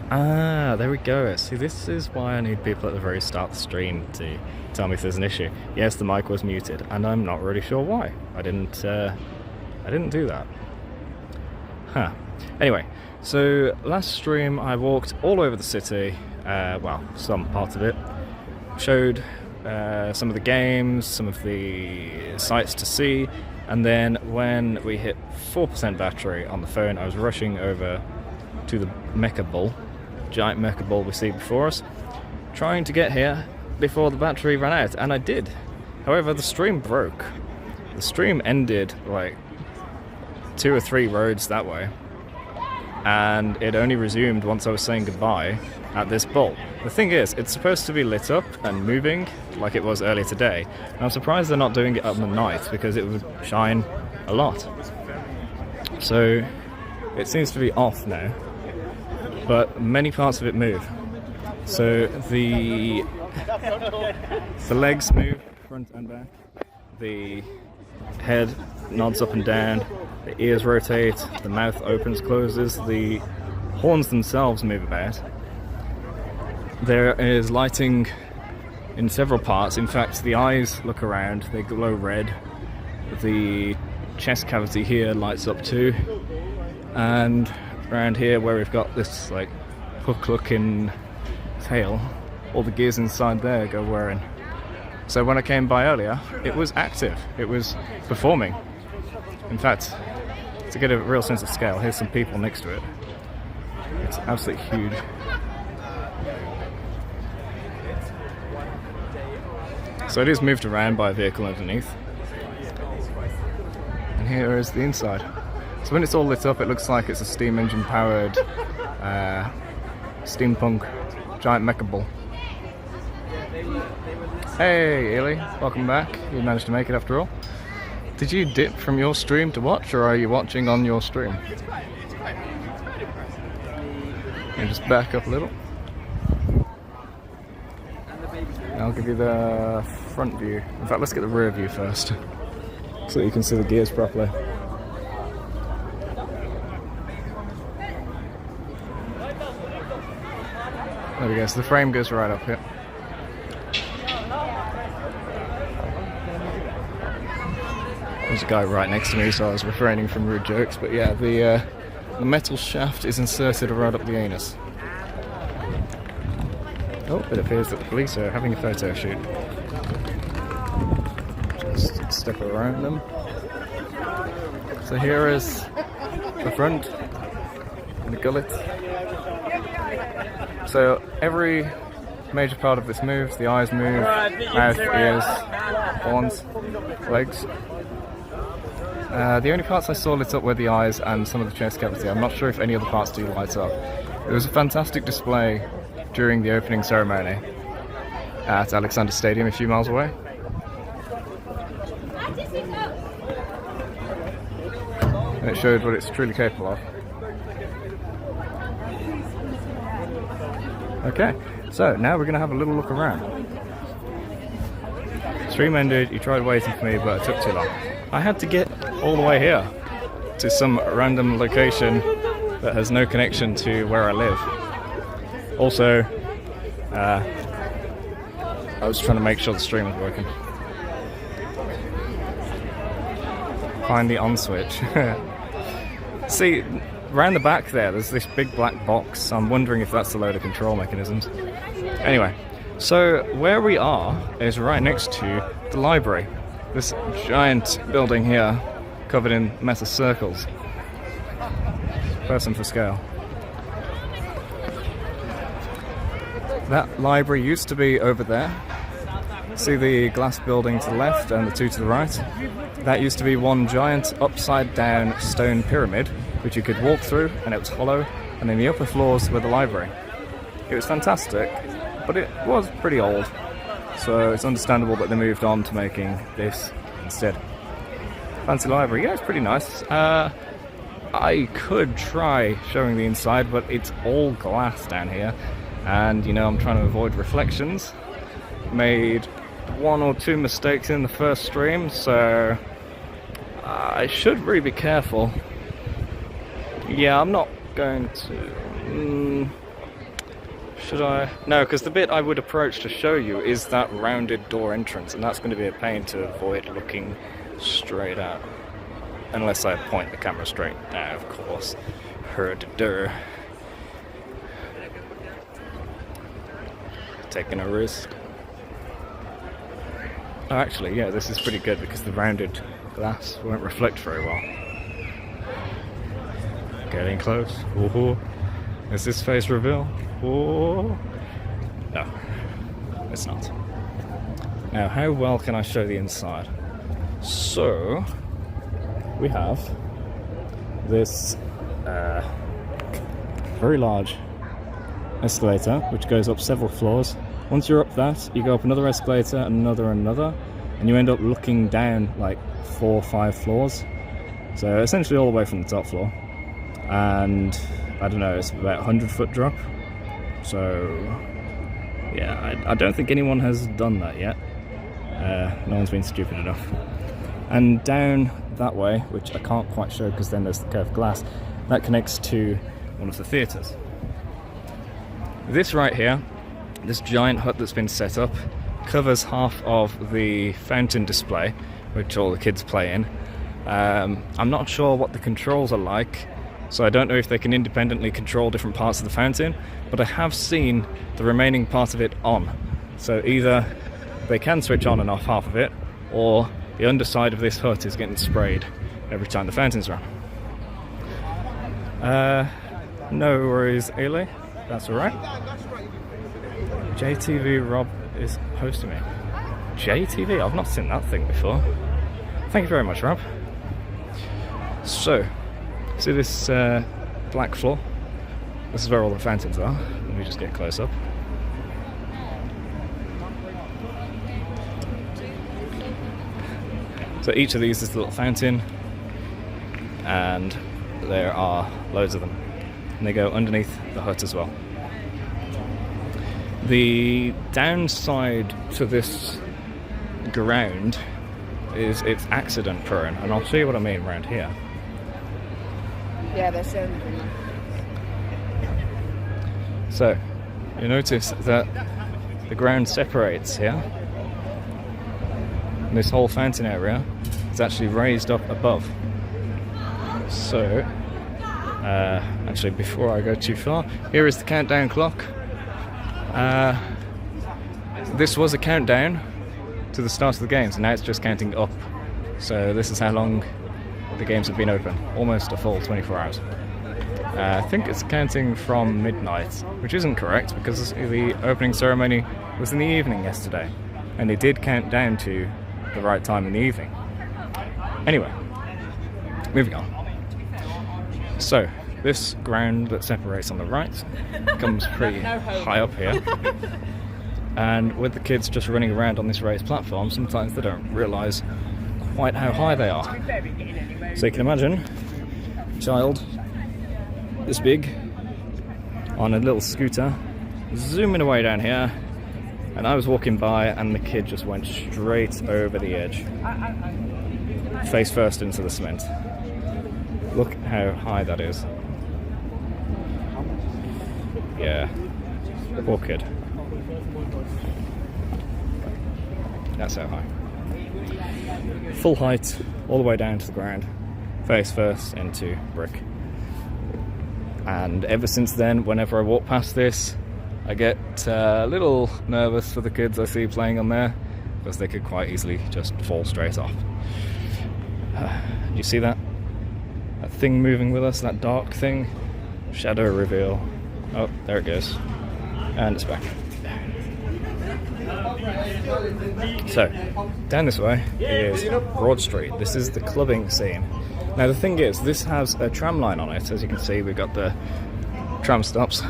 Ah, there we go. See, this is why I need people at the very start of the stream to tell me if there's an issue. Yes, the mic was muted, and I'm not really sure why. I didn't do that. Huh. Anyway, so last stream I walked all over the city, well, some parts of it, showed some of the games, some of the sights to see, and then when we hit 4% battery on the phone, I was rushing over to the Mecha Bull, giant Mecha Bull we see before us, trying to get here before the battery ran out, and I did. However, the stream broke. The stream ended like 2 or 3 roads that way, and it only resumed once I was saying goodbye at this bowl. The thing is, it's supposed to be lit up and moving like it was earlier today, and I'm surprised they're not doing it up in the night because it would shine a lot. So it seems to be off now, but many parts of it move. So the legs move front and back, the head nods up and down, the ears rotate, the mouth opens, closes, the horns themselves move about. There is lighting in several parts. In fact, the eyes look around, they glow red. The chest cavity here lights up too. And around here where we've got this like hook looking tail, all the gears inside there go whirring. So when I came by earlier, it was active, it was performing. In fact, to get a real sense of scale, here's some people next to it. It's absolutely huge. So it is moved around by a vehicle underneath. And here is the inside. So when it's all lit up, it looks like it's a steam engine powered steampunk giant mecha bull. Hey Ely, welcome back. You managed to make it after all. Did you dip from your stream to watch, or are you watching on your stream? And just back up a little. I'll give you the front view. In fact, let's get the rear view first, so that you can see the gears properly. There we go, so the frame goes right up here. There's a guy right next to me, so I was refraining from rude jokes, but yeah, the metal shaft is inserted right up the anus. Oh, it appears that the police are having a photo shoot. Just step around them. So here is the front and the gullet. So every major part of this moves. The eyes move, mouth, ears, horns, legs. The only parts I saw lit up were the eyes and some of the chest cavity. I'm not sure if any other parts do light up. It was a fantastic display during the opening ceremony at Alexander Stadium a few miles away. And it showed what it's truly capable of. Okay, so now we're going to have a little look around. Stream ended, you tried waiting for me, but it took too long. I had to get all the way here to some random location that has no connection to where I live. Also, I was trying to make sure the stream was working. Find the on switch. See, around the back there's this big black box. I'm wondering if that's the load of control mechanisms. Anyway, so where we are is right next to the library. This giant building here, covered in metal circles. Person for scale. That library used to be over there. See the glass building to the left and the two to the right? That used to be one giant upside down stone pyramid which you could walk through, and it was hollow, and then the upper floors were the library. It was fantastic, but it was pretty old, so it's understandable that they moved on to making this instead. Fancy library, yeah, it's pretty nice. I could try showing the inside, but it's all glass down here. And, you know, I'm trying to avoid reflections. Made 1 or 2 mistakes in the first stream, so I should really be careful. Yeah, I'm not going to... Should I? No, because the bit I would approach to show you is that rounded door entrance, and that's going to be a pain to avoid looking straight out. Unless I point the camera straight out, of course. Herder. Taking a risk. Oh, actually, yeah, this is pretty good because the rounded glass won't reflect very well. Getting close. Ooh. Is this face reveal? Ooh. No, it's not. Now, how well can I show the inside? So, we have this very large escalator which goes up several floors. Once you're up that, you go up another escalator, another, and you end up looking down like 4 or 5 floors. So essentially all the way from the top floor. And I don't know, it's about 100-foot drop. So yeah, I don't think anyone has done that yet. No one's been stupid enough. And down that way, which I can't quite show because then there's the curved glass, that connects to one of the theatres. This right here, this giant hut that's been set up, covers half of the fountain display, which all the kids play in. I'm not sure what the controls are like, so I don't know if they can independently control different parts of the fountain, but I have seen the remaining part of it on. So either they can switch on and off half of it, or the underside of this hut is getting sprayed every time the fountain's run. No worries, Ailey. That's alright. JTV Rob is hosting me. JTV? I've not seen that thing before. Thank you very much, Rob. So, see this black floor? This is where all the fountains are. Let me just get close up. So each of these is a little fountain, and there are loads of them. And they go underneath the hut as well. The downside to this ground is it's accident prone, and I'll show you what I mean around here. Yeah, that's it. So, you notice that the ground separates here. And this whole fountain area is actually raised up above. So, actually before I go too far, here is the countdown clock. This was a countdown to the start of the games, and now it's just counting up. So this is how long the games have been open, almost a full 24 hours. I think it's counting from midnight, which isn't correct because the opening ceremony was in the evening yesterday, and they did count down to the right time in the evening. Anyway, moving on. So, this ground that separates on the right comes pretty high up here. And with the kids just running around on this raised platform, sometimes they don't realise quite how high they are. So you can imagine a child this big on a little scooter zooming away down here, and I was walking by and the kid just went straight over the edge, face first into the cement. Look how high that is. Yeah, poor kid. That's how high. Full height, all the way down to the ground, face first into brick. And ever since then, whenever I walk past this, I get a little nervous for the kids I see playing on there, because they could quite easily just fall straight off. You see that? That thing moving with us, that dark thing? Shadow reveal. Oh, there it goes. And it's back. So, down this way is Broad Street. This is the clubbing scene. Now the thing is, this has a tram line on it. As you can see, we've got the tram stops.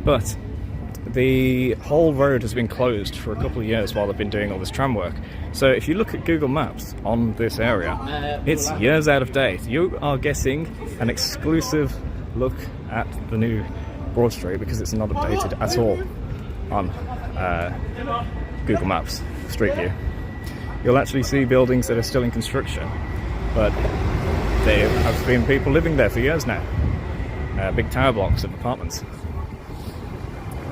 But the whole road has been closed for a couple of years while they've been doing all this tram work. So if you look at Google Maps on this area, it's years out of date. You are getting an exclusive look at the new Broad Street because it's not updated at all on Google Maps Street View. You'll actually see buildings that are still in construction, but there have been people living there for years now. Big tower blocks of apartments.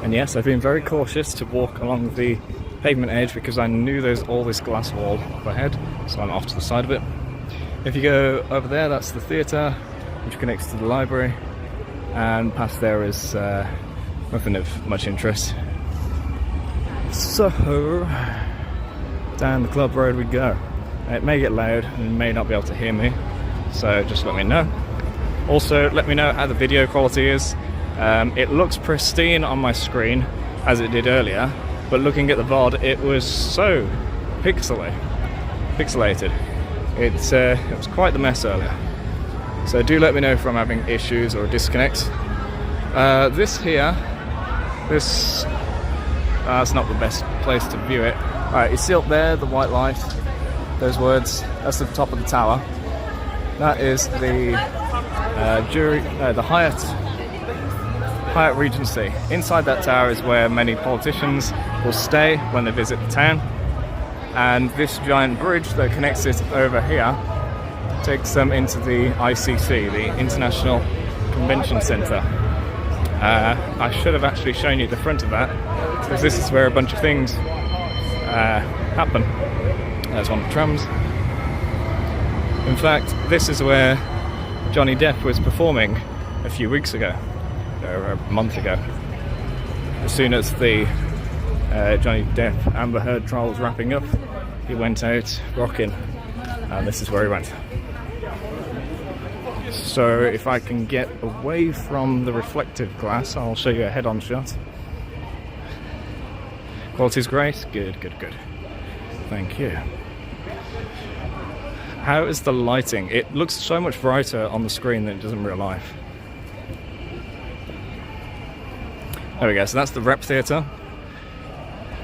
And yes, I've been very cautious to walk along the pavement edge because I knew there's all this glass wall up ahead, so I'm off to the side of it. If you go over there, that's the theatre, which connects to the library, and past there is nothing of much interest. So, down the club road we go. It may get loud and you may not be able to hear me, so just let me know. Also, let me know how the video quality is. It looks pristine on my screen, as it did earlier, but looking at the VOD, it was so pixelated. It was quite the mess earlier. So do let me know if I'm having issues or a disconnect. This here, that's not the best place to view it. Alright, you see up there, the white light, those words, that's the top of the tower. That is the the Hyatt Regency. Inside that tower is where many politicians will stay when they visit the town. And this giant bridge that connects it over here takes them into the ICC, the International Convention Centre. I should have actually shown you the front of that, because this is where a bunch of things happen. There's one of the trams. In fact, this is where Johnny Depp was performing a few weeks ago, or a month ago. As soon as the Johnny Depp Amber Heard trial was wrapping up, he went out rocking, and this is where he went. So if I can get away from the reflective glass, I'll show you a head-on shot. Quality's great. Good. Thank you. How is the lighting? It looks so much brighter on the screen than it does in real life. There we go, so that's the Rep Theatre,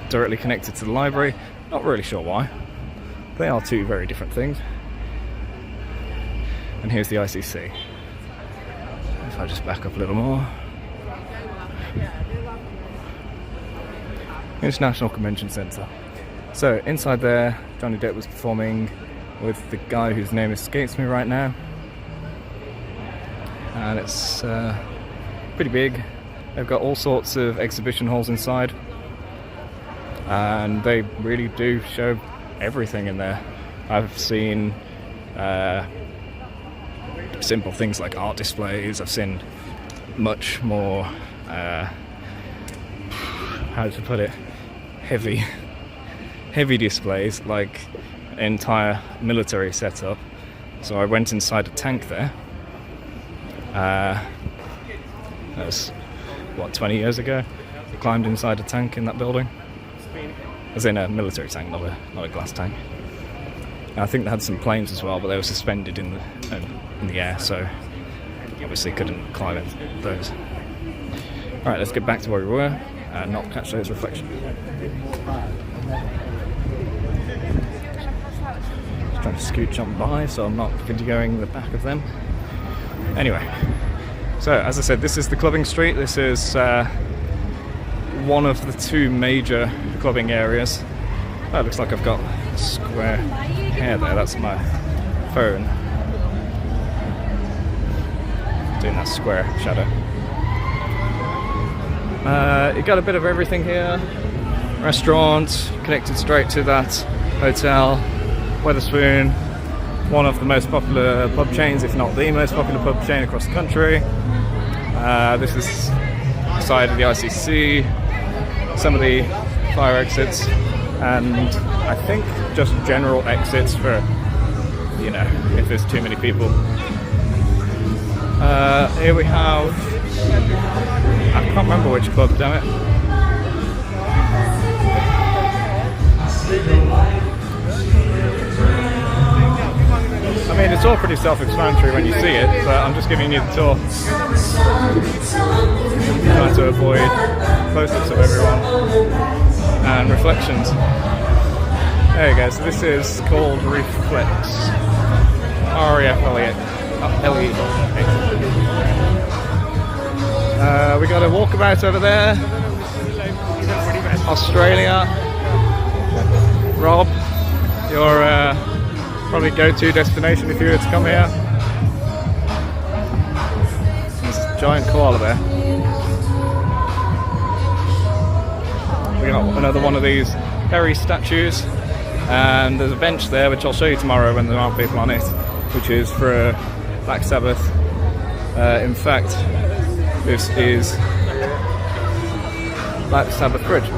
directly connected to the library. Not really sure why. They are two very different things. And here's the ICC. If I just back up a little more. International Convention Centre. So inside there, Johnny Depp was performing with the guy whose name escapes me right now. And it's pretty big. They've got all sorts of exhibition halls inside. And they really do show everything in there. I've seen simple things like art displays. I've seen much more, how to put it, heavy displays, like entire military setup. So I went inside a tank there. That was, what, 20 years ago? I climbed inside a tank in that building. As in a military tank, not a glass tank. And I think they had some planes as well, but they were suspended in the air, so obviously couldn't climb in those. Alright, let's get back to where we were and not catch those reflections. Just trying to scooch on by so I'm not videoing the back of them. Anyway, so as I said, this is the clubbing street. This is one of the two major clubbing areas. Oh, it looks like I've got square hair there. That's my phone doing that square shadow. You got a bit of everything here. Restaurant connected straight to that hotel. Wetherspoon, one of the most popular pub chains, if not the most popular pub chain across the country. This is the side of the ICC, some of the fire exits, and I think just general exits for, you know, if there's too many people. Here we have, I can't remember which club, damn it. I mean, it's all pretty self-explanatory when you see it, but I'm just giving you the tour. Trying to avoid close-ups of everyone and reflections. There you go, so this is called Reflex. R-E-F-L-E-X. We got a walkabout over there. Australia. Rob, your probably go-to destination if you were to come here. There's a giant koala bear. We got another one of these Perry statues, and there's a bench there which I'll show you tomorrow when there aren't people on it, which is for Black Sabbath. In fact, this is Black Sabbath Bridge.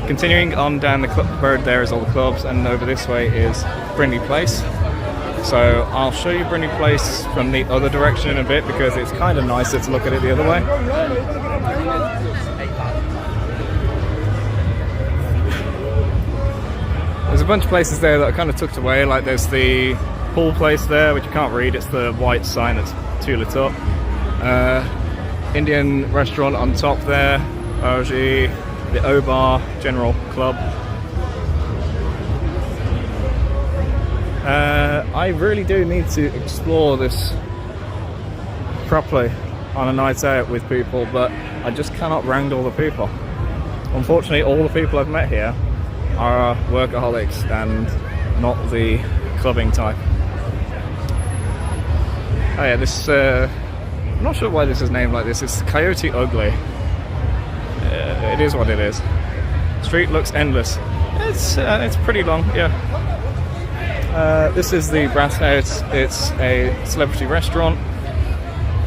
Continuing on down the road there is all the clubs, and over this way is Brindley Place. So I'll show you Brindley Place from the other direction in a bit, because it's kind of nicer to look at it the other way. There's a bunch of places there that are kind of tucked away, like there's the pool place there, which you can't read, it's the white sign that's too lit up. Indian restaurant on top there, Oji, the O-Bar General Club. I really do need to explore this properly on a night out with people, but I just cannot wrangle the people. Unfortunately, all the people I've met here are workaholics and not the clubbing type. Oh yeah, this, I'm not sure why this is named like this, it's Coyote Ugly. It is what it is. Street looks endless. It's pretty long, yeah. This is the Brass House. It's a celebrity restaurant.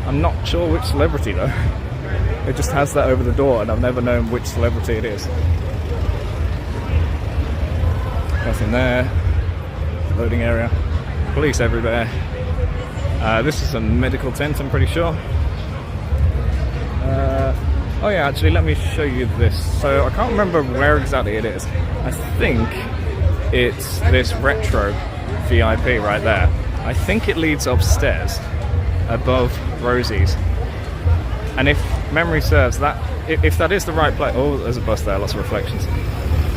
I'm not sure which celebrity though. It just has that over the door, and I've never known which celebrity it is. Nothing there. Loading area. Police everywhere. This is a medical tent, I'm pretty sure. Oh yeah, actually let me show you this. So I can't remember where exactly it is. I think it's this retro VIP right there. I think it leads upstairs above Rosie's. And if memory serves, that if that is the right place, oh there's a bus there, lots of reflections.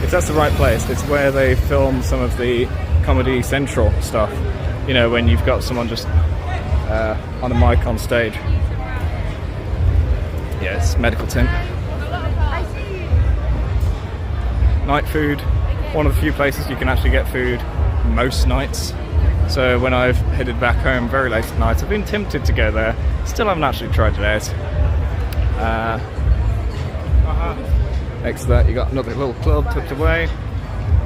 If that's the right place, it's where they film some of the Comedy Central stuff. You know, when you've got someone just on a mic on stage. Yeah, it's medical tent. Night food, one of the few places you can actually get food most nights. So when I've headed back home very late at night, I've been tempted to go there. Still haven't actually tried it out. Next to that you got another little club tucked away.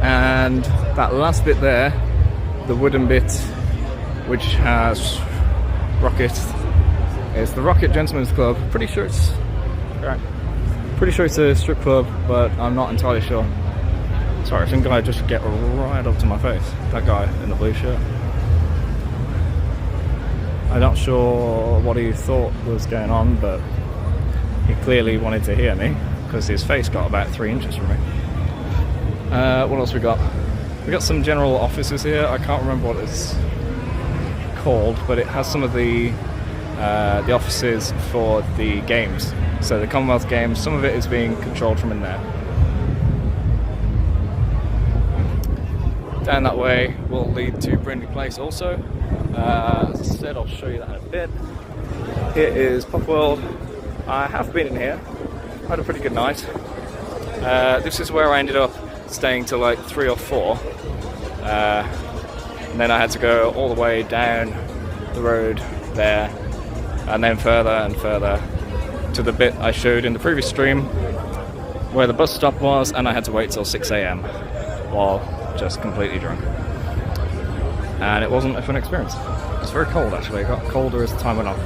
And that last bit there, the wooden bit which has Rocket, is the Rocket Gentlemen's Club. Pretty sure it's a strip club, but I'm not entirely sure. Sorry, some guy just get right up to my face. That guy in the blue shirt. I'm not sure what he thought was going on, but he clearly wanted to hear me, because his face got about 3 inches from me. What else we got? We got some general offices here. I can't remember what it's called, but it has some of the offices for the games. So the Commonwealth games, some of it is being controlled from in there. Down that way will lead to Brindley Place also. As I said, I'll show you that in a bit. Here is Pop World. I have been in here. I had a pretty good night. This is where I ended up staying till like 3 or 4. And then I had to go all the way down the road there, and then further and further to the bit I showed in the previous stream where the bus stop was, and I had to wait till 6 AM while just completely drunk. And it wasn't a fun experience. It was very cold actually, it got colder as the time went on.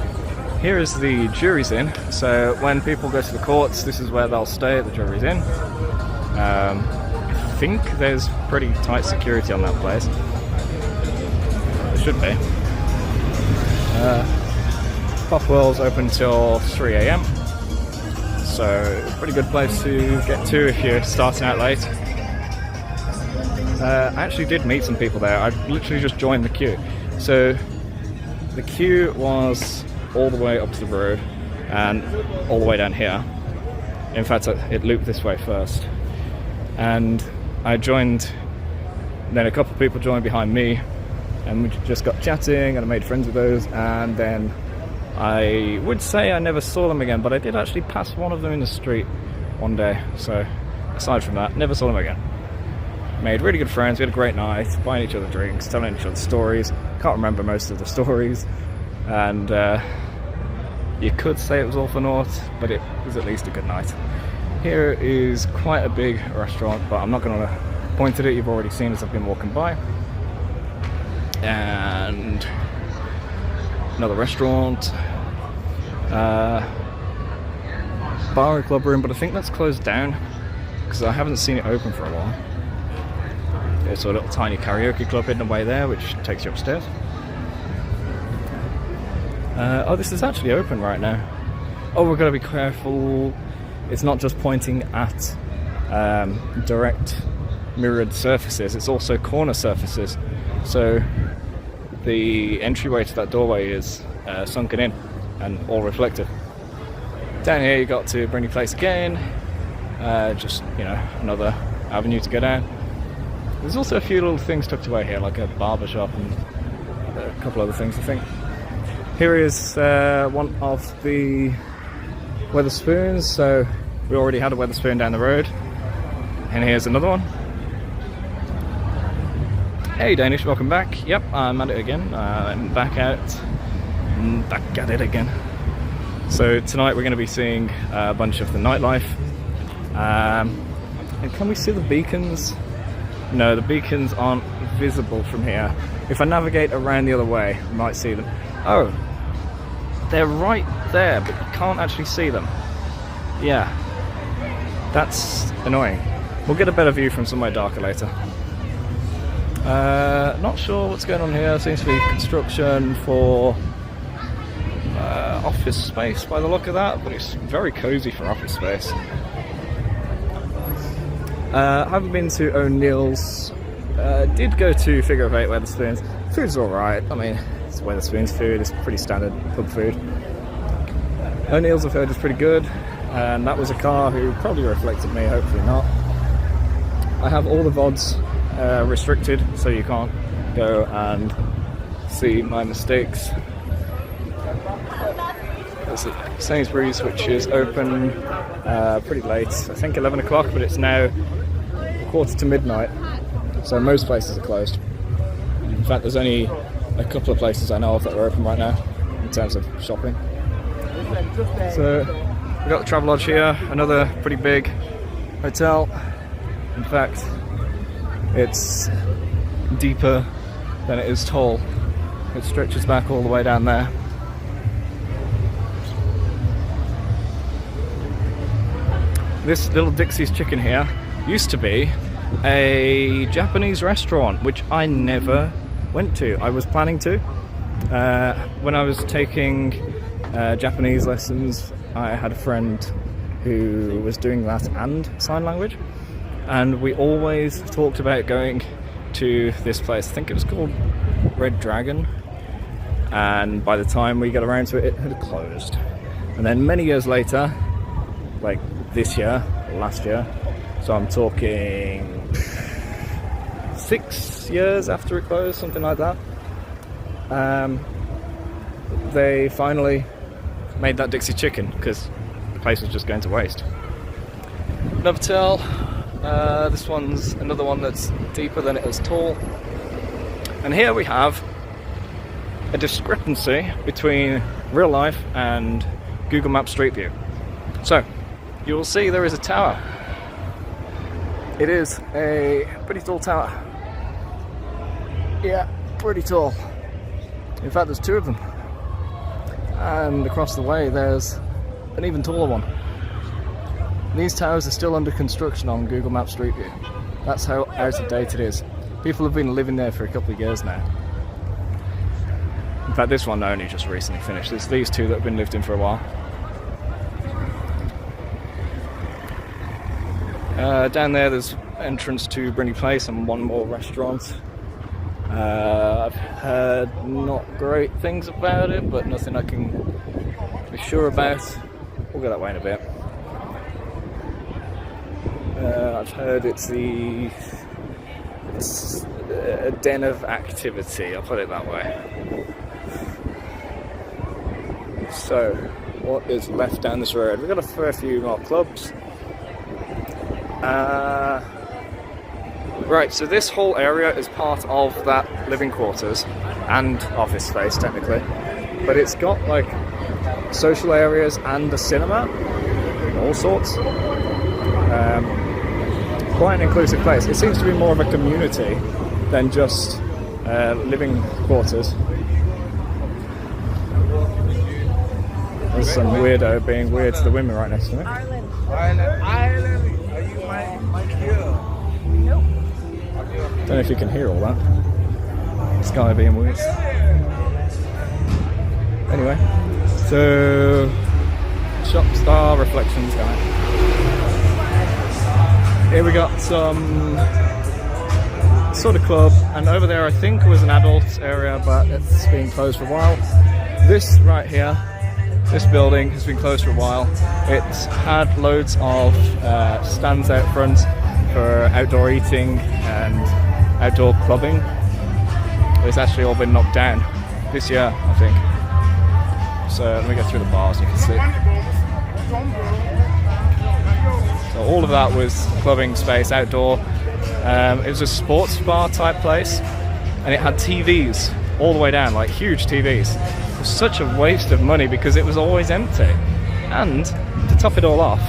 Here is the Jury's Inn, so when people go to the courts, this is where they'll stay at the Jury's Inn. I think there's pretty tight security on that place. There should be. Pop World's open till 3 AM, so pretty good place to get to if you're starting out late. I actually did meet some people there. I literally just joined the queue. So the queue was all the way up to the road and all the way down here. In fact, it looped this way first. And I joined, then a couple of people joined behind me, and we just got chatting and I made friends with those, and then I would say I never saw them again, but I did actually pass one of them in the street one day. So aside from that, never saw them again. Made really good friends, we had a great night, buying each other drinks, telling each other stories. Can't remember most of the stories, and You could say it was all for naught, but it was at least a good night. Here is quite a big restaurant, but I'm not going to point at it. You've already seen as I've been walking by. And another restaurant, bar and club room, but I think that's closed down because I haven't seen it open for a while. There's a little tiny karaoke club hidden away there, which takes you upstairs. Oh, this is actually open right now. Oh, we're going to be careful. It's not just pointing at direct mirrored surfaces, it's also corner surfaces. So the entryway to that doorway is sunken in and all reflective. Down here you got to Brindley Place again, just, you know, another avenue to go down. There's also a few little things tucked away here, like a barber shop and a couple other things, I think. Here is one of the Wetherspoons, so we already had a Wetherspoon down the road, and here's another one. Hey Danish, welcome back. Yep, I'm at it again. I'm back at it again. So tonight we're going to be seeing a bunch of the nightlife. And can we see the beacons? No, the beacons aren't visible from here. If I navigate around the other way, I might see them. Oh, they're right there, but you can't actually see them. Yeah, that's annoying. We'll get a better view from somewhere darker later. Not sure what's going on here. Seems to be construction for office space by the look of that, but it's very cozy for office space. I haven't been to O'Neill's. Did go to Figure of Eight Wetherspoons. Food's alright. I mean, it's Wetherspoons food. It's pretty standard pub food. O'Neill's I've heard is pretty good, and that was a car who probably reflected me. Hopefully not. I have all the VODs restricted, so you can't go and see my mistakes. There's a Sainsbury's which is open pretty late, I think 11 o'clock, but it's now quarter to midnight, so most places are closed. In fact, there's only a couple of places I know of that are open right now in terms of shopping. So we've got the Travelodge here, another pretty big hotel. In fact, it's deeper than it is tall. It stretches back all the way down there. This little Dixie's Chicken here used to be a Japanese restaurant, which I never went to. I was planning to. When I was taking Japanese lessons, I had a friend who was doing that and sign language, and we always talked about going to this place. I think it was called Red Dragon, and by the time we got around to it, it had closed. And then many years later, like this year, last year, so I'm talking 6 years after it closed, something like that, they finally made that Dixie Chicken because the place was just going to waste. Novotel, this one's another one that's deeper than it is tall, and here we have a discrepancy between real life and Google Maps Street View. So you will see there is a tower. It is a pretty tall tower. Yeah, pretty tall. In fact, there's two of them. And across the way there's an even taller one. These towers are still under construction on Google Maps Street View. That's how out of date it is. People have been living there for a couple of years now. In fact, this one only just recently finished. There's these two that have been lived in for a while. Down there there's entrance to Brindley Place and one more restaurant. I've heard not great things about it, but nothing I can be sure about. We'll go that way in a bit. I've heard it's a den of activity, I'll put it that way. So, what is left down this road? We've got a fair few more clubs. Right, so this whole area is part of that living quarters and office space technically, but it's got like social areas and a cinema, all sorts. Quite an inclusive place. It seems to be more of a community than just living quarters. There's some weirdo being weird to the women right next to me. Ireland. Ireland. Are you my dear? Nope. Don't know if you can hear all that. This guy being weird. Anyway, so shop star reflections guy. Here we got some sort of club, and over there I think was an adult area, but it's been closed for a while. This right here, this building has been closed for a while. It's had loads of stands out front for outdoor eating and outdoor clubbing. It's actually all been knocked down this year, I think. So let me go through the bars, you can see. So all of that was clubbing space, outdoor. It was a sports bar type place, and it had TVs all the way down, like huge TVs. It was such a waste of money because it was always empty. And to top it all off,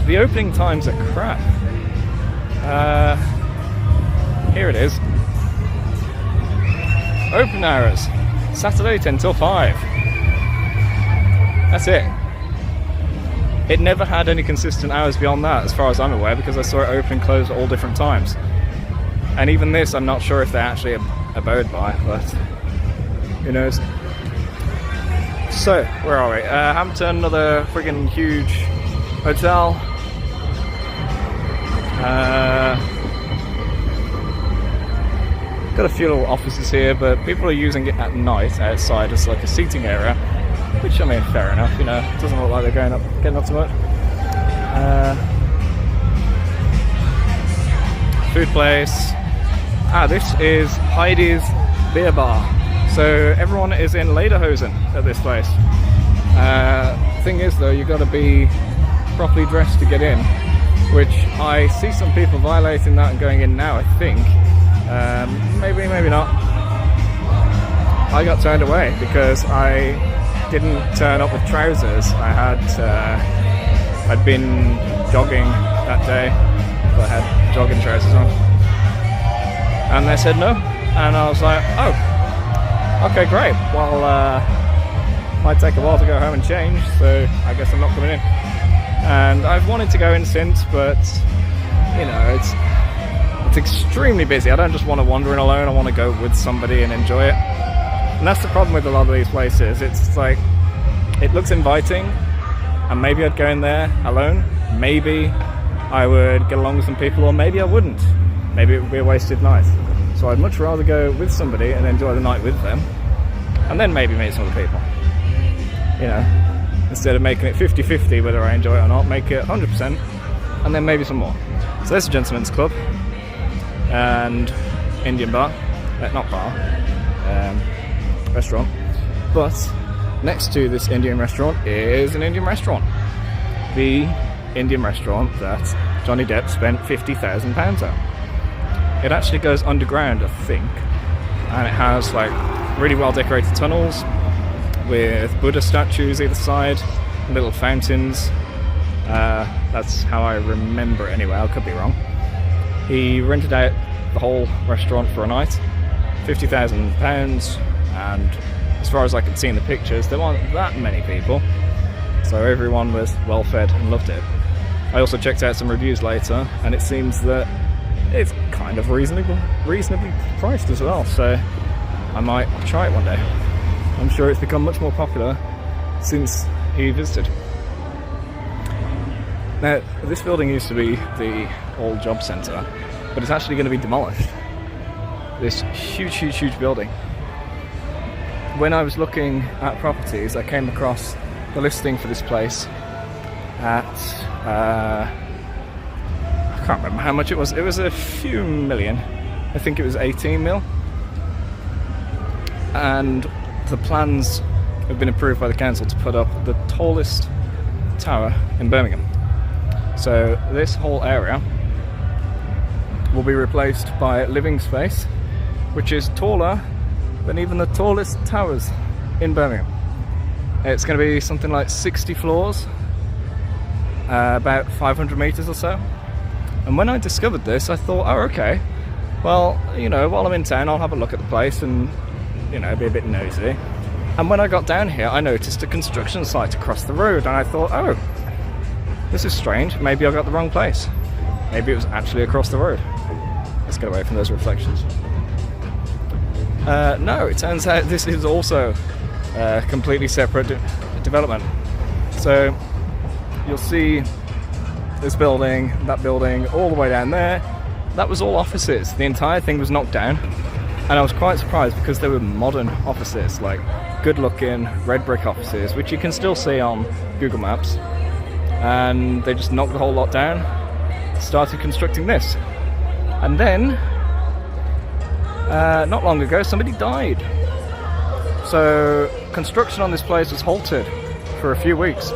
the opening times are crap. Here it is. Open hours, Saturday 10 till 5. That's it. It never had any consistent hours beyond that, as far as I'm aware, because I saw it open and close at all different times. And even this, I'm not sure if they actually abode by, but who knows. So, where are we? Hampton, another friggin' huge hotel. Got a few little offices here, but people are using it at night outside as like a seating area, which, I mean, fair enough, you know, it doesn't look like they're getting up too much. Food place. This is Heidi's beer bar. So everyone is in lederhosen at this place. Thing is though, you've got to be properly dressed to get in, which I see some people violating that and going in now, I think. Maybe, maybe not. I got turned away because I didn't turn up with trousers. I'd been jogging that day, so I had jogging trousers on. And they said no, and I was like, oh, okay, great. Well, might take a while to go home and change, so I guess I'm not coming in. And I've wanted to go in since, but you know, it's extremely busy. I don't just want to wander in alone. I want to go with somebody and enjoy it. And that's the problem with a lot of these places. It's like, it looks inviting, and maybe I'd go in there alone. Maybe I would get along with some people, or maybe I wouldn't. Maybe it would be a wasted night. So I'd much rather go with somebody and enjoy the night with them, and then maybe meet some other people. You know, instead of making it 50-50 whether I enjoy it or not, make it 100%, and then maybe some more. So there's a gentleman's club and Indian bar, not bar, restaurant. But next to this Indian restaurant is an Indian restaurant. The Indian restaurant that Johnny Depp spent £50,000 on. It actually goes underground, I think, and it has like really well decorated tunnels with Buddha statues either side, little fountains. That's how I remember it anyway, I could be wrong. He rented out the whole restaurant for a night, £50,000, and as far as I could see in the pictures, there weren't that many people, so everyone was well fed and loved it. I also checked out some reviews later, and it seems that it's kind of reasonably priced as well, so I might try it one day. I'm sure it's become much more popular since he visited. Now, this building used to be the old job centre, but it's actually going to be demolished. This huge building. When I was looking at properties, I came across the listing for this place at, I can't remember how much it was. It was a few million. I think it was 18 mil. And the plans have been approved by the council to put up the tallest tower in Birmingham. So this whole area will be replaced by living space, which is taller than even the tallest towers in Birmingham. It's going to be something like 60 floors, about 500 meters or so. And when I discovered this, I thought, oh, okay, well, you know, while I'm in town, I'll have a look at the place and, you know, be a bit nosy. And when I got down here, I noticed a construction site across the road, and I thought, oh, this is strange. Maybe I got the wrong place. Maybe it was actually across the road. Let's get away from those reflections. No, it turns out this is also a completely separate development. So you'll see this building, that building, all the way down there. That was all offices. The entire thing was knocked down. And I was quite surprised because they were modern offices, like good-looking red brick offices, which you can still see on Google Maps. And they just knocked the whole lot down, started constructing this. And then, not long ago, somebody died. So construction on this place was halted for a few weeks.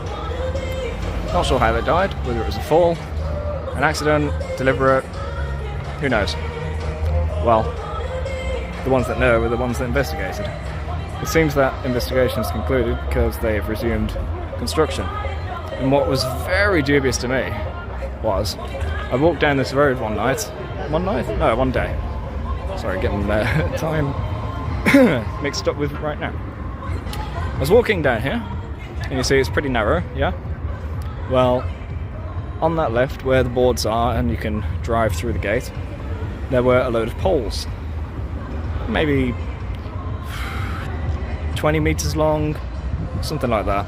Not sure how they died, whether it was a fall, an accident, deliberate, who knows. Well, the ones that know were the ones that investigated. It seems that investigation is concluded because they've resumed construction. And what was very dubious to me was, I walked down this road one day. Sorry, getting time mixed up with right now. I was walking down here, and you see it's pretty narrow, yeah? Well, on that left, where the boards are, and you can drive through the gate, there were a load of poles. Maybe 20 meters long, something like that.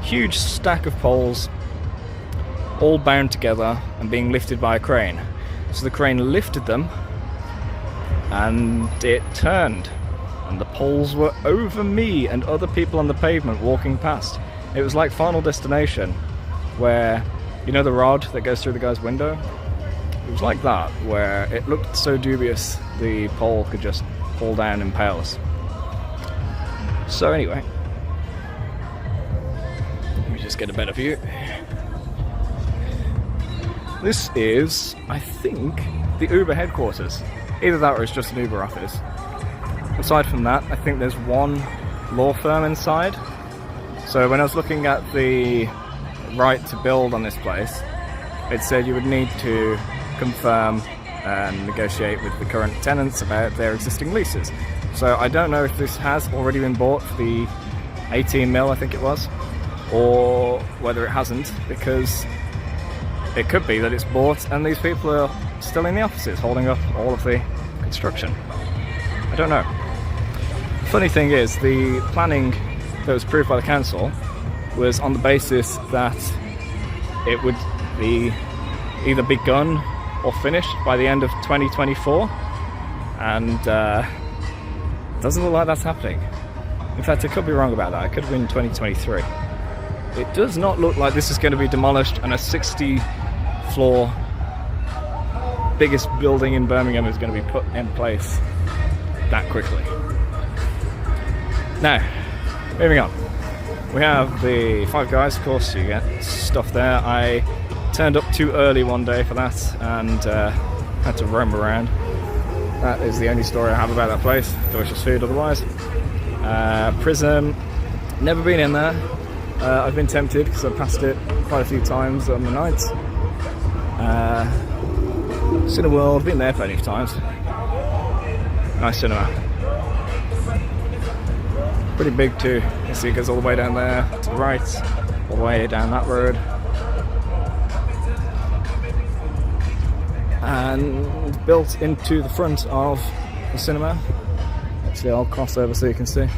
Huge stack of poles, all bound together and being lifted by a crane. So the crane lifted them, and it turned, and the poles were over me and other people on the pavement walking past. It was like Final Destination, where, you know the rod that goes through the guy's window? It was like that, where it looked so dubious the pole could just fall down and impale us. So anyway, let me just get a better view. This is, I think, the Uber headquarters. Either that or it's just an Uber office. Aside from that, I think there's one law firm inside. So when I was looking at the right to build on this place, it said you would need to confirm and negotiate with the current tenants about their existing leases. So I don't know if this has already been bought for the 18 mil, I think it was, or whether it hasn't, because it could be that it's bought and these people are still in the offices holding up all of the construction. I don't know. Funny thing is, the planning that was approved by the council was on the basis that it would be either begun or finished by the end of 2024, and doesn't look like that's happening. In fact, I could be wrong about that. It could have been 2023. It does not look like this is going to be demolished and a 60-floor biggest building in Birmingham is going to be put in place that quickly. Now, moving on. We have the Five Guys, of course, you get stuff there. I turned up too early one day for that and had to roam around. That is the only story I have about that place. Delicious food otherwise. Prism, never been in there. I've been tempted because I passed it quite a few times on the night. Cineworld, been there plenty of times. Nice cinema. Pretty big too. You see it goes all the way down there to the right, all the way down that road. And built into the front of the cinema. Actually, I'll cross over so you can see.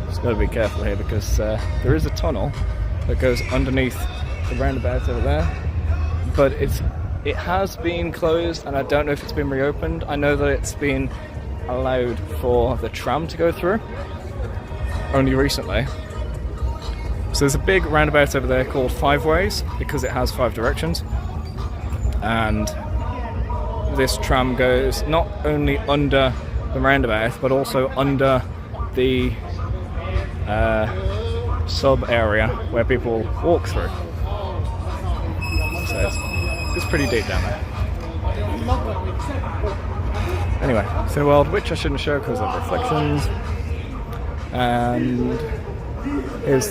Just got to be careful here because there is a tunnel that goes underneath the roundabout over there, but it has been closed and I don't know if it's been reopened. I know that it's been allowed for the tram to go through only recently. So there's a big roundabout over there called Five Ways because it has 5 directions, and this tram goes not only under the roundabout but also under the sub area where people walk through. So it's pretty deep down there. Anyway, Cineworld, which I shouldn't show because of reflections. And here's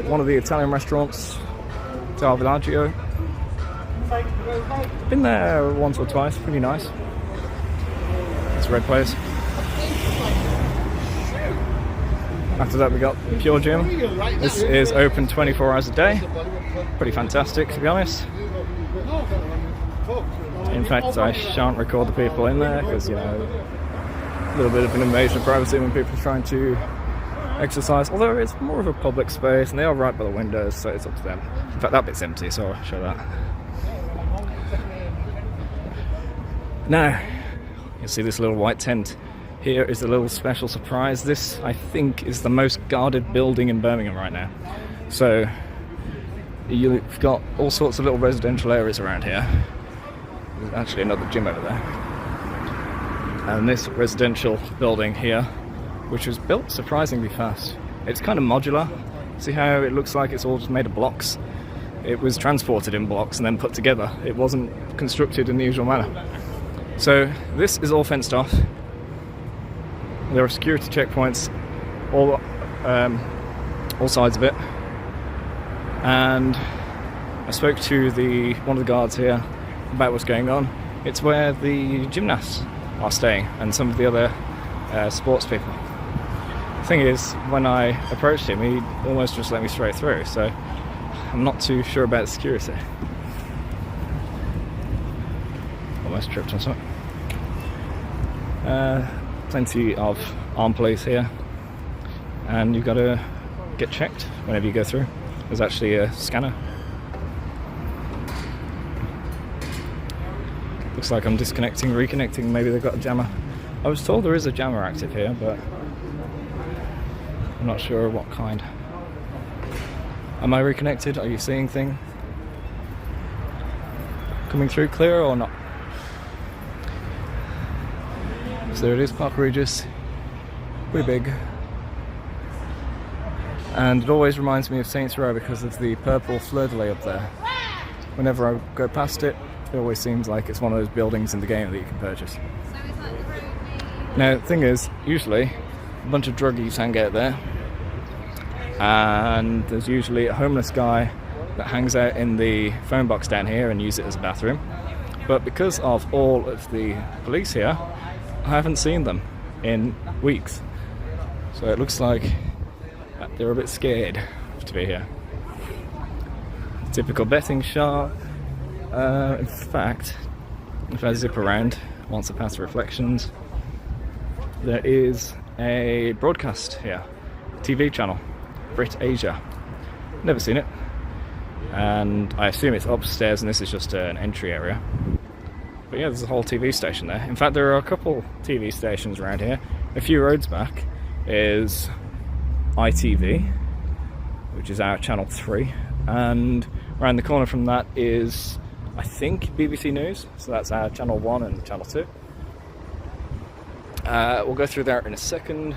one of the Italian restaurants, Del Villaggio. Been there once or twice, pretty nice. It's a red place. After that we got Pure Gym. This is open 24 hours a day. Pretty fantastic, to be honest. In fact, I shan't record the people in there because, you know, a little bit of an invasion of privacy when people are trying to exercise. Although it's more of a public space and they are right by the windows, so it's up to them. In fact, that bit's empty, so I'll show that. Now, you'll see this little white tent. Here is a little special surprise. This, I think, is the most guarded building in Birmingham right now. So, you've got all sorts of little residential areas around here. There's actually another gym over there. And this residential building here, which was built surprisingly fast. It's kind of modular. See how it looks like it's all just made of blocks? It was transported in blocks and then put together. It wasn't constructed in the usual manner. So, this is all fenced off. There are security checkpoints all sides of it, and I spoke to one of the guards here about what's going on. It's where the gymnasts are staying and some of the other sports people. The thing is, when I approached him, he almost just let me straight through, so I'm not too sure about the security. Almost tripped on something. Plenty of armed police here, and you've got to get checked whenever you go through. There's actually a scanner. Looks like I'm disconnecting, reconnecting. Maybe they've got a jammer. I was told there is a jammer active here, but I'm not sure what kind. Am I reconnected? Are you seeing things coming through clear or not? So there it is, Park Regis, pretty big, and it always reminds me of Saints Row because of the purple fleur-de-lis up there. Whenever I go past it, it always seems like it's one of those buildings in the game that you can purchase. Now the thing is, usually a bunch of druggies hang out there, and there's usually a homeless guy that hangs out in the phone box down here and uses it as a bathroom. But because of all of the police here, I haven't seen them in weeks, so it looks like they're a bit scared to be here. Typical betting shop. In fact, if I zip around once I pass the reflections, there is a broadcast here, TV channel, Brit Asia. Never seen it, and I assume it's upstairs and this is just an entry area. But yeah, there's a whole TV station there. In fact, there are a couple TV stations around here. A few roads back is ITV, which is our channel 3, and around the corner from that is, I think, BBC News, so that's our channel 1 and channel 2. We'll go through there in a second.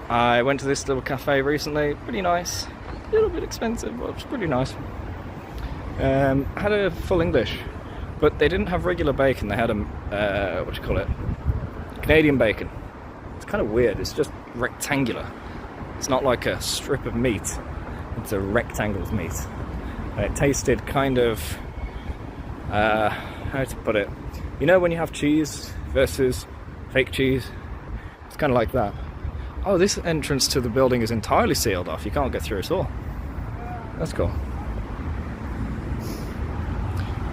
I went to this little cafe recently, pretty nice, a little bit expensive, but it's pretty nice. Had a full English, but they didn't have regular bacon. They had Canadian bacon. It's kind of weird. It's just rectangular. It's not like a strip of meat. It's a rectangle of meat. And it tasted kind of, how to put it? You know when you have cheese versus fake cheese? It's kind of like that. Oh, this entrance to the building is entirely sealed off. You can't get through at all. That's cool.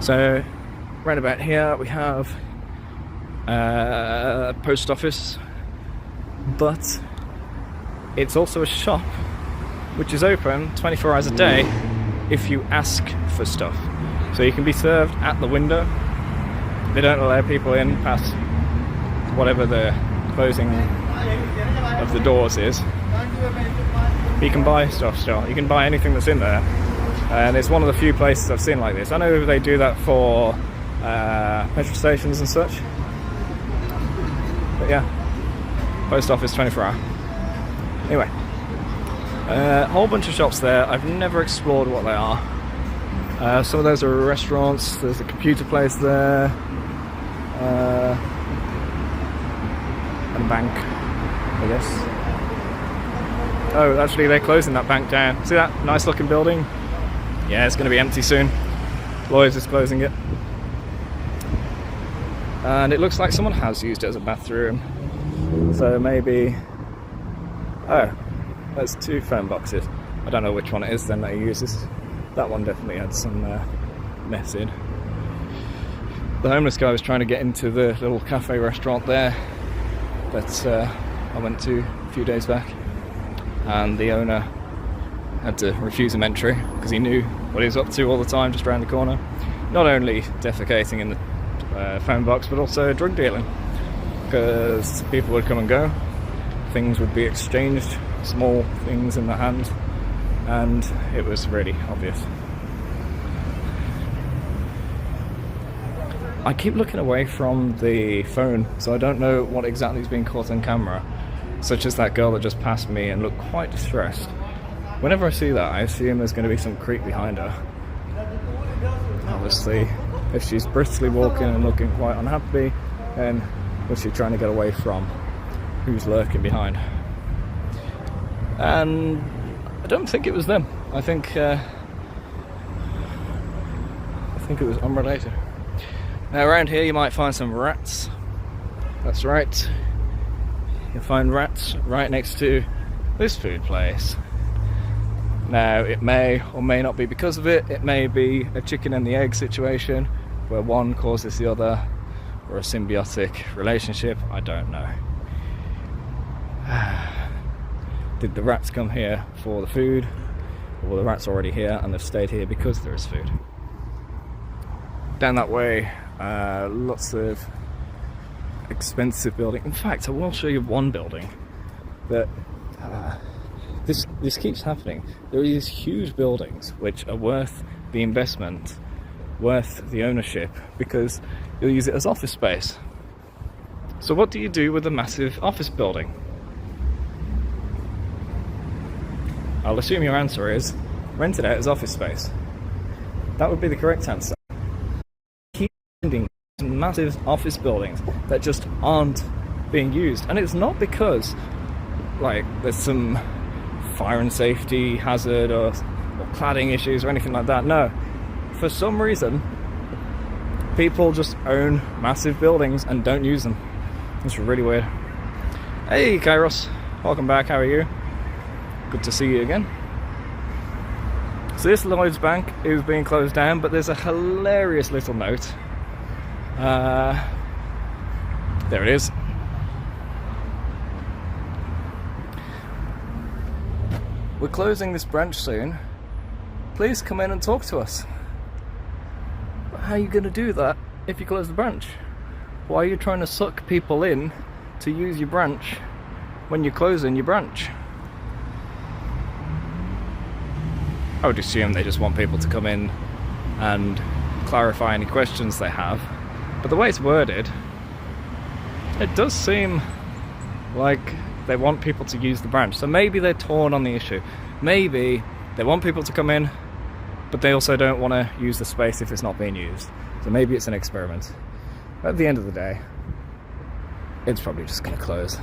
So, right about here we have a post office, but it's also a shop which is open 24 hours a day if you ask for stuff. So you can be served at the window. They don't allow people in past whatever the closing of the doors is. But you can buy stuff still. You can buy anything that's in there. And it's one of the few places I've seen like this. I know they do that for petrol stations and such. But yeah, post office 24 hour. Anyway, a whole bunch of shops there. I've never explored what they are. Some of those are restaurants. There's a computer place there. And a bank, I guess. Oh, actually they're closing that bank down. See that nice looking building? Yeah, it's going to be empty soon. Lloyd's is closing it. And it looks like someone has used it as a bathroom. So maybe... Oh, that's 2 phone boxes. I don't know which one it is then that he uses. That one definitely had some mess in. The homeless guy was trying to get into the little cafe restaurant there that I went to a few days back, and the owner had to refuse him entry because he knew what he was up to all the time just around the corner. Not only defecating in the phone box, but also drug dealing, because people would come and go, things would be exchanged, small things in the hand, and it was really obvious. I keep looking away from the phone, so I don't know what exactly is being caught on camera, such as that girl that just passed me and looked quite distressed. Whenever I see that, I assume there's going to be some creep behind her. Obviously, if she's briskly walking and looking quite unhappy, then what's she trying to get away from? Who's lurking behind? And I don't think it was them. I think it was unrelated. Now around here you might find some rats. That's right. You'll find rats right next to this food place. Now it may or may not be because of it. It may be a chicken and the egg situation where one causes the other, or a symbiotic relationship. I don't know. Did the rats come here for the food, or were the rats already here and they've stayed here because there is food? Down that way, lots of expensive buildings. In fact, I will show you one building that this keeps happening. There are these huge buildings which are worth the investment, worth the ownership, because you'll use it as office space. So what do you do with a massive office building? I'll assume your answer is rent it out as office space. That would be the correct answer. Keep finding massive office buildings that just aren't being used, and it's not because like there's some fire and safety hazard or cladding issues or anything like that. No, for some reason people just own massive buildings and don't use them. It's really weird. Hey Kairos, welcome back, how are you? Good to see you again. So this Lloyd's Bank is being closed down, but there's a hilarious little note. There it is. We're closing this branch soon. Please come in and talk to us. How are you going to do that if you close the branch? Why are you trying to suck people in to use your branch when you're closing your branch? I would assume they just want people to come in and clarify any questions they have. But the way it's worded, it does seem like they want people to use the branch. So maybe they're torn on the issue. Maybe they want people to come in, but they also don't want to use the space if it's not being used. So maybe it's an experiment. But at the end of the day, it's probably just going to close.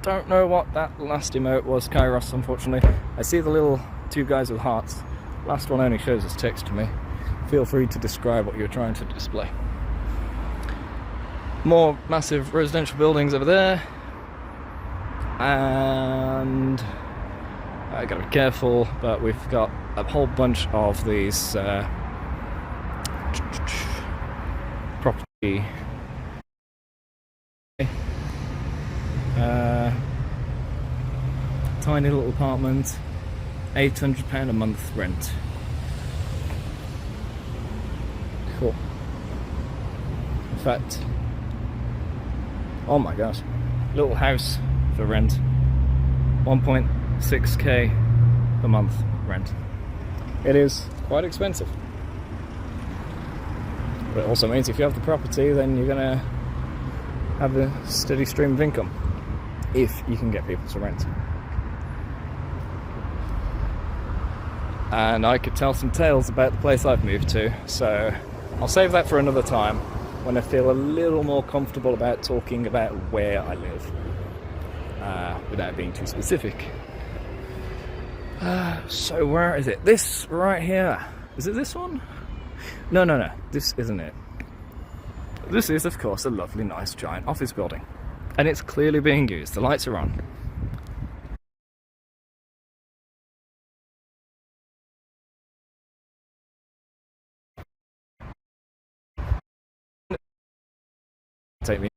Don't know what that last emote was, Kairos, unfortunately. I see the little 2 guys with hearts. Last one only shows as text to me. Feel free to describe what you're trying to display. More massive residential buildings over there. And I gotta be careful, but we've got a whole bunch of these property tiny little apartment, £800 a month rent. Cool. In fact, oh my gosh, little house for rent, 1.6k per month rent. It is quite expensive. But it also means if you have the property, then you're gonna have a steady stream of income if you can get people to rent. And I could tell some tales about the place I've moved to, so I'll save that for another time. when I feel a little more comfortable about talking about where I live, without being too specific. So where is it? This right here. Is it this one? No, this isn't it. This is, of course, a lovely, nice, giant office building. And it's clearly being used. The lights are on. Take me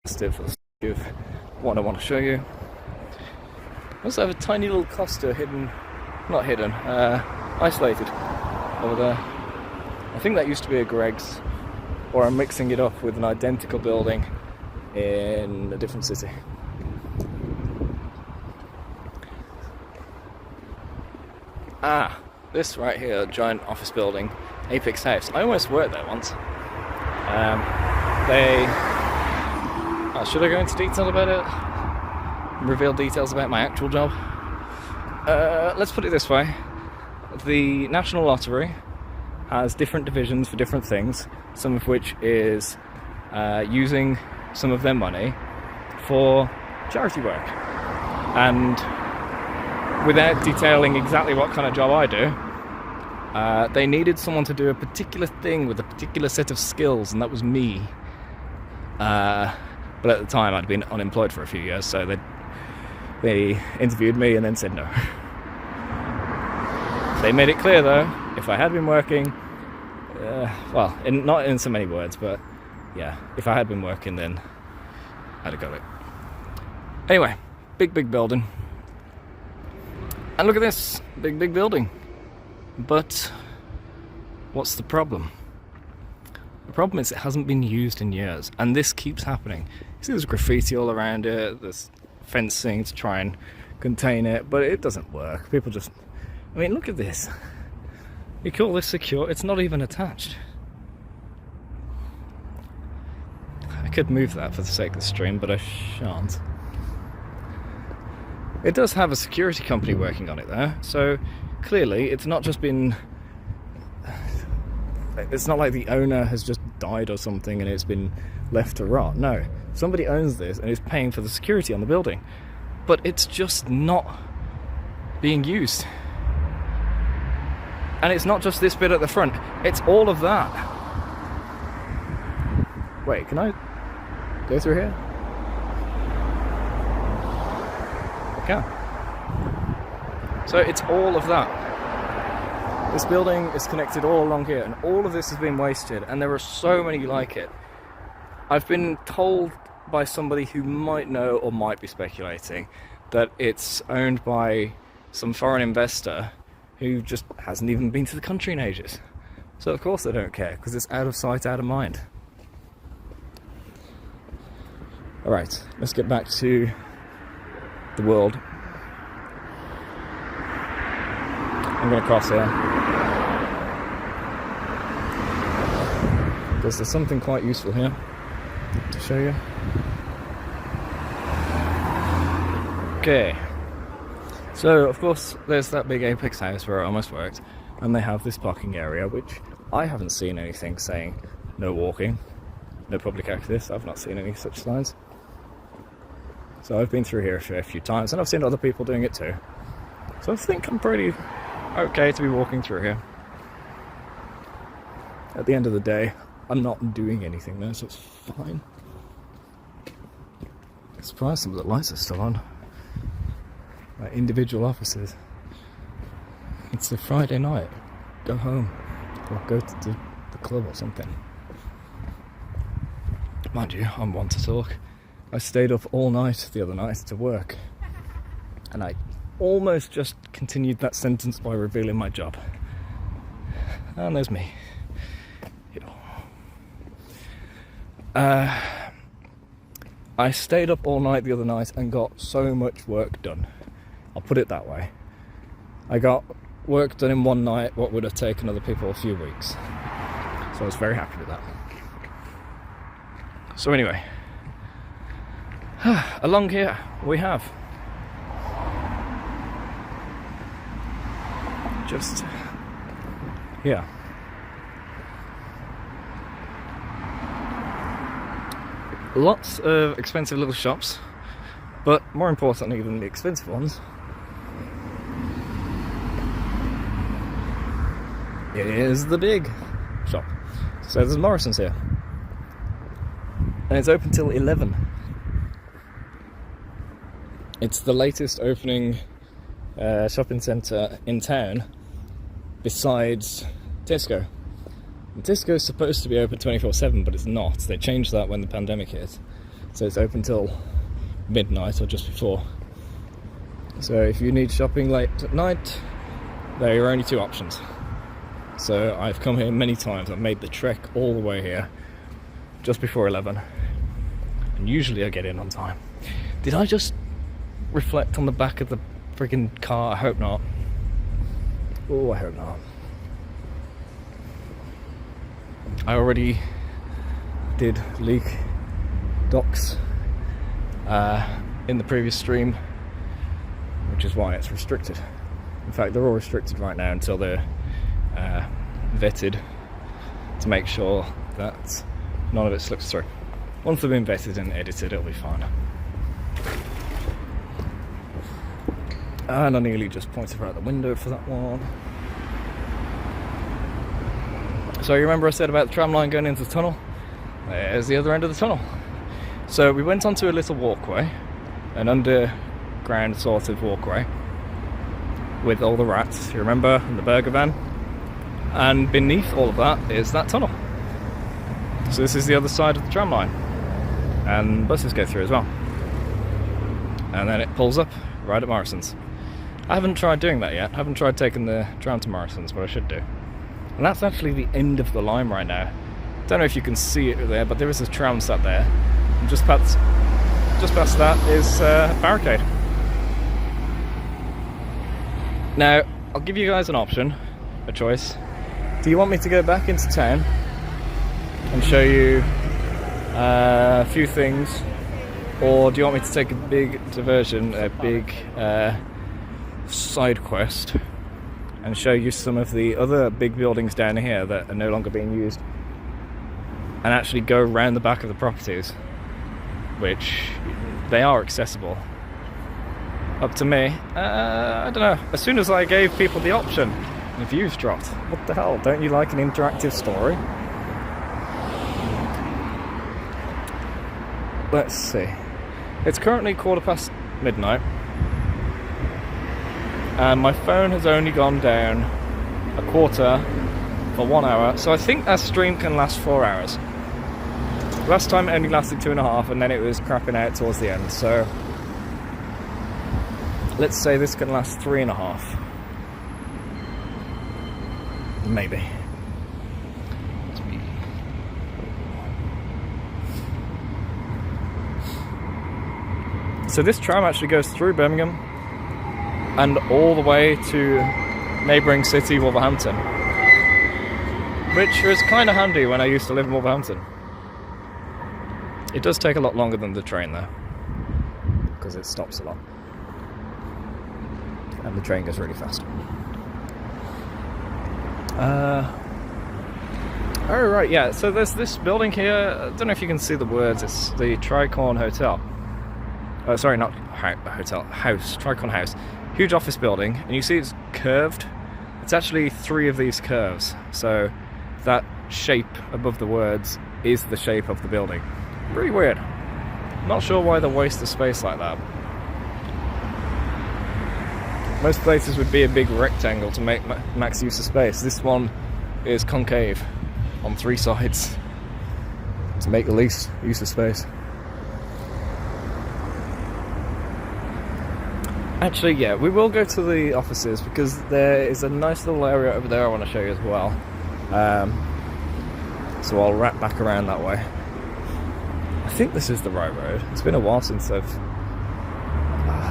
for the sake of what I want to show you. I also have a tiny little Costa isolated over there. I think that used to be a Greg's, or I'm mixing it up with an identical building in a different city. This right here, giant office building, Apex House. I almost worked there once. Should I go into detail about it? Reveal details about my actual job? Let's put it this way. The National Lottery has different divisions for different things, some of which is using some of their money for charity work. And without detailing exactly what kind of job I do, they needed someone to do a particular thing with a particular set of skills, and that was me. But at the time I'd been unemployed for a few years, so they interviewed me and then said no. They made it clear though, if I had been working, not in so many words, but yeah, if I had been working then I'd have got it. Anyway, big building. And look at this, big building. But what's the problem? The problem is it hasn't been used in years, and this keeps happening. You see there's graffiti all around it, there's fencing to try and contain it, but it doesn't work. People just... I mean, look at this. You call this secure? It's not even attached. I could move that for the sake of the stream, but I shan't. It does have a security company working on it though, so clearly it's not just been... It's not like the owner has just died or something and it's been left to rot. No, somebody owns this and is paying for the security on the building. But it's just not being used. And it's not just this bit at the front, it's all of that. Wait, can I go through here? I can. So it's all of that. This building is connected all along here, and all of this has been wasted, and there are so many like it. I've been told by somebody who might know or might be speculating that it's owned by some foreign investor who just hasn't even been to the country in ages. So of course they don't care, because it's out of sight, out of mind. Alright, let's get back to the world. I'm going to cross here. Because there's something quite useful here to show you. Okay. So, of course, there's that big Apex house where I almost worked, and they have this parking area, which I haven't seen anything saying no walking, no public access. I've not seen any such signs. So I've been through here a few times, and I've seen other people doing it too. So I think I'm pretty okay to be walking through here. At the end of the day, I'm not doing anything there, so it's fine. I'm surprised some of the lights are still on. Like individual offices. It's a Friday night. Go home. Or go to the club or something. Mind you, I'm one to talk. I stayed up all night the other night to work. And I almost just continued that sentence by revealing my job. And there's me. I stayed up all night the other night and got so much work done. I'll put it that way. I got work done in one night what would have taken other people a few weeks. So I was very happy with that. So anyway, along here we have just here Lots of expensive little shops, but more importantly than the expensive ones, it is the big shop. So there's Morrison's here, and it's open till 11. It's the latest opening shopping centre in town besides Tesco. And Tesco is supposed to be open 24/7, but it's not. They changed that when the pandemic hit, so it's open till midnight or just before. So if you need shopping late at night, there are your only two options. So I've come here many times. I've made the trek all the way here just before 11, and usually I get in on time. Did I just reflect on the back of the friggin' car? I hope not. Oh, I hope not. I already did leak docs in the previous stream, which is why it's restricted. In fact, they're all restricted right now until they're vetted to make sure that none of it slips through. Once they've been vetted and edited, it'll be fine. And I nearly just pointed out the window for that one. So you remember I said about the tram line going into the tunnel? There's the other end of the tunnel. So we went onto a little walkway, an underground sort of walkway, with all the rats, you remember, and the burger van. And beneath all of that is that tunnel. So this is the other side of the tram line. And buses go through as well. And then it pulls up right at Morrison's. I haven't tried doing that yet. I haven't tried taking the tram to Morrison's, but I should do. And that's actually the end of the line right now. Don't know if you can see it there, but there is a tram sat there. And just past that is a barricade. Now, I'll give you guys an option, a choice. Do you want me to go back into town and show you a few things, or do you want me to take a big diversion, a big side quest, and show you some of the other big buildings down here that are no longer being used, and actually go around the back of the properties, which they are accessible? Up to me. I don't know. As soon as I gave people the option, the views dropped. What the hell? Don't you like an interactive story? Let's see. It's currently midnight. And my phone has only gone down a quarter for 1 hour, so I think that stream can last 4 hours. Last time it only lasted 2.5, and then it was crapping out towards the end, so let's say this can last 3.5. Maybe. So this tram actually goes through Birmingham and all the way to neighbouring city Wolverhampton, which was kind of handy when I used to live in Wolverhampton. It does take a lot longer than the train though, because it stops a lot, and the train goes really fast. Oh right, yeah, so there's this building here, I don't know if you can see the words, it's the Tricorn Hotel. Sorry, not hotel, house, Tricorn House. Huge office building, and you see it's curved. It's actually 3 of these curves, so that shape above the words is the shape of the building. Really weird. Not sure why they waste the space like that. Most places would be a big rectangle to make max use of space. This one is concave on 3 sides to make the least use of space. Actually, yeah, we will go to the offices because there is a nice little area over there I want to show you as well. So I'll wrap back around that way. I think this is the right road. It's been a while since I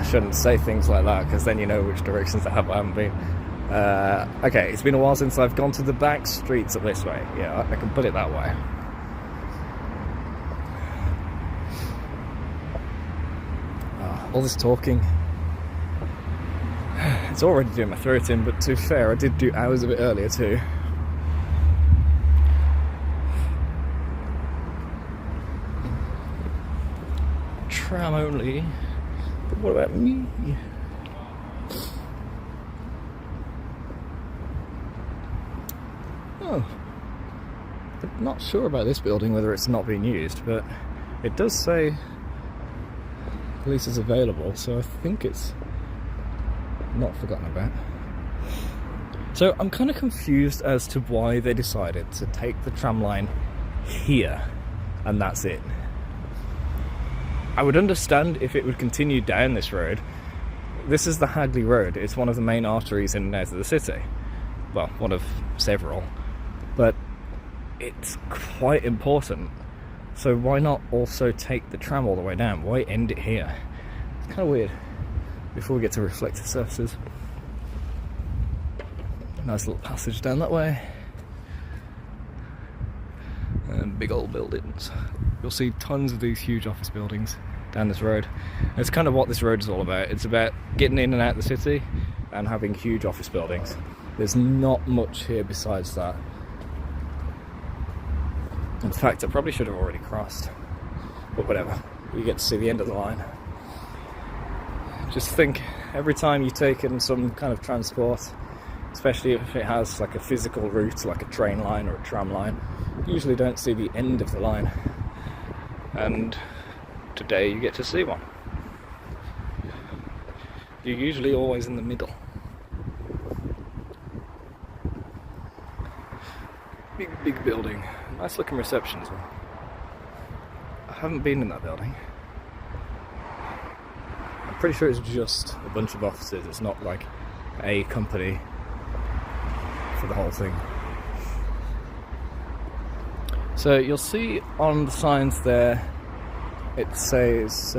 shouldn't say things like that because then you know which directions I haven't been. Okay, it's been a while since I've gone to the back streets of this way. Yeah, I can put it that way. All this talking. It's already doing my throat in, but to be fair, I did do hours of it earlier too. Birmingham only. But what about me? Oh. I'm not sure about this building, whether it's not being used, but it does say police is available, so I think it's not forgotten about. So I'm kind of confused as to why they decided to take the tram line here, and that's it. I would understand if it would continue down this road. This is the Hagley Road. It's one of the main arteries in and out of the city. Well, one of several. But it's quite important. So why not also take the tram all the way down? Why end it here? It's kind of weird. Before we get to reflective surfaces. Nice little passage down that way. And big old buildings. You'll see tons of these huge office buildings down this road. And it's kind of what this road is all about. It's about getting in and out of the city and having huge office buildings. There's not much here besides that. In fact, I probably should have already crossed. But whatever. We get to see the end of the line. Just think, every time you take in some kind of transport, especially if it has like a physical route, like a train line or a tram line, you usually don't see the end of the line. And today you get to see one. You're usually always in the middle. Big building. Nice looking reception as well. I haven't been in that building. I'm pretty sure it's just a bunch of offices. It's not like a company for the whole thing. So you'll see on the signs there, it says,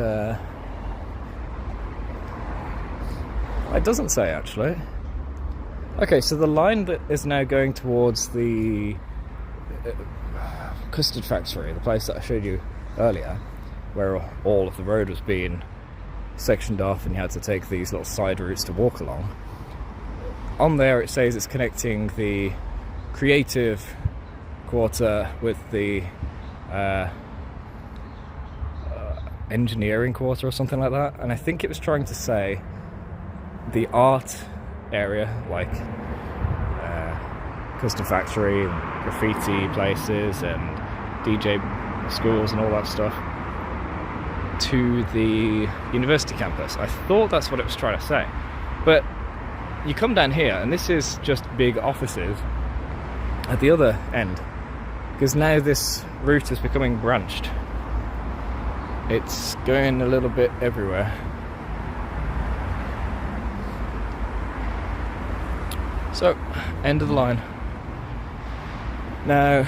it doesn't say actually. Okay, so the line that is now going towards the custard factory, the place that I showed you earlier, where all of the road was being sectioned off and you had to take these little side routes to walk along. On there it says it's connecting the creative quarter with the engineering quarter or something like that, and I think it was trying to say the art area, like custom factory and graffiti places and DJ schools and all that stuff, to the university campus. I thought that's what it was trying to say, but you come down here and this is just big offices at the other end, because now this route is becoming branched. It's going a little bit everywhere. So, end of the line. Now,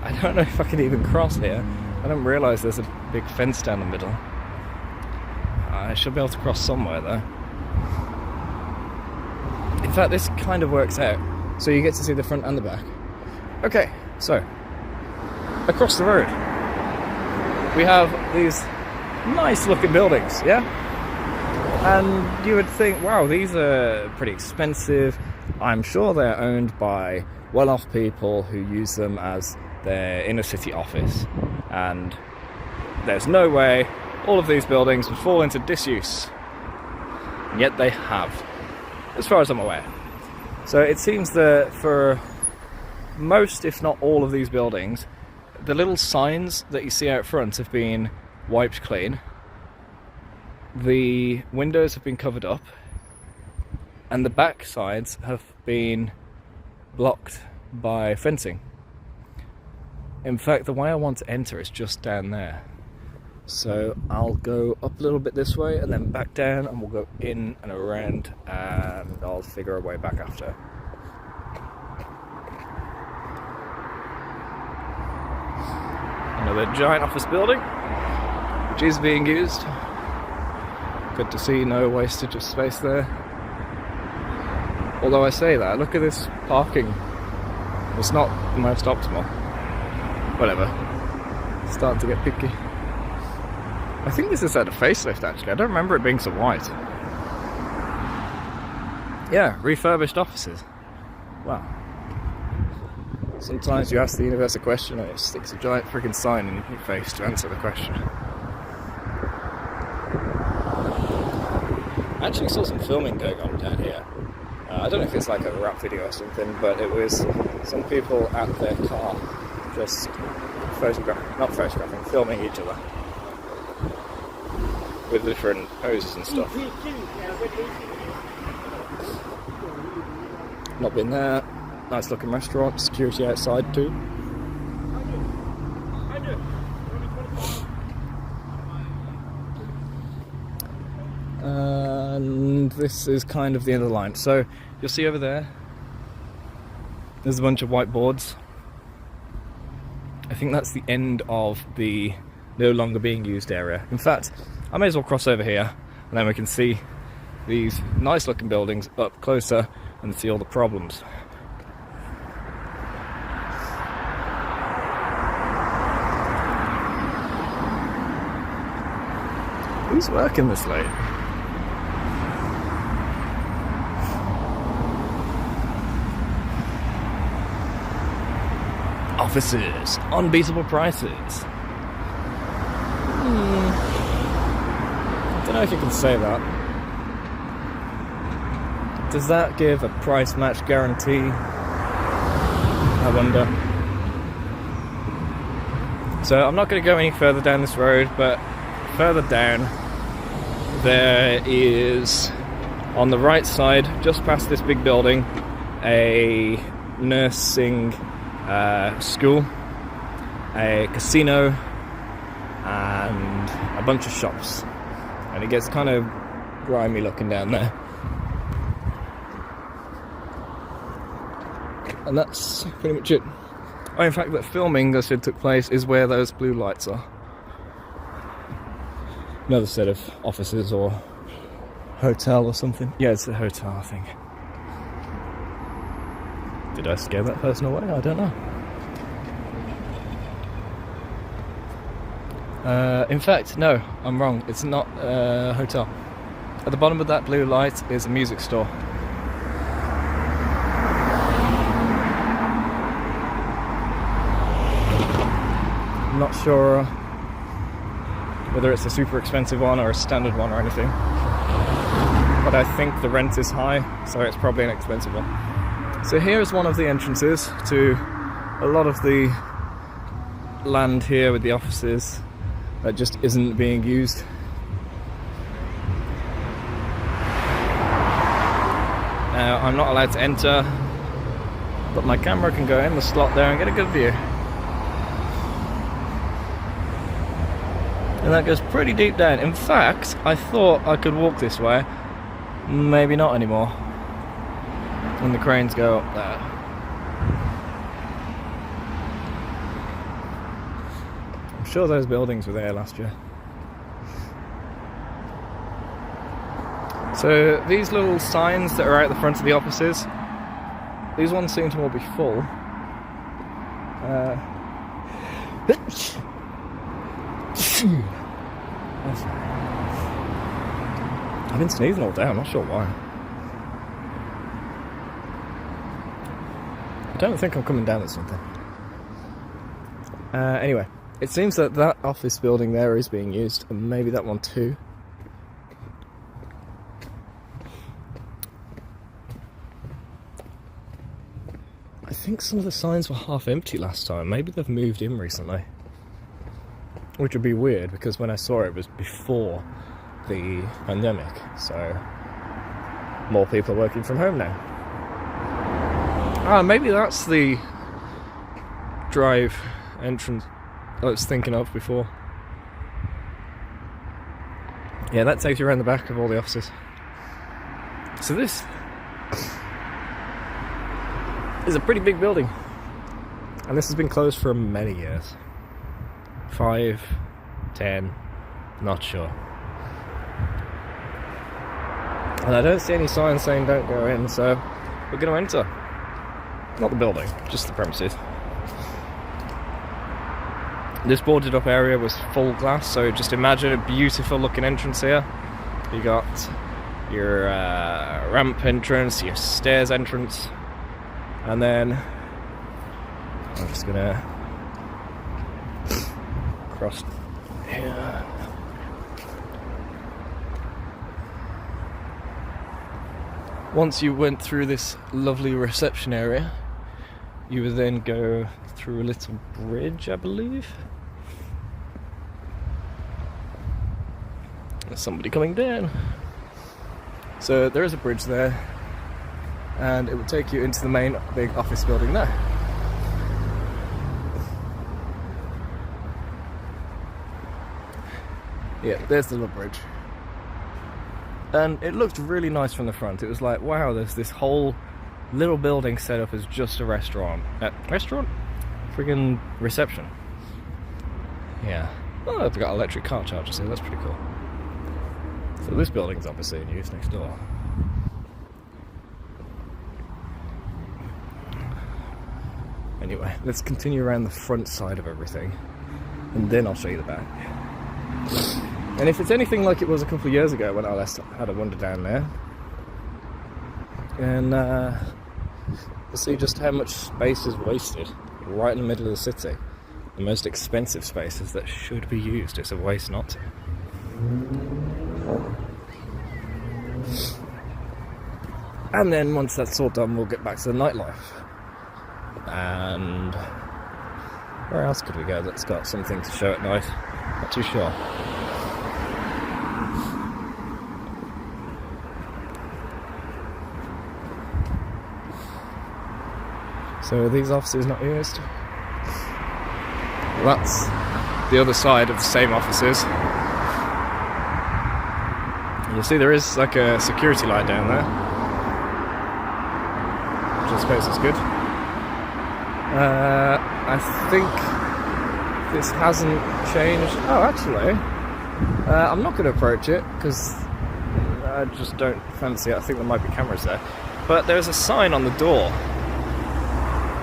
I don't know if I can even cross here. I don't realise there's a big fence down the middle. I should be able to cross somewhere though. In fact, this kind of works out. So you get to see the front and the back. Okay, so, across the road, we have these nice looking buildings, yeah? And you would think, wow, these are pretty expensive. I'm sure they're owned by well-off people who use them as their inner city office. And there's no way all of these buildings would fall into disuse. And yet they have, as far as I'm aware. So it seems that for most, if not all of these buildings, the little signs that you see out front have been wiped clean. The windows have been covered up. And the back sides have been blocked by fencing. In fact, the way I want to enter is just down there. So I'll go up a little bit this way and then back down, and we'll go in and around, and I'll figure a way back after. Another giant office building, which is being used. Good to see no wastage of space there. Although I say that, look at this parking. It's not the most optimal. Whatever. Starting to get picky. I think this has had a facelift actually. I don't remember it being so white. Yeah, refurbished offices. Wow. Sometimes you ask the universe a question and it sticks a giant friggin' sign in your face to answer the question. I actually saw some filming going on down here. I don't know if it's like a rap video or something, but it was some people at their car just filming each other with different poses and stuff. Not been there. Nice looking restaurant, security outside too. And this is kind of the end of the line. So you'll see over there, there's a bunch of whiteboards. I think that's the end of the no longer being used area. In fact, I may as well cross over here, and then we can see these nice looking buildings up closer and see all the problems. Who's working this late? Offices, unbeatable prices. I don't know if you can say that. Does that give a price match guarantee? I wonder. So I'm not going to go any further down this road, but further down there is, on the right side, just past this big building, a nursing school, a casino, and a bunch of shops. And it gets kind of grimy looking down there. And that's pretty much it. Oh, in fact, that filming I said took place is where those blue lights are. Another set of offices or hotel or something. Yeah, it's a hotel, I think. Did I scare that person away? I don't know. In fact, no, I'm wrong. It's not a hotel. At the bottom of that blue light is a music store. I'm not sure whether it's a super expensive one or a standard one or anything. But I think the rent is high, so it's probably an expensive one. So here is one of the entrances to a lot of the land here with the offices that just isn't being used. Now, I'm not allowed to enter, but my camera can go in the slot there and get a good view. And that goes pretty deep down. In fact, I thought I could walk this way. Maybe not anymore. When the cranes go up there. I'm sure those buildings were there last year. So these little signs that are out the front of the offices, these ones seem to all be full. I've been sneezing all day, I'm not sure why. I don't think I'm coming down with something. Anyway, it seems that that office building there is being used, and maybe that one too. I think some of the signs were half empty last time. Maybe they've moved in recently. Which would be weird, because when I saw it, it was before the pandemic, so more people are working from home now. Ah, maybe that's the drive entrance I was thinking of before. Yeah, that takes you around the back of all the offices. So this is a pretty big building, and this has been closed for many years. 5, 10, not sure. And I don't see any signs saying don't go in, so we're going to enter. Not the building, just the premises. This boarded up area was full glass, so just imagine a beautiful looking entrance here. You got your ramp entrance, your stairs entrance, and then I'm just going to cross here. once you went through this lovely reception area, you would then go through a little bridge, I believe. There's somebody coming down. So there is a bridge there, and it would take you into the main big office building there. Yeah, there's the little bridge. And it looked really nice from the front. It was like, wow, there's this whole little building set up as just a restaurant. Restaurant? Friggin' reception. Yeah. Oh, they've got electric car chargers here, that's pretty cool. So this building's obviously in use next door. Anyway, let's continue around the front side of everything, and then I'll show you the back. And if it's anything like it was a couple of years ago when I last had a wander down there, and you'll see just how much space is wasted right in the middle of the city. The most expensive spaces that should be used. It's a waste not to. And then once that's all done, we'll get back to the nightlife. And where else could we go that's got something to show at night? Not too sure. So these offices not used. That's the other side of the same offices. You'll see there is like a security light down there, which I suppose is good. I think this hasn't changed. Oh, actually, I'm not going to approach it because I just don't fancy it. I think there might be cameras there. But there's a sign on the door.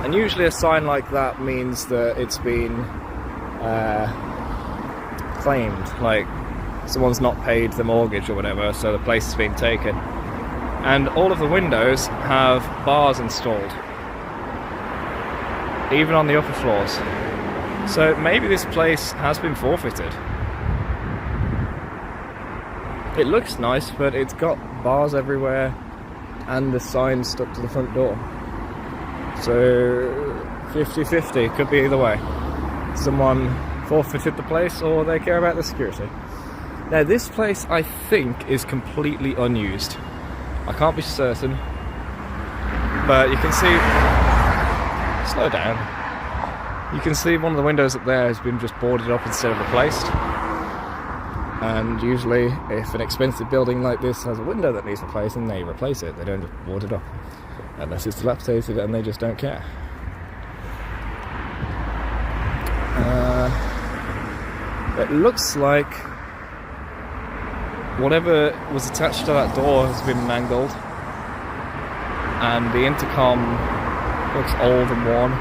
And usually a sign like that means that it's been claimed, like someone's not paid the mortgage or whatever, so the place has been taken. And all of the windows have bars installed, even on the upper floors. So maybe this place has been forfeited. It looks nice, but it's got bars everywhere and the sign stuck to the front door. So 50-50, could be either way. Someone forfeited the place or they care about the security. Now this place I think is completely unused. I can't be certain, but you can see, slow down, you can see one of the windows up there has been just boarded up instead of replaced. And usually if an expensive building like this has a window that needs replacing, they replace it, they don't just board it up. Unless it's dilapidated and they just don't care. It looks like whatever was attached to that door has been mangled, and the intercom looks old and worn.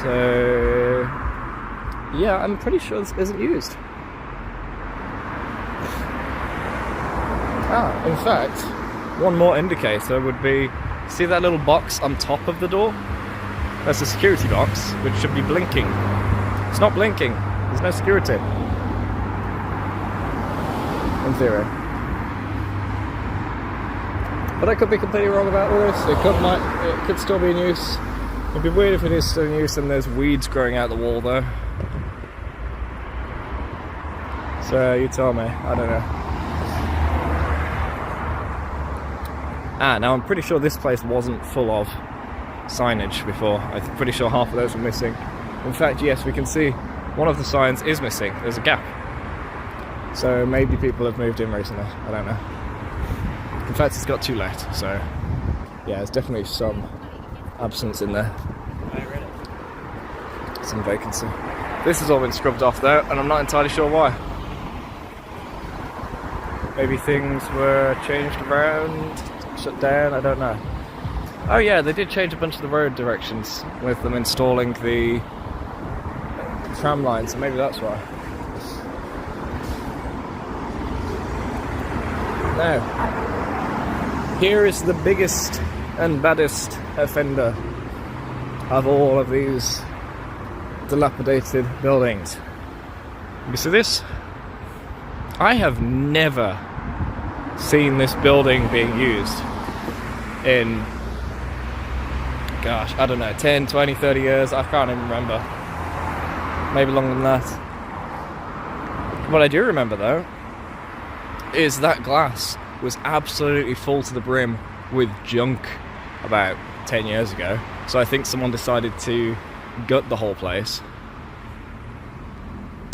So yeah, I'm pretty sure this isn't used. In fact, one more indicator would be, see that little box on top of the door? That's a security box, which should be blinking. It's not blinking. There's no security. In theory. But I could be completely wrong about all this. It could still be in use. It'd be weird if it is still in use and there's weeds growing out the wall though. So you tell me. I don't know. Now I'm pretty sure this place wasn't full of signage before. I'm pretty sure half of those were missing. In fact, yes, we can see one of the signs is missing. There's a gap. So maybe people have moved in recently. I don't know. In fact, it's got to let. So yeah, there's definitely some absence in there. Some vacancy. This has all been scrubbed off though, and I'm not entirely sure why. Maybe things were changed around, shut down, I don't know. Oh yeah, they did change a bunch of the road directions with them installing the tram line, so maybe that's why. Now, here is the biggest and baddest offender of all of these dilapidated buildings. You see this? I have never seen this building being used. in, gosh, I don't know, 10, 20, 30 years. I can't even remember. Maybe longer than that. What I do remember though is that glass was absolutely full to the brim with junk about 10 years ago. So I think someone decided to gut the whole place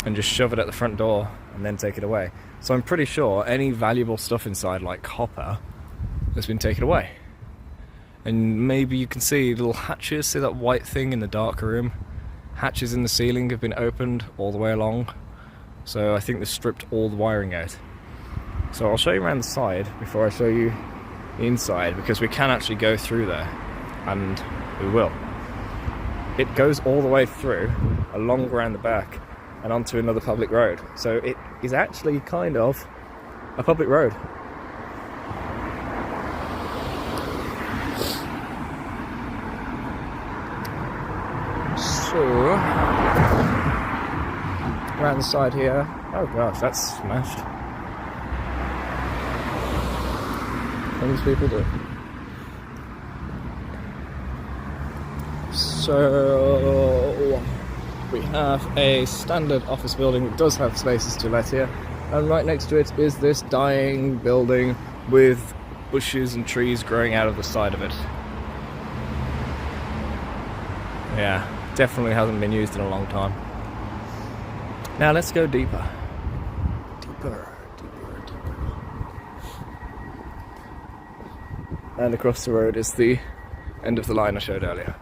and just shove it at the front door and then take it away. So I'm pretty sure any valuable stuff inside, like copper, has been taken away. And maybe you can see little hatches, see that white thing in the dark room? Hatches in the ceiling have been opened all the way along. So I think they've stripped all the wiring out. So I'll show you around the side before I show you the inside, because we can actually go through there, and we will. It goes all the way through, along around the back, and onto another public road. So it is actually kind of a public road. So, around the side here, oh gosh, that's smashed. What do these people do? So, we have a standard office building that does have spaces to let here, and right next to it is this dying building with bushes and trees growing out of the side of it. Yeah, definitely hasn't been used in a long time. Now let's go deeper. Deeper. And across the road is the end of the line I showed earlier.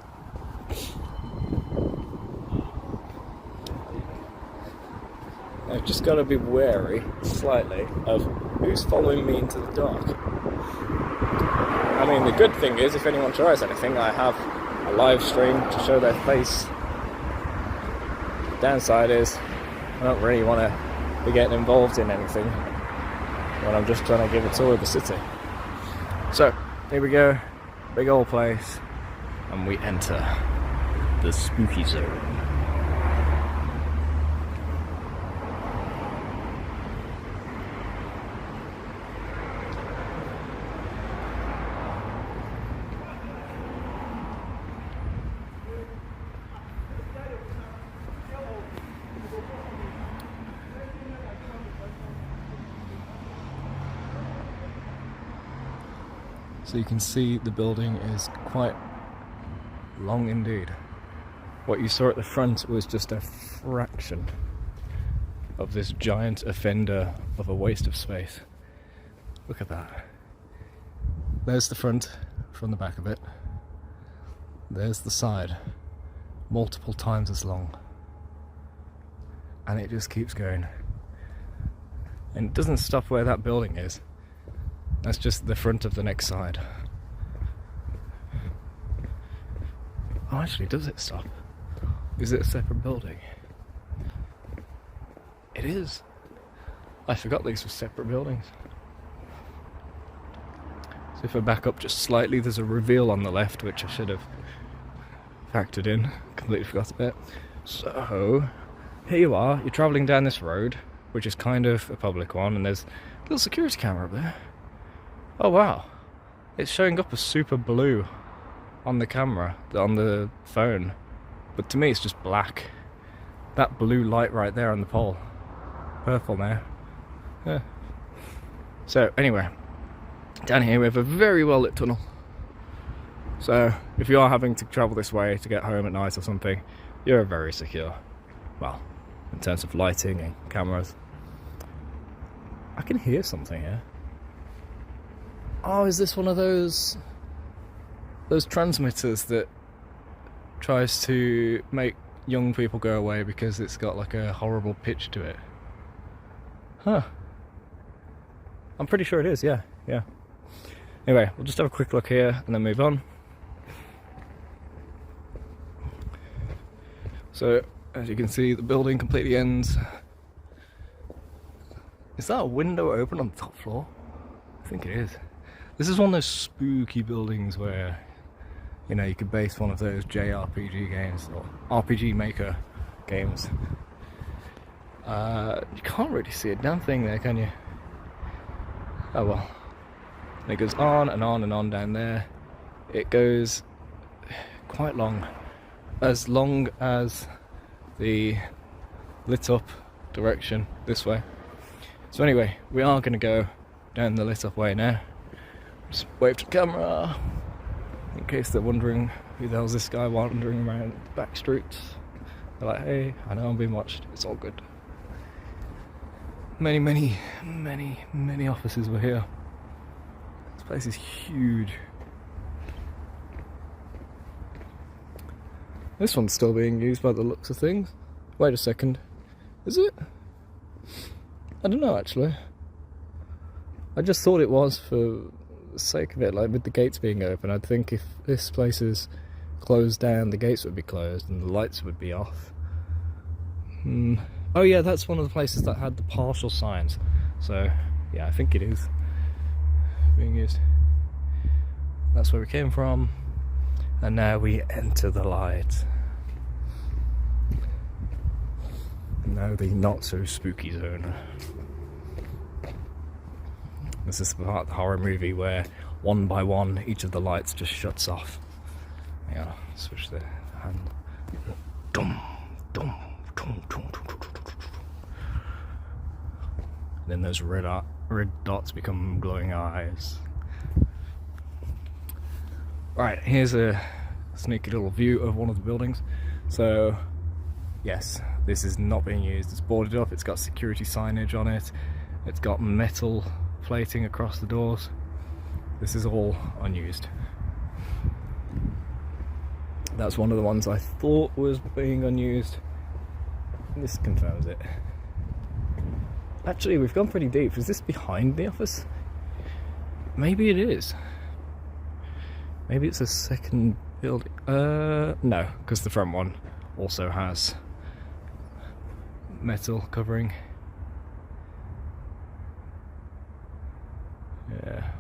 I've just got to be wary, slightly, of who's following me into the dark. I mean, the good thing is, if anyone tries anything, I have a live stream to show their face. The downside is, I don't really want to be getting involved in anything when I'm just trying to give a tour of the city. So, here we go, big old place, and we enter the spooky zone. So you can see the building is quite long indeed. What you saw at the front was just a fraction of this giant offender of a waste of space. Look at that. There's the front from the back of it. There's the side, multiple times as long. And it just keeps going. And it doesn't stop where that building is. That's just the front of the next side. Oh, actually, does it stop? Is it a separate building? It is. I forgot these were separate buildings. So if I back up just slightly, there's a reveal on the left, which I should have factored in. Completely forgot about. So, here you are. You're travelling down this road, which is kind of a public one, and there's a little security camera up there. Oh wow, it's showing up as super blue on the camera, on the phone, but to me it's just black. That blue light right there on the pole, purple now. Yeah. So anyway, down here we have a very well lit tunnel. So if you are having to travel this way to get home at night or something, you're very secure. Well, in terms of lighting and cameras. I can hear something here. Oh, is this one of those transmitters that tries to make young people go away because it's got like a horrible pitch to it? Huh. I'm pretty sure it is, yeah. Anyway, we'll just have a quick look here and then move on. So, as you can see, the building completely ends. Is that a window open on the top floor? I think it is. This is one of those spooky buildings where, you know, you could base one of those JRPG games or RPG Maker games. You can't really see a damn thing there, can you? Oh well. And it goes on and on and on down there. It goes quite long as the lit up direction this way. So anyway, we are going to go down the lit up way now. Just wave to the camera in case they're wondering who the hell's this guy wandering around the back streets. They're like, hey, I know I'm being watched, it's all good. Many offices were here. This place is huge. This one's still being used by the looks of things. Wait a second. Is it? I don't know actually. I just thought it was for the sake of it, like with the gates being open. I'd think if this place is closed down, the gates would be closed and the lights would be off. Oh yeah, that's one of the places that had the partial signs. So yeah, I think it is being used. That's where we came from. And now we enter the light. Now the not so spooky zone. This is the part of the horror movie where one by one each of the lights just shuts off. Yeah, switch the hand. Dum, dum, dum, dum, dum, dum, dum. Then those red dots become glowing eyes. Right, here's a sneaky little view of one of the buildings. So, yes, this is not being used. It's boarded up, it's got security signage on it, it's got metal plating across the doors. This is all unused. That's one of the ones I thought was being unused. This confirms it. Actually, we've gone pretty deep. Is this behind the office? Maybe it is. Maybe it's a second building. No, because the front one also has metal covering. Yeah.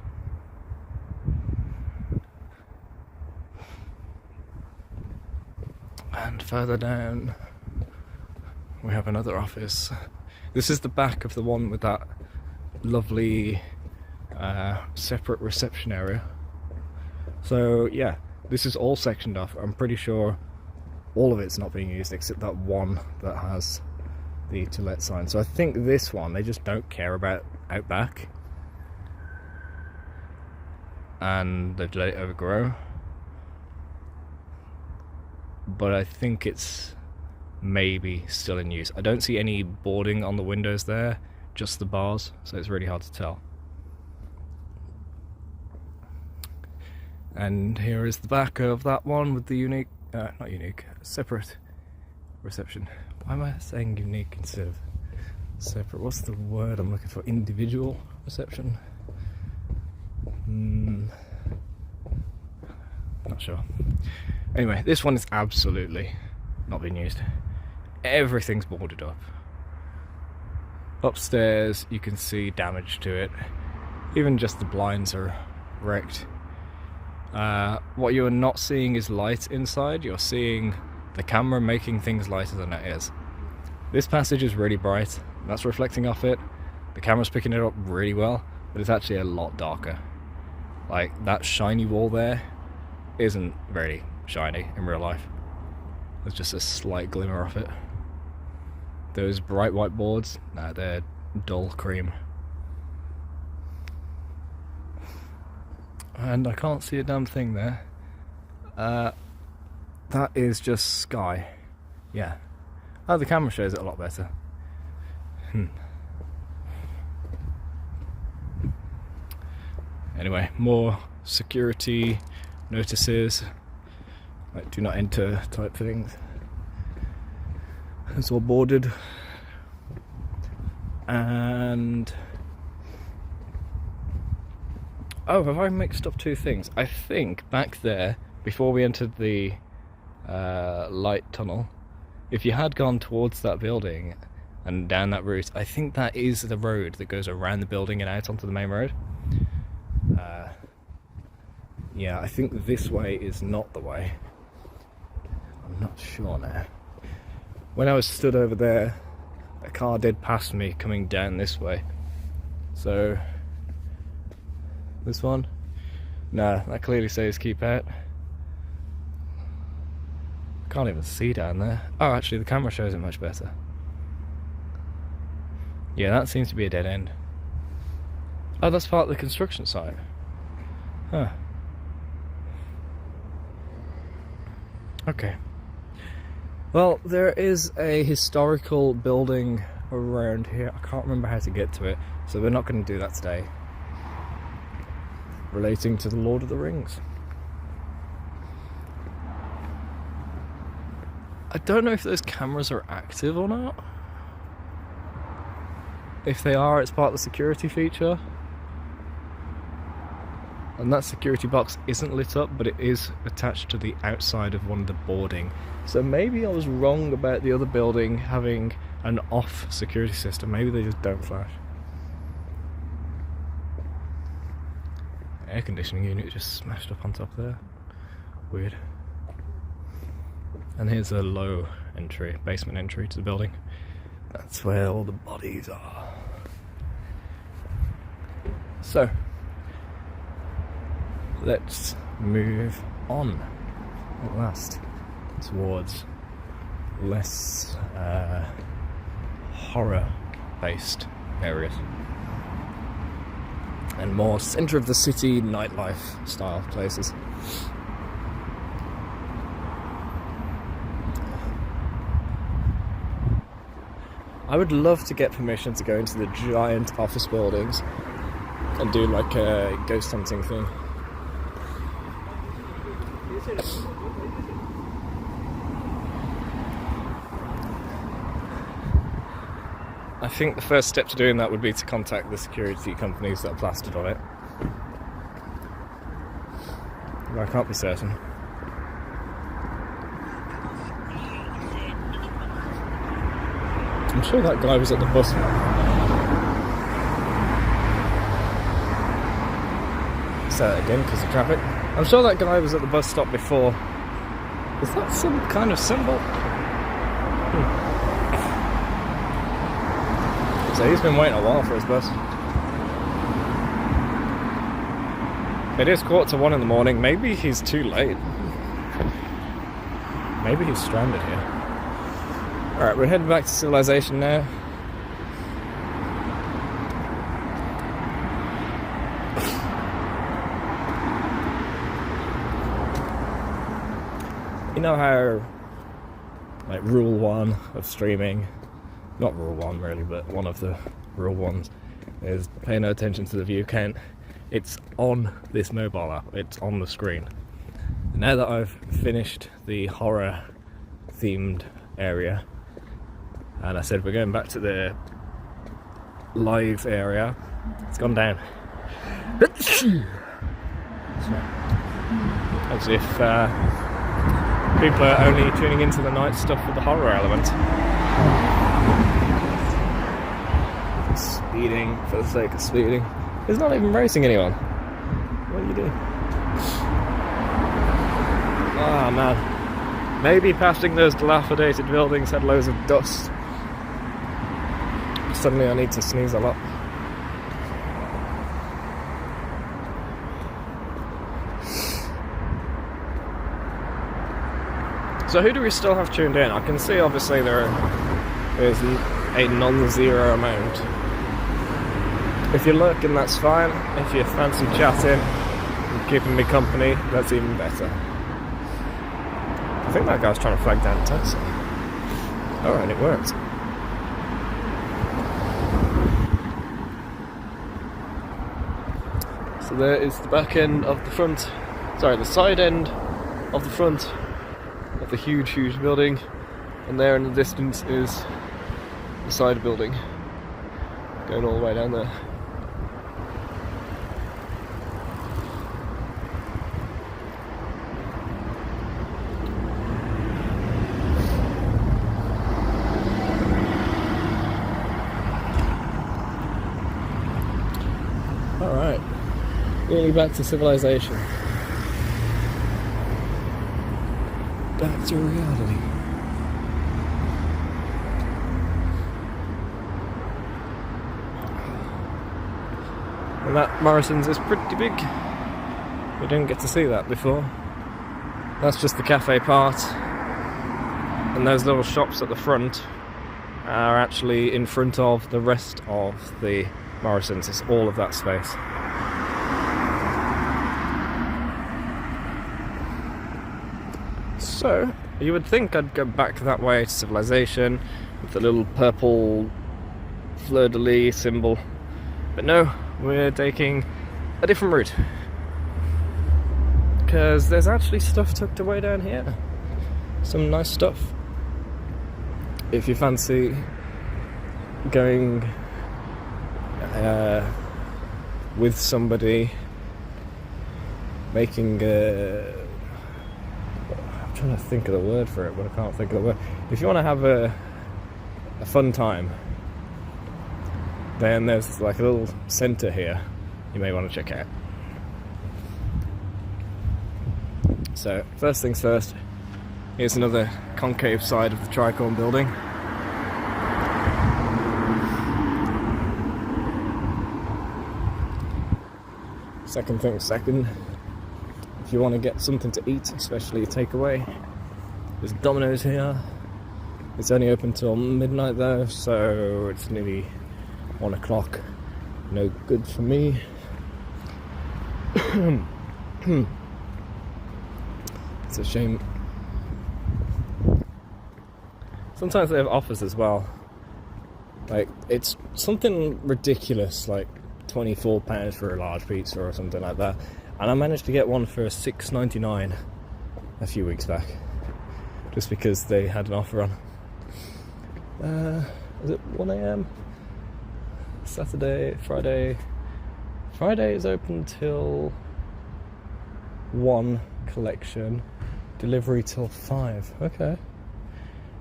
And further down, we have another office. This is the back of the one with that lovely separate reception area. So yeah, this is all sectioned off. I'm pretty sure all of it's not being used except that one that has the to let sign. So I think this one, they just don't care about out back. And they've let it overgrow. But I think it's maybe still in use. I don't see any boarding on the windows there, just the bars, so it's really hard to tell. And here is the back of that one with the unique, not unique, separate reception. Why am I saying unique instead of separate? What's the word I'm looking for? Individual reception? Not sure. Anyway, this one is absolutely not being used. Everything's boarded up. Upstairs, you can see damage to it. Even just the blinds are wrecked. What you're not seeing is light inside. You're seeing the camera making things lighter than it is. This passage is really bright. That's reflecting off it. The camera's picking it up really well, but it's actually a lot darker. Like, that shiny wall there isn't very shiny in real life. There's just a slight glimmer of it. Those bright white boards, nah, they're dull cream. And I can't see a damn thing there. That is just sky. Yeah. Oh, the camera shows it a lot better. Anyway, more security notices, like do not enter type things. It's all boarded. And oh, have I mixed up two things? I think back there, before we entered the light tunnel, if you had gone towards that building and down that route, I think that is the road that goes around the building and out onto the main road. Yeah, I think this way is not the way. I'm not sure now. When I was stood over there, a car did pass me coming down this way. So, this one, Nah, that clearly says keep out. Can't even see down there. Oh, actually, the camera shows it much better. Yeah, that seems to be a dead end. Oh, that's part of the construction site. Huh. Okay. Well, there is a historical building around here. I can't remember how to get to it, so we're not going to do that today. Relating to the Lord of the Rings. I don't know if those cameras are active or not. If they are, it's part of the security feature. And that security box isn't lit up, but it is attached to the outside of one of the boarding. So maybe I was wrong about the other building having an off security system. Maybe they just don't flash. Air conditioning unit just smashed up on top there. Weird. And here's a low entry, basement entry to the building. That's where all the bodies are. So, let's move on at last towards less horror-based areas and more centre of the city nightlife style places. I would love to get permission to go into the giant office buildings and do like a ghost hunting thing. I think the first step to doing that would be to contact the security companies that are plastered on it. But I can't be certain. I'm sure that guy was at the bus. Say that again because of traffic. I'm sure that guy was at the bus stop before. Is that some kind of symbol? So he's been waiting a while for his bus. It is 1:45 in the morning. Maybe he's too late. Maybe he's stranded here. Alright, we're heading back to civilization now. You know how, like, rule 1 of streaming, not rule 1 really, but one of the rule ones, is pay no attention to the view count. It's on this mobile app, it's on the screen. Now that I've finished the horror themed area, and I said we're going back to the live area, it's gone down. As if people are only tuning into the night stuff with the horror element. Speeding for the sake of speeding. He's not even racing anyone. What are you doing? Ah, man. Maybe passing those dilapidated buildings had loads of dust. Suddenly I need to sneeze a lot. So who do we still have tuned in? I can see obviously there is a non-zero amount. If you're lurking, that's fine. If you fancy chatting and keeping me company, that's even better. I think that guy's trying to flag down a taxi. Alright, it worked. So there is the back end of the front, sorry, the side end of the front of the huge building, and there in the distance is the side building going all the way down there. Alright, nearly back to civilization. Back to reality. And that Morrison's is pretty big. You didn't get to see that before. That's just the cafe part. And those little shops at the front are actually in front of the rest of the Morrisons. It's all of that space. So, you would think I'd go back that way to civilization with the little purple fleur-de-lis symbol. But no, we're taking a different route. Because there's actually stuff tucked away down here. Some nice stuff. If you fancy going with somebody, making I'm trying to think of the word for it, but I can't think of the word. If you want to have a fun time, then there's like a little centre here you may want to check out. So, first things first, here's another concave side of the Tricorn building. Second thing second, if you want to get something to eat, especially a takeaway, there's Domino's here. It's only open till midnight though, so it's nearly 1 o'clock. No good for me. It's a shame. Sometimes they have offers as well. Like, it's something ridiculous, like £24 for a large pizza or something like that. And I managed to get one for $6.99 a few weeks back, just because they had an offer on. Is it 1 AM? Saturday, Friday. Friday is open till 1, collection. Delivery till 5. Okay.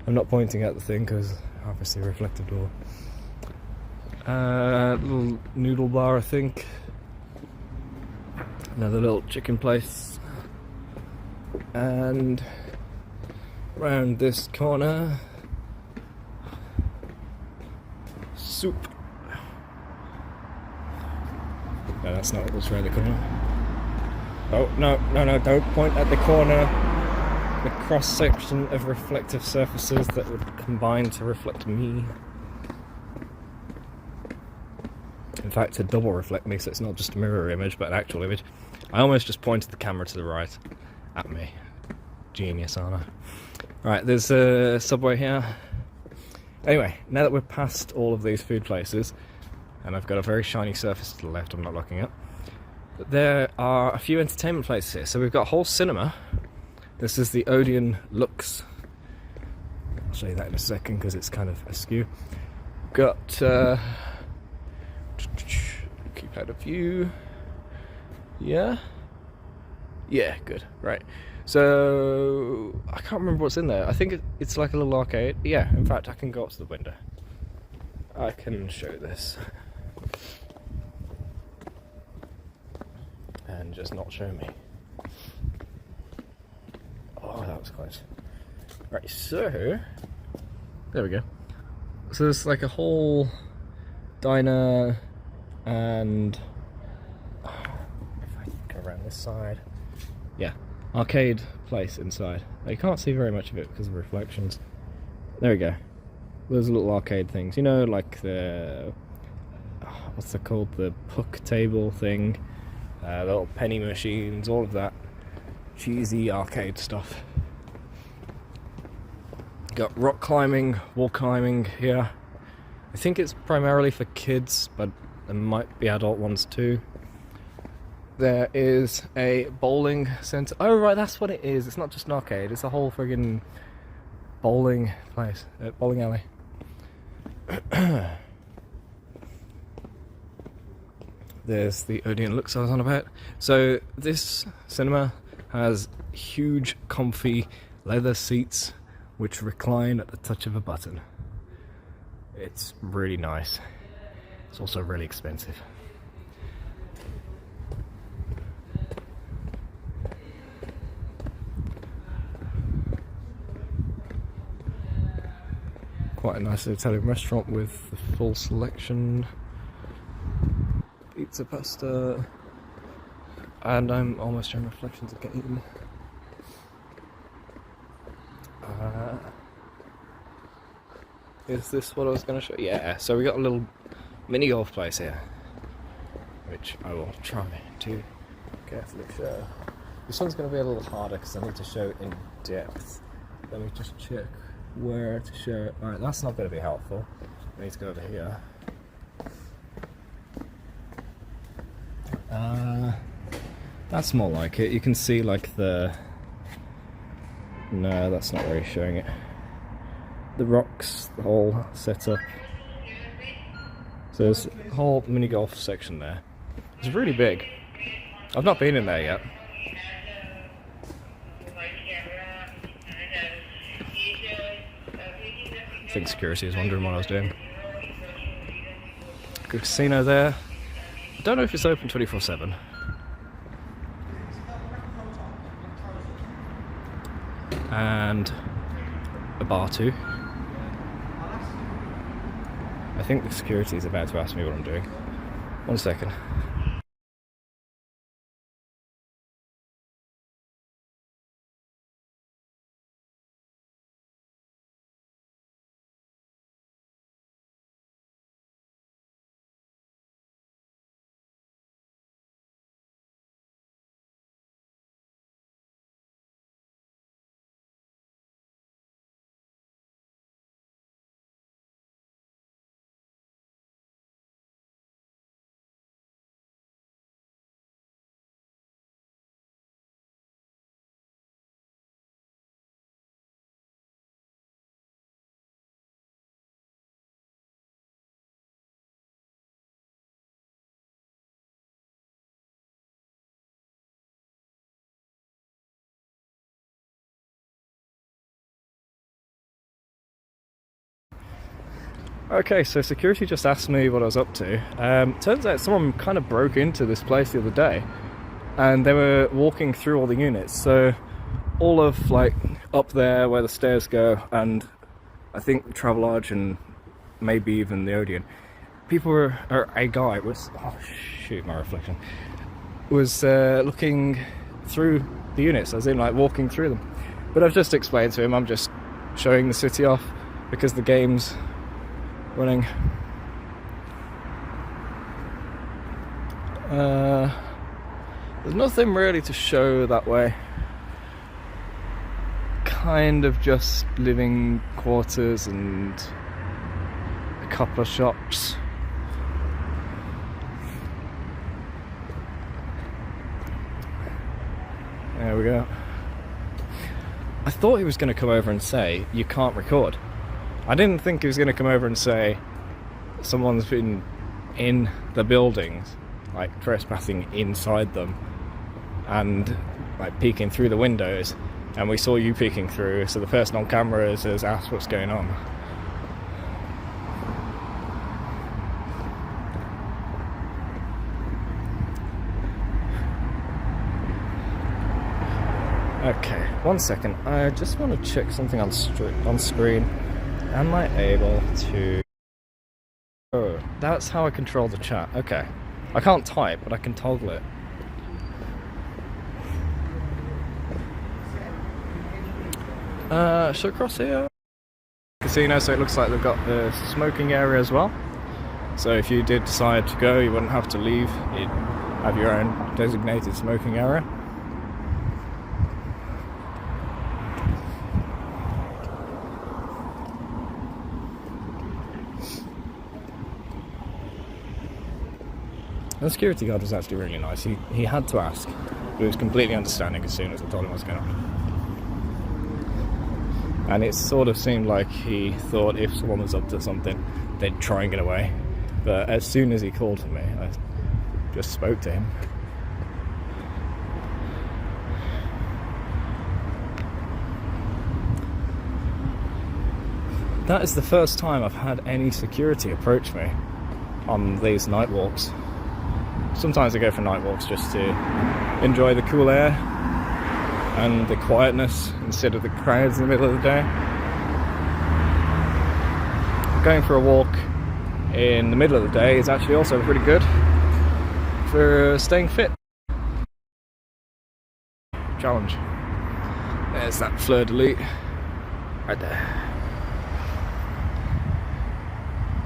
I'm not pointing at the thing because obviously reflective door. Little noodle bar, I think. Another little chicken place. And round this corner, soup. No, that's not what's around the corner. Oh, no, don't point at the corner. The cross-section of reflective surfaces that would combine to reflect me. In fact, to double reflect me, so it's not just a mirror image, but an actual image. I almost just pointed the camera to the right at me. Genius, aren't I? Right, there's a Subway here. Anyway, now that we're past all of these food places, and I've got a very shiny surface to the left I'm not looking at, there are a few entertainment places here. So we've got a whole cinema. This is the Odeon Lux. I'll show you that in a second because it's kind of askew. Got keep out of view. Yeah, good. Right. So I can't remember what's in there. I think it's like a little arcade. Yeah. In fact, I can go up to the window. I can show this and just not show me. Oh, that was close. Right, so there we go. So there's like a whole diner, and if I go around this side, yeah, arcade place inside. Now, you can't see very much of it because of reflections. There we go. Those little arcade things, you know, like the what's it called? The puck table thing, little penny machines, all of that cheesy arcade stuff. Got rock climbing, wall climbing here. I think it's primarily for kids, but there might be adult ones too. There is a bowling centre. Oh right, that's what it is. It's not just an arcade, it's a whole friggin' bowling place, bowling alley. There's the Odeon Lux I was on about. So this cinema has huge, comfy leather seats which recline at the touch of a button. It's really nice. It's also really expensive. Quite a nice Italian restaurant with the full selection. Pizza, pasta. And I'm almost showing reflections again. Is this what I was going to show? Yeah, so we got a little mini golf place here, which I will try to carefully show. This one's going to be a little harder because I need to show it in depth. Let me just check where to show it. Alright, that's not going to be helpful. I need to go over here. That's more like it. You can see like the... No, that's not really showing it. The rocks, the whole setup. So there's a whole mini golf section there. It's really big. I've not been in there yet. I think security is wondering what I was doing. Good casino there. Don't know if it's open 24/7. And a bar too. I think the security is about to ask me what I'm doing. 1 second. Okay, so security just asked me what I was up to. Turns out someone kind of broke into this place the other day, and they were walking through all the units. So all of like up there where the stairs go, and I think the Travelodge and maybe even the Odeon, people were, or a guy was, oh shoot, my reflection, was looking through the units, as in like walking through them. But I've just explained to him I'm just showing the city off because the game's running. There's nothing really to show that way. Kind of just living quarters and a couple of shops. There we go. I thought he was going to come over and say, you can't record. I didn't think he was going to come over and say someone's been in the buildings, like trespassing inside them and like peeking through the windows, and we saw you peeking through, so the person on camera has asked what's going on. Okay, 1 second. I just want to check something on screen. Am I able to... Oh, that's how I control the chat. Okay. I can't type, but I can toggle it. So across here... Casino, so it looks like they've got the smoking area as well. So if you did decide to go, you wouldn't have to leave. You'd have your own designated smoking area. The security guard was actually really nice. He had to ask, but he was completely understanding as soon as I told him what was going on. And it sort of seemed like he thought if someone was up to something, they'd try and get away. But as soon as he called to me, I just spoke to him. That is the first time I've had any security approach me on these night walks. Sometimes I go for night walks just to enjoy the cool air and the quietness instead of the crowds in the middle of the day. Going for a walk in the middle of the day is actually also pretty good for staying fit. challenge. There's that fleur-de-lis right there.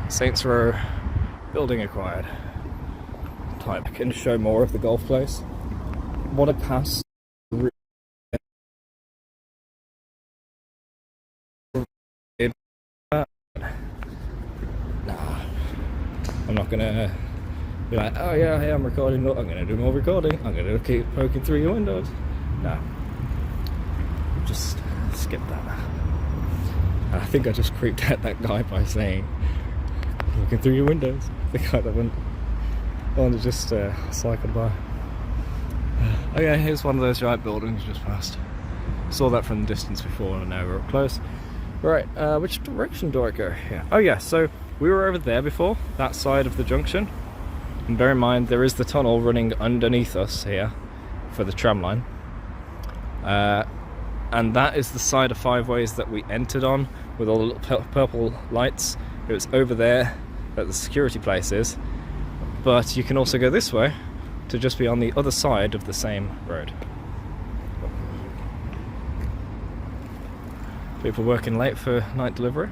Saints Row, building acquired. Type. I can show more of the golf place. Want to pass. Nah, I'm not gonna be like, oh yeah, hey, I'm recording. Look, I'm gonna do more recording. I'm gonna keep poking through your windows. No, just skip that. I think I just creeped out that guy by saying, looking through your windows. The guy that went on to just cycled by. Okay, here's one of those giant buildings just passed. Saw that from the distance before, and now we're up close. Right, which direction do I go here? Oh yeah, so we were over there before, that side of the junction. And bear in mind, there is the tunnel running underneath us here for the tram line. And that is the side of Five Ways that we entered on with all the little purple lights. It was over there that the security place is. But you can also go this way to just be on the other side of the same road. People working late for night delivery.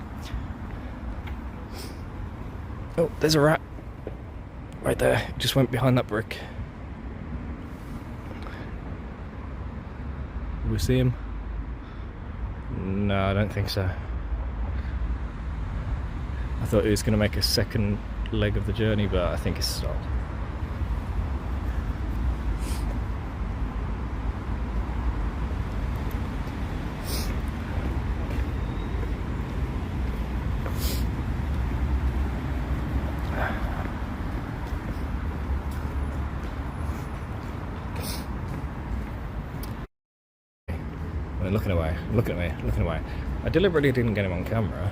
Oh, there's a rat right there. It just went behind that brick. Do we see him? No, I don't think so. I thought he was going to make a second leg of the journey, but I think he's stopped. Looking away. I deliberately didn't get him on camera,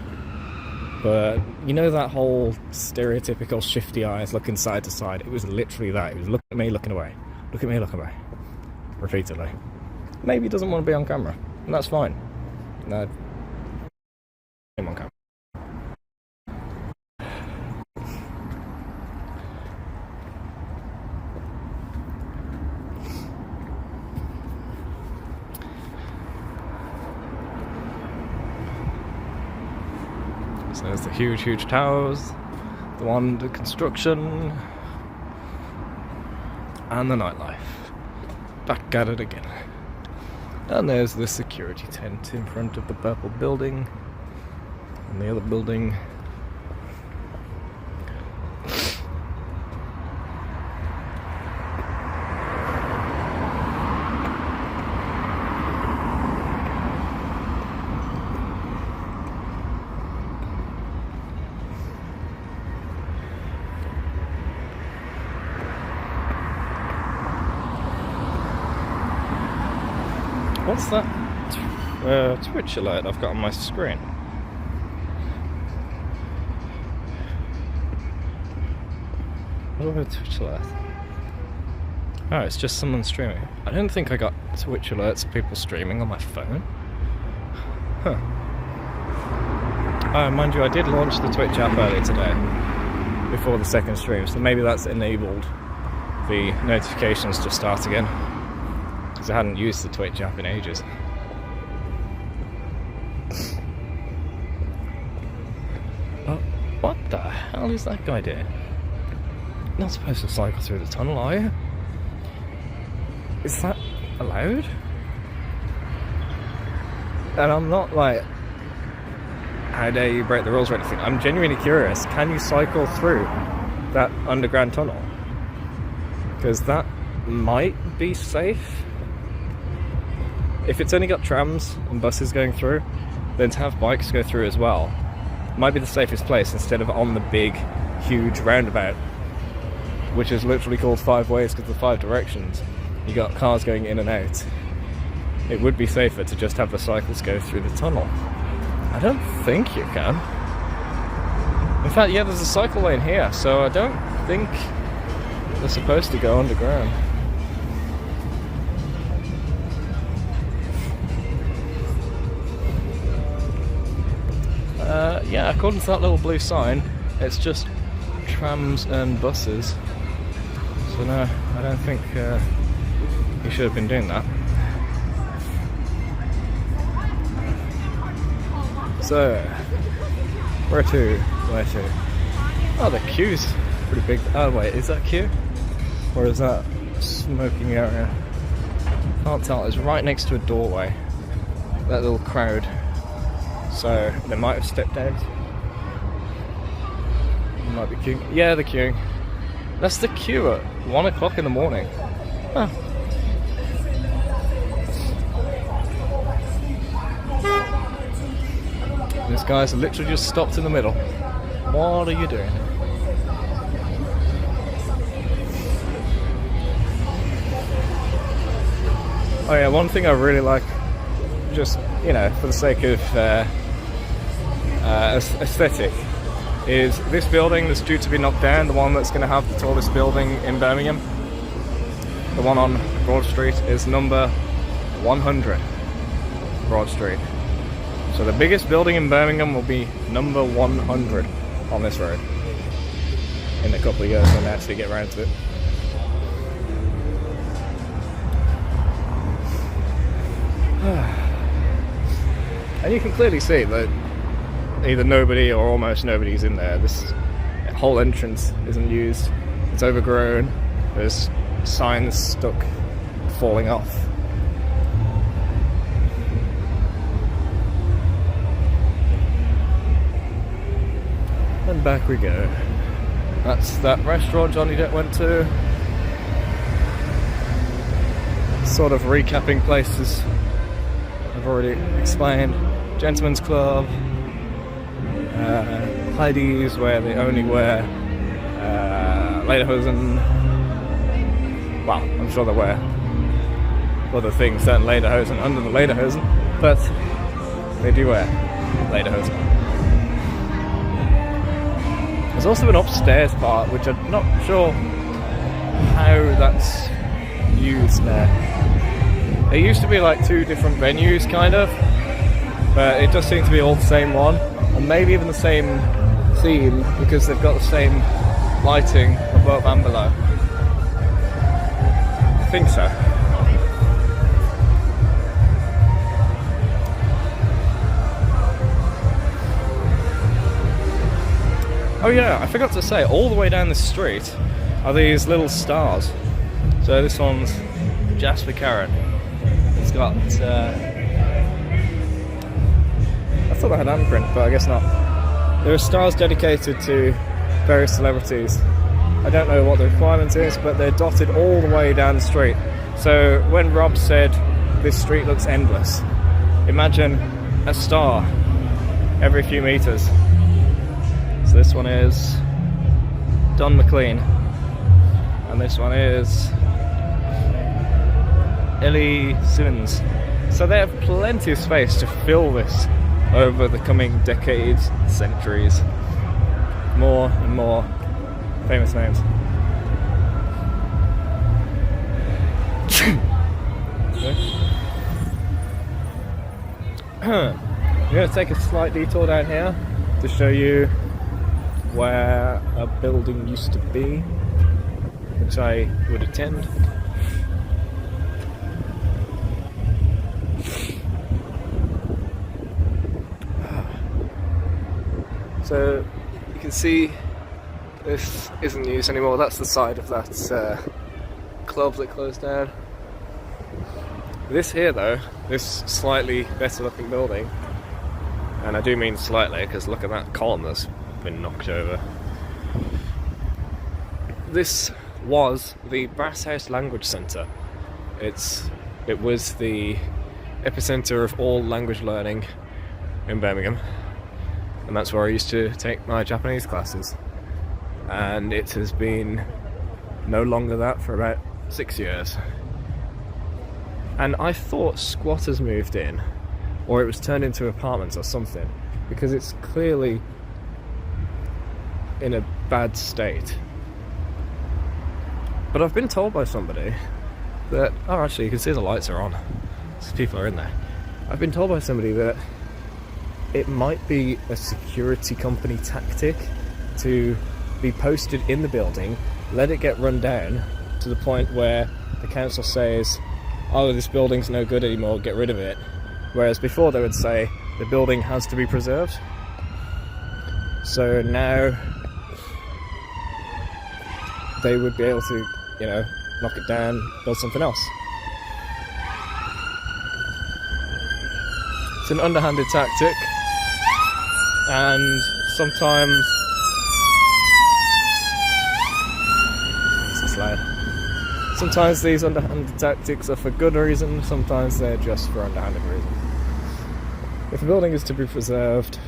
but you know that whole stereotypical shifty eyes looking side to side? It was literally that. He was looking at me, looking away. Look at me, looking away. Repeatedly. Maybe he doesn't want to be on camera, and that's fine. No. Him on camera. So there's the huge towers, the one under construction, and the nightlife. Back at it again. And there's the security tent in front of the purple building, and the other building. What's that Twitch alert I've got on my screen? What about Twitch alert? Oh, it's just someone streaming. I don't think I got Twitch alerts of people streaming on my phone. Huh. Mind you, I did launch the Twitch app earlier today, before the second stream, so maybe that's enabled the notifications to start again. I hadn't used the Twitch app in ages. Oh, what the hell is that guy doing? You're not supposed to cycle through the tunnel, are you? Is that allowed? And I'm not like, how dare you break the rules or anything. I'm genuinely curious. Can you cycle through that underground tunnel? Because that might be safe. If it's only got trams and buses going through, then to have bikes go through as well might be the safest place instead of on the big, huge roundabout, which is literally called Five Ways because of the 5 directions. You got cars going in and out. It would be safer to just have the cycles go through the tunnel. I don't think you can. In fact, yeah, there's a cycle lane here, so I don't think they're supposed to go underground. Yeah, according to that little blue sign, it's just trams and buses. So no, I don't think you should have been doing that. So, where to? Oh, the queue's pretty big. Oh wait, is that queue? Or is that smoking area? Can't tell. It's right next to a doorway. That little crowd. So, they might have stepped out. Might be queuing. Yeah, the queuing. That's the queue at 1 o'clock in the morning. Huh. This guy's literally just stopped in the middle. What are you doing? Oh yeah, one thing I really like, just, you know, for the sake of aesthetic, is this building that's due to be knocked down, the one that's going to have the tallest building in Birmingham. The one on Broad Street is number 100 Broad Street. So the biggest building in Birmingham will be number 100 on this road in a couple of years when they actually get around to it. And you can clearly see that either nobody or almost nobody's in there. This whole entrance isn't used. It's overgrown. There's signs stuck, falling off. And back we go. That's that restaurant Johnny Depp went to. Sort of recapping places I've already explained. Gentleman's Club. Heidi's, where they only wear lederhosen. Well, I'm sure they wear other things than lederhosen under the lederhosen, but they do wear lederhosen. There's also an upstairs part, which I'm not sure how that's used now. It used to be like two different venues, kind of, but it does seem to be all the same one. And maybe even the same theme, because they've got the same lighting above and below. I think so. Oh yeah, I forgot to say, all the way down the street are these little stars. So this one's Jasper Carrot. It's got I thought I had handprint, but I guess not. There are stars dedicated to various celebrities. I don't know what the requirement is, but they're dotted all the way down the street. So when Rob said this street looks endless, imagine a star every few meters. So this one is Don McLean, and this one is Ellie Simmons. So they have plenty of space to fill this over the coming decades, centuries. More and more famous names. I'm going to take a slight detour down here to show you where a building used to be, which I would attend. So you can see this isn't used anymore. That's the side of that club that closed down. This here though, this slightly better looking building, and I do mean slightly because look at that column that's been knocked over. This was the Brass House Language Centre. It was the epicenter of all language learning in Birmingham. And that's where I used to take my Japanese classes. And it has been no longer that for about 6 years. And I thought squatters moved in, or it was turned into apartments or something, because it's clearly in a bad state. But I've been told by somebody that, oh actually you can see the lights are on, so people are in there. I've been told by somebody that it might be a security company tactic to be posted in the building, let it get run down to the point where the council says, oh, this building's no good anymore, get rid of it. Whereas before they would say, the building has to be preserved. So now they would be able to, you know, knock it down, build something else. It's an underhanded tactic, and sometimes sometimes these underhanded tactics are for good reason, sometimes they're just for underhanded reasons. If a building is to be preserved,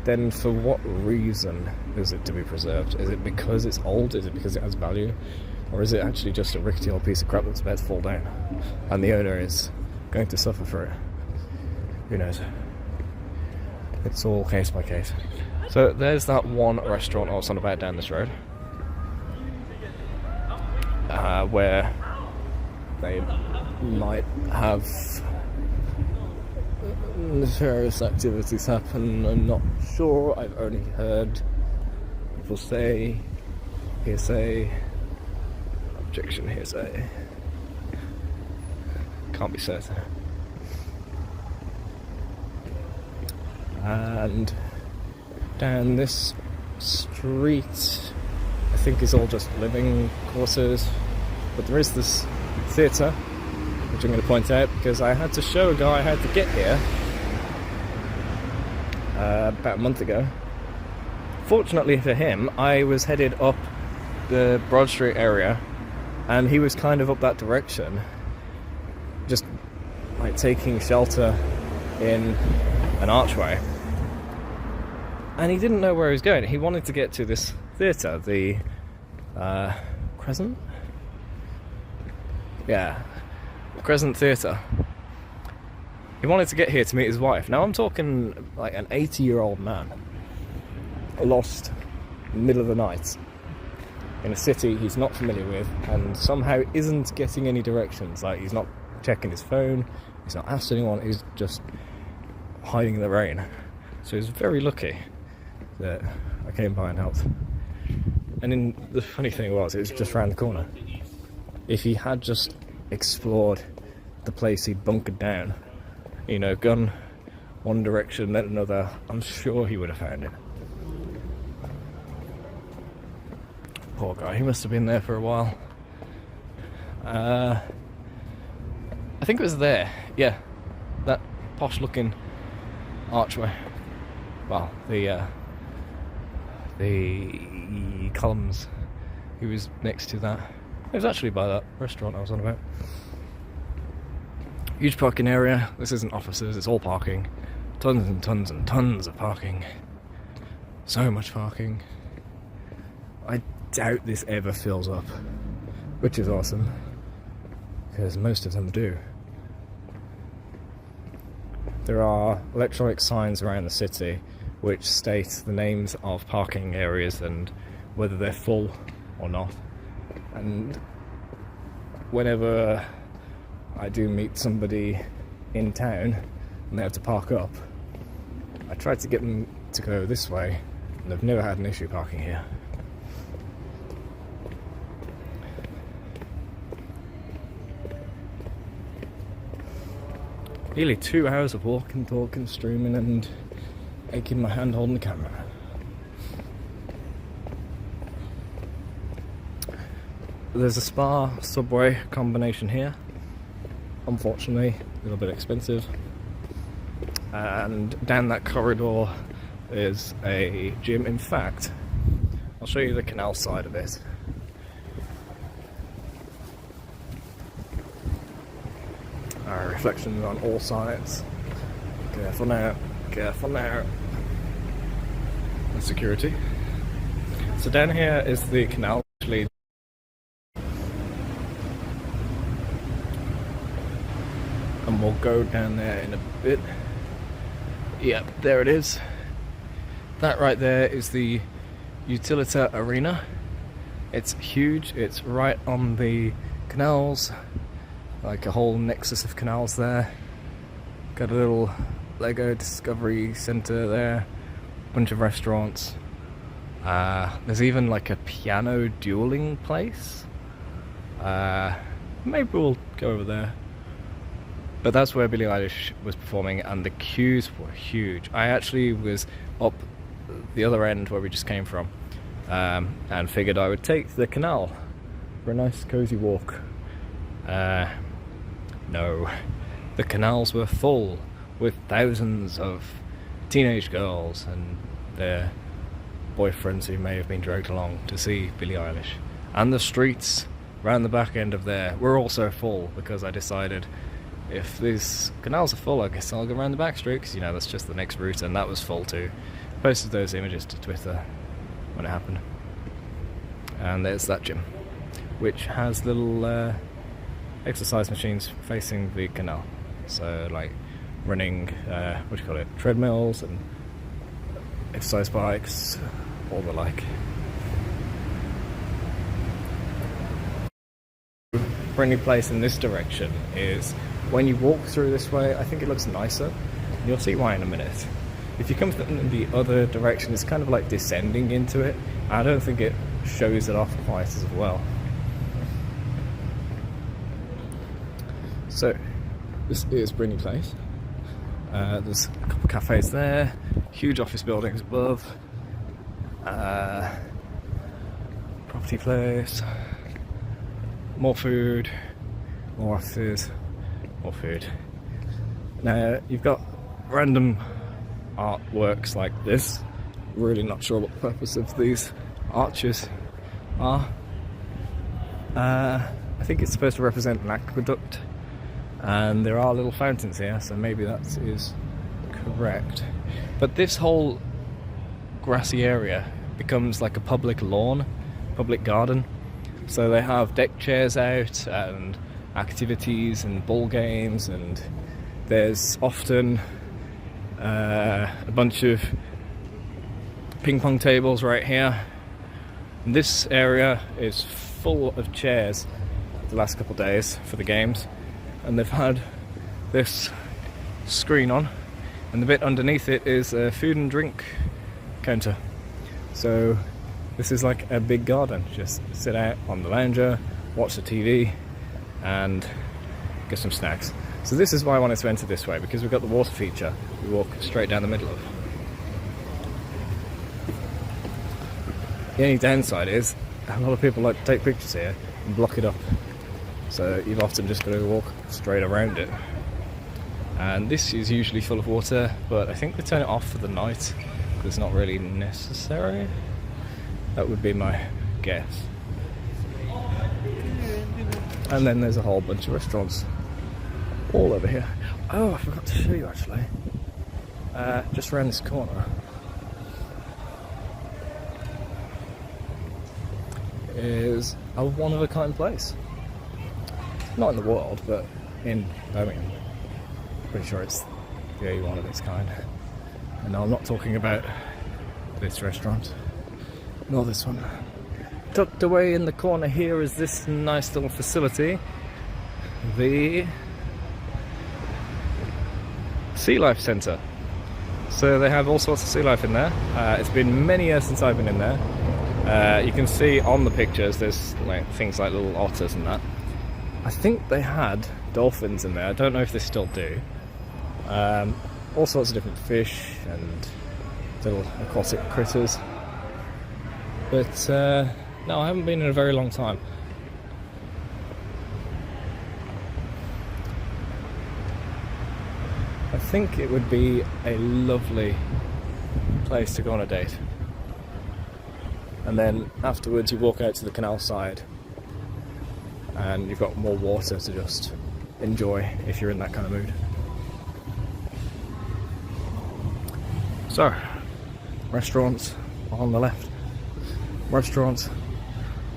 then for what reason is it to be preserved? Is it because it's old? Is it because it has value? Or is it actually just a rickety old piece of crap that's about to fall down and the owner is going to suffer for it? Who knows? It's all case by case. So there's that one restaurant I was on about down this road, where they might have nefarious activities happen. I'm not sure. I've only heard people say, hearsay, objection, hearsay. Can't be certain. And down this street, I think is all just living quarters, but there is this theatre, which I'm going to point out because I had to show a guy how to get here about a month ago. Fortunately for him, I was headed up the Broad Street area and he was kind of up that direction, just like taking shelter in an archway, and he didn't know where he was going. He wanted to get to this theatre, the Crescent? Yeah, Crescent Theatre. He wanted to get here to meet his wife. Now I'm talking like an 80-year-old man, lost in the middle of the night in a city he's not familiar with, and somehow isn't getting any directions. Like, he's not checking his phone, he's not asked anyone, he's just hiding in the rain. So he's very lucky that I came by and helped. And the funny thing was, it was just round the corner. If he had just explored the place he'd bunkered down, you know, gone one direction then another, I'm sure he would have found it. Poor guy, he must have been there for a while. I think it was there, yeah, that posh looking archway. Well, the columns, he was next to that. It was actually by that restaurant I was on about. Huge parking area. This isn't offices, it's all parking. Tons and tons and tons of parking. So much parking. I doubt this ever fills up, which is awesome, because most of them do. There are electronic signs around the city which state the names of parking areas and whether they're full or not. And whenever I do meet somebody in town and they have to park up, I try to get them to go this way, and I've never had an issue parking here. Nearly 2 hours of walking, talking, streaming, and aching my hand holding the camera. There's a spa subway combination here. Unfortunately, a little bit expensive. And down that corridor is a gym. In fact, I'll show you the canal side of it. Reflections on all sides. Careful now, careful now. And security. So down here is the canal, actually. And we'll go down there in a bit. Yep, there it is. That right there is the Utilita Arena. It's huge, it's right on the canals. Like a whole nexus of canals there. Got a little Lego Discovery Centre there. Bunch of restaurants. There's even like a piano dueling place. Maybe we'll go over there. But that's where Billie Eilish was performing, and the queues were huge. I actually was up the other end where we just came from, and figured I would take the canal for a nice cozy walk. No, the canals were full with thousands of teenage girls and their boyfriends who may have been dragged along to see Billie Eilish. And the streets around the back end of there were also full, because I decided if these canals are full, I guess I'll go around the back street, because, you know, that's just the next route, and that was full too. Posted those images to Twitter when it happened. And there's that gym, which has little exercise machines facing the canal. So, like, running, treadmills and exercise bikes, all the like. Friendly place in this direction is when you walk through this way, I think it looks nicer. You'll see why in a minute. If you come from the other direction, it's kind of like descending into it. I don't think it shows it off quite as well. So, this is Brindley Place. There's a couple of cafes there, huge office buildings above, property place, more food, more offices, more food. Now, you've got random artworks like this. Really not sure what the purpose of these arches are. I think it's supposed to represent an aqueduct, and there are little fountains here, so maybe that is correct. But this whole grassy area becomes like a public lawn, public garden. So they have deck chairs out and activities and ball games, and there's often a bunch of ping pong tables right here. And this area is full of chairs the last couple of days for the games, and they've had this screen on, and the bit underneath it is a food and drink counter. So this is like a big garden. Just sit out on the lounger, watch the TV, and get some snacks. So this is why I wanted to enter this way, because we've got the water feature we walk straight down the middle of. The only downside is a lot of people like to take pictures here and block it up. So you've often just got to walk straight around it. And this is usually full of water, but I think they turn it off for the night because it's not really necessary. That would be my guess. And then there's a whole bunch of restaurants all over here. Oh, I forgot to show you actually. Just around this corner is a one-of-a-kind place. Not in the world, but in Birmingham. Pretty sure it's the only one of its kind. And I'm not talking about this restaurant, nor this one. Tucked away in the corner here is this nice little facility, the Sea Life Centre. So they have all sorts of sea life in there. It's been many years since I've been in there. You can see on the pictures there's like things like little otters and that. I think they had dolphins in there. I don't know if they still do. All sorts of different fish and little aquatic critters. But no, I haven't been in a very long time. I think it would be a lovely place to go on a date. And then afterwards you walk out to the canal side and you've got more water to just enjoy if you're in that kind of mood. So, restaurants on the left, restaurants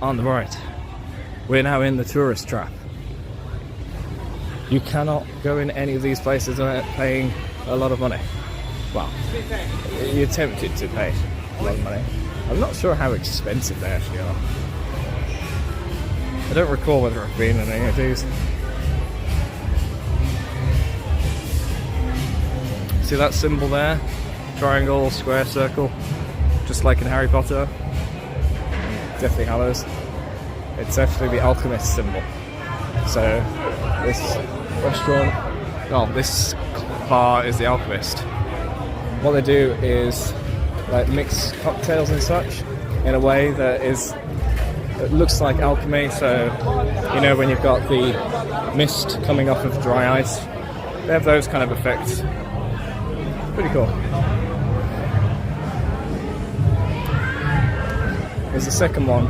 on the right. We're now in the tourist trap. You cannot go in any of these places without paying a lot of money. Well, you're tempted to pay a lot of money. I'm not sure how expensive they actually are. I don't recall whether I've been in any of these. See that symbol there? Triangle, square, circle. Just like in Harry Potter. Deathly Hallows. It's actually the alchemist symbol. So this restaurant well, this bar is the Alchemist. What they do is like mix cocktails and such in a way that it looks like alchemy. So you know when you've got the mist coming off of dry ice, they have those kind of effects. Pretty cool. There's a second one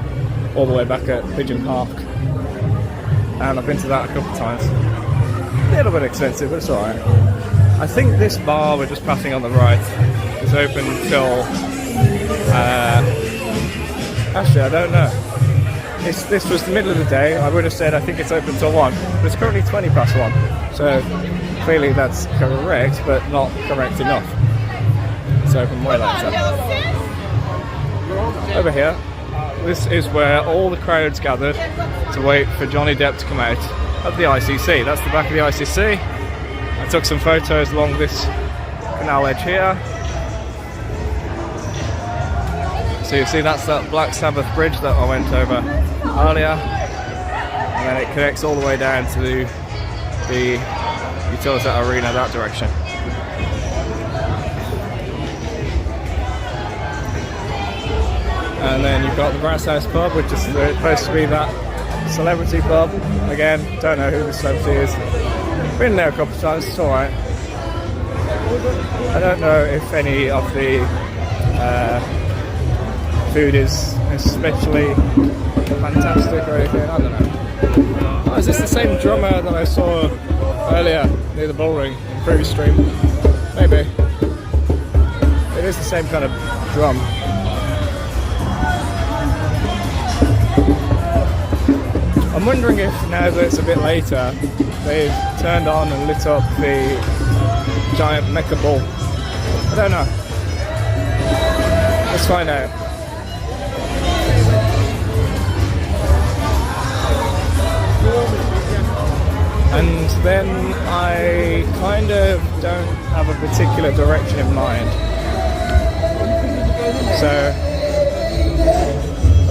all the way back at Pigeon Park, and I've been to that a couple of times. A little bit expensive, but it's alright. I think this bar we're just passing on the right is open till actually I don't know. This was the middle of the day. I would have said I think it's open till 1, but it's currently 20 past 1. So clearly that's correct, but not correct enough. It's open way later. Over here, this is where all the crowds gathered to wait for Johnny Depp to come out at the ICC. That's the back of the ICC. I took some photos along this canal edge here. So you see that's that Black Sabbath bridge that I went over earlier, and then it connects all the way down to the Utilita Arena that direction. And then you've got the Brass House pub, which is supposed to be that celebrity pub. Again, don't know who the celebrity is. Been there a couple of times, it's alright. I don't know if any of the food is especially fantastic or anything, I don't know. Oh, is this the same drummer that I saw earlier near the bullring in the previous stream? Maybe. It is the same kind of drum. I'm wondering if now that it's a bit later, they've turned on and lit up the giant mecha ball. I don't know. Let's find out. And then I kind of don't have a particular direction in mind. So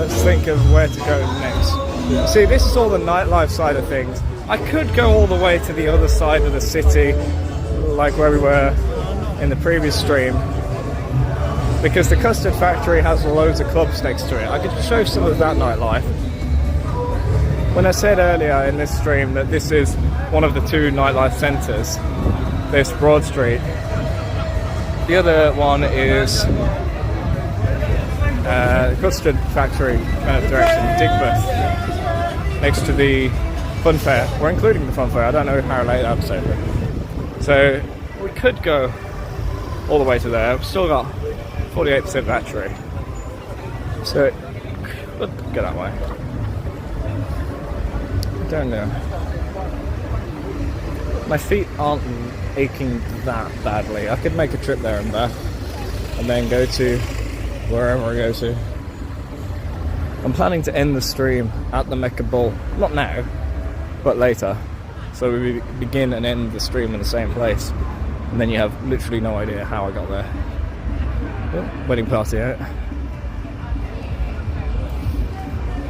let's think of where to go next. See, this is all the nightlife side of things. I could go all the way to the other side of the city, like where we were in the previous stream, because the Custard Factory has loads of clubs next to it. I could show some of that nightlife. When I said earlier in this stream that this is one of the 2 nightlife centres, this Broad Street, the other one is Custard Factory kind of direction, Digbeth, next to the Fun Fair. We're including the Fun Fair, I don't know how late that episode is. So we could go all the way to there. We've still got 48% battery, so it could go that way. I don't know. My feet aren't aching that badly. I could make a trip there and back, and then go to wherever I go to. I'm planning to end the stream at the Mecca Bull, not now, but later. So we begin and end the stream in the same place, and then you have literally no idea how I got there. Oh, wedding party out.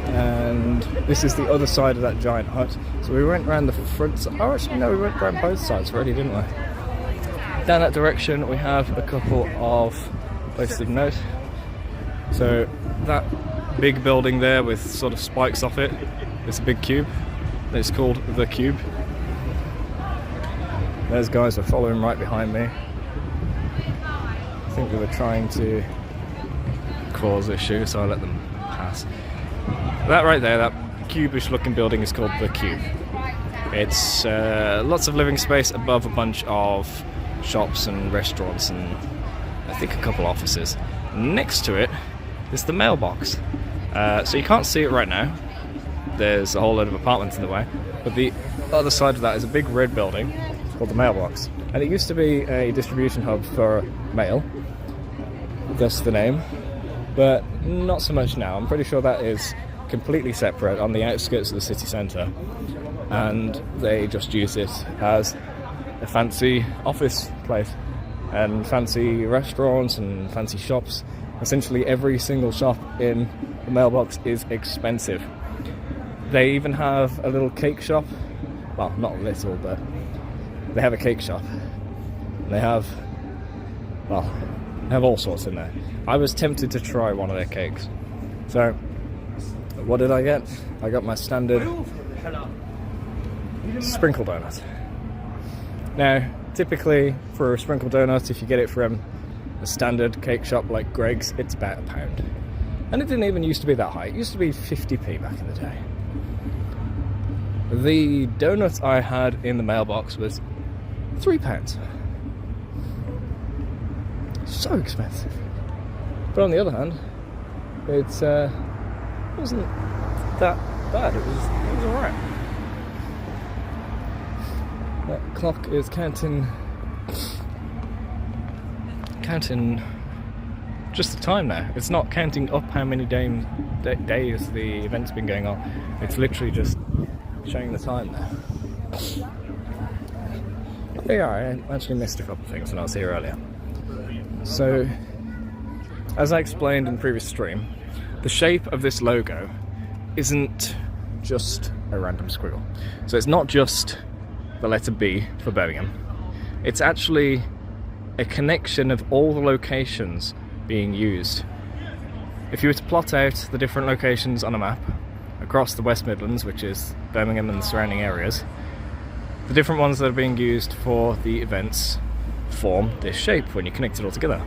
And this is the other side of that giant hut. So we went around the front side. Oh, actually, no, we went around both sides already, didn't we? Down that direction, we have a couple of places of note. So that big building there with sort of spikes off it, it's a big cube. It's called The Cube. Those guys are following right behind me. I think they were trying to cause issue, so I let them pass. That right there, that cubish looking building is called The Cube. It's lots of living space above a bunch of shops and restaurants and I think a couple offices. Next to it is the mailbox. So you can't see it right now. There's a whole load of apartments in the way. But the other side of that is a big red building called the mailbox. And it used to be a distribution hub for mail. That's the name. But not so much now. I'm pretty sure that is completely separate on the outskirts of the city centre, and they just use it as a fancy office place and fancy restaurants and fancy shops. Essentially every single shop in the mailbox is expensive. They even have a little cake shop, well, not little, but they have a cake shop. They have, well, they have all sorts in there. I was tempted to try one of their cakes. So, what did I get? I got my standard sprinkle donut. Now, typically for a sprinkle donut, if you get it from a standard cake shop like Greg's, it's about £1. And it didn't even used to be that high. It used to be 50p back in the day. The donut I had in the mailbox was £3. So expensive. But on the other hand, it wasn't that bad. It was alright. That clock is counting just the time now. It's not counting up how many days the event's been going on. It's literally just showing the time now. Oh yeah, I actually missed a couple of things when I was here earlier. So, as I explained in the previous stream, the shape of this logo isn't just a random squiggle. So it's not just the letter B for Birmingham. It's actually a connection of all the locations being used. If you were to plot out the different locations on a map across the West Midlands, which is Birmingham and the surrounding areas, the different ones that are being used for the events form this shape when you connect it all together.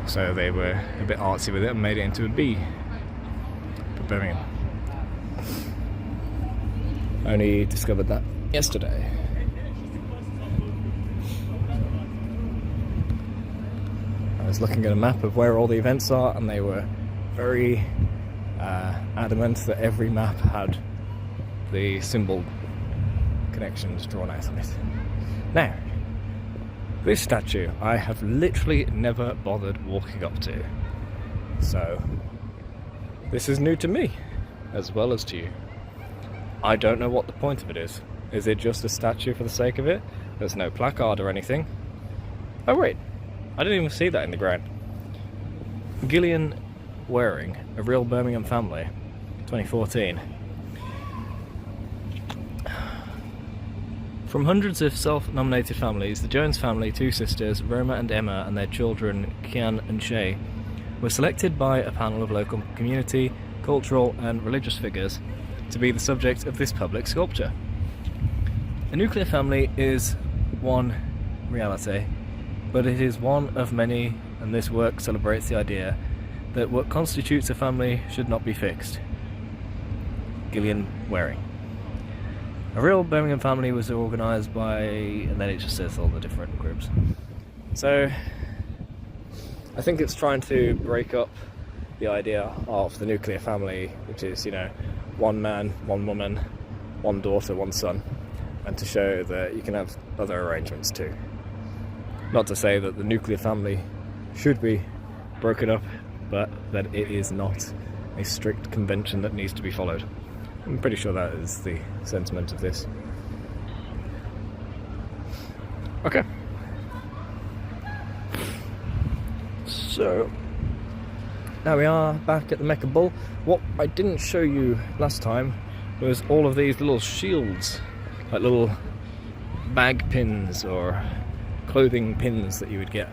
So they were a bit artsy with it and made it into a B for Birmingham. Only discovered that yesterday. I was looking at a map of where all the events are, and they were very adamant that every map had the symbol connections drawn out on it. Now, this statue I have literally never bothered walking up to, so this is new to me as well as to you. I don't know what the point of it is. Is it just a statue for the sake of it? There's no placard or anything. Oh wait, I didn't even see that in the ground. Gillian Waring, A Real Birmingham Family, 2014. From hundreds of self-nominated families, the Jones family, two sisters, Roma and Emma, and their children, Kian and Shay, were selected by a panel of local community, cultural and religious figures to be the subject of this public sculpture. A nuclear family is one reality, but it is one of many, and this work celebrates the idea that what constitutes a family should not be fixed. Gillian Waring. A Real Birmingham Family was organised by, and then it just says all the different groups. So, I think it's trying to break up the idea of the nuclear family, which is, you know, one man, one woman, one daughter, one son, and to show that you can have other arrangements too. Not to say that the nuclear family should be broken up, but that it is not a strict convention that needs to be followed. I'm pretty sure that is the sentiment of this. Okay. So, now we are back at the Mecca Bull. What I didn't show you last time was all of these little shields, like little bag pins or clothing pins that you would get.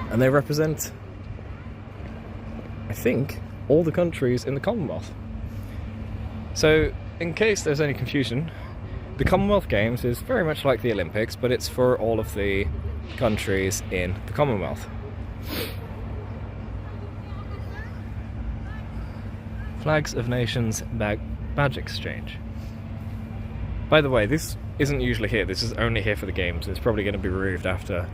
And they represent, I think, all the countries in the Commonwealth. So, in case there's any confusion, the Commonwealth Games is very much like the Olympics, but it's for all of the countries in the Commonwealth. Flags of Nations badge exchange. By the way, this isn't usually here, this is only here for the games. It's probably going to be removed after,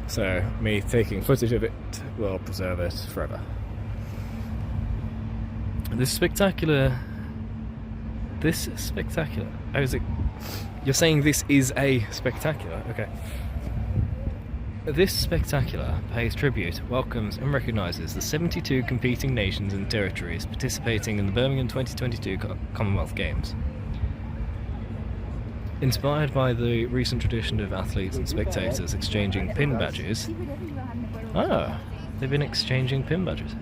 so me taking footage of it will preserve it forever. This spectacular, how is it? You're saying this is a spectacular, okay. This spectacular pays tribute, welcomes and recognises the 72 competing nations and territories participating in the Birmingham 2022 Commonwealth Games. Inspired by the recent tradition of athletes and spectators exchanging pin badges. Ah, they've been exchanging pin badges.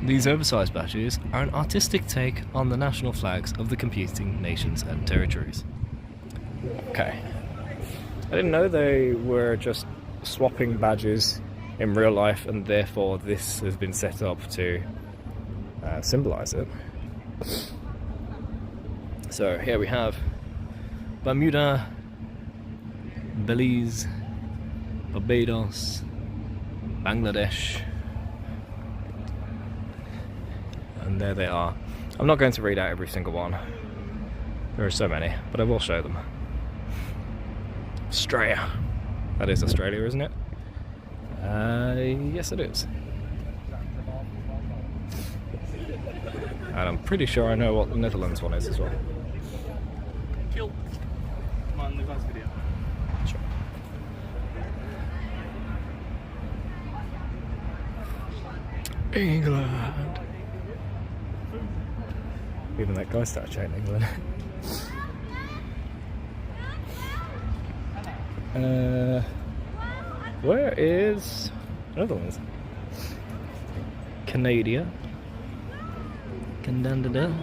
These oversized badges are an artistic take on the national flags of the competing nations and territories. Okay. I didn't know they were just swapping badges in real life, and therefore this has been set up to symbolise it. So here we have Bermuda, Belize, Barbados, Bangladesh, and there they are. I'm not going to read out every single one. There are so many, but I will show them. Australia. That is Australia, isn't it? Yes, it is. And I'm pretty sure I know what the Netherlands one is as well. Come on, the last video. Sure. England. Even that guy started shouting England. Where is Netherlands? Canada. Canada.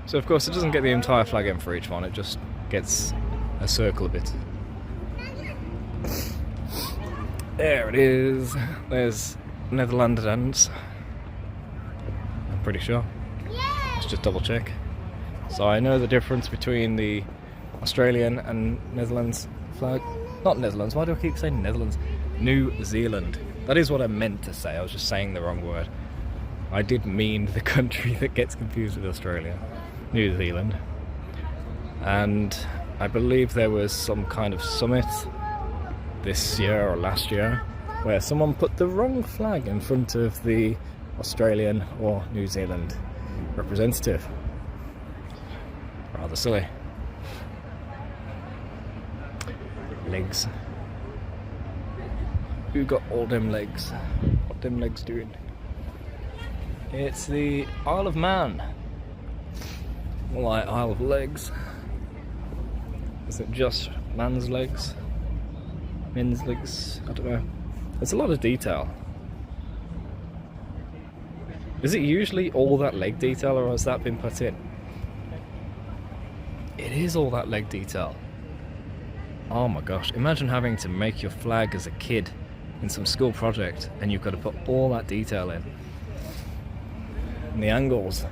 So of course it doesn't get the entire flag in for each one, it just gets a circle of it. There it is. There's Netherlands. I'm pretty sure. Let's just double check. So I know the difference between the Australian and Netherlands flag. Not Netherlands, why do I keep saying Netherlands? New Zealand. That is what I meant to say, I was just saying the wrong word. I did mean the country that gets confused with Australia. New Zealand. And I believe there was some kind of summit this year or last year where someone put the wrong flag in front of the Australian or New Zealand representative. Rather silly. Legs. Who got all them legs? What them legs doing? It's the Isle of Man. Like Isle of Legs. Is it just man's legs? Men's legs? I don't know. There's a lot of detail. Is it usually all that leg detail, or has that been put in? It is all that leg detail. Oh my gosh, imagine having to make your flag as a kid in some school project and you've got to put all that detail in. And the angles,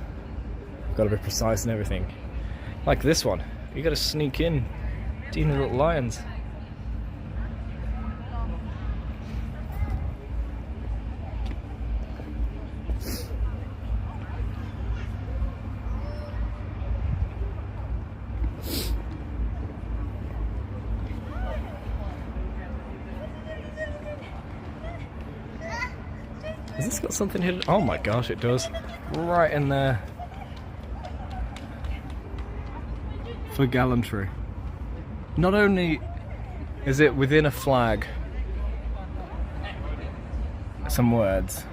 you've got to be precise and everything. Like this one, you got to sneak in teeny little lions. Has this got something hidden? Oh my gosh, it does. Right in there. For gallantry. Not only is it within a flag some words,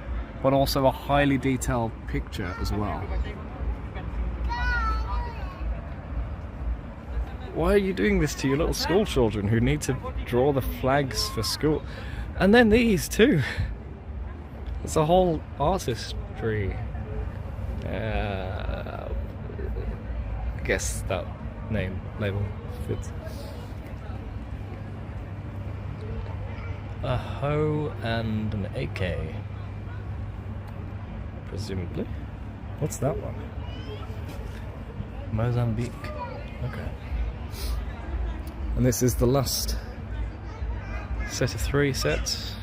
but also a highly detailed picture as well. Why are you doing this to your little school children who need to draw the flags for school? And then these too. It's a whole artistry. I guess that name label fits. A hoe and an AK. Presumably. What's that one? Mozambique. Okay. And this is the last set of 3 sets.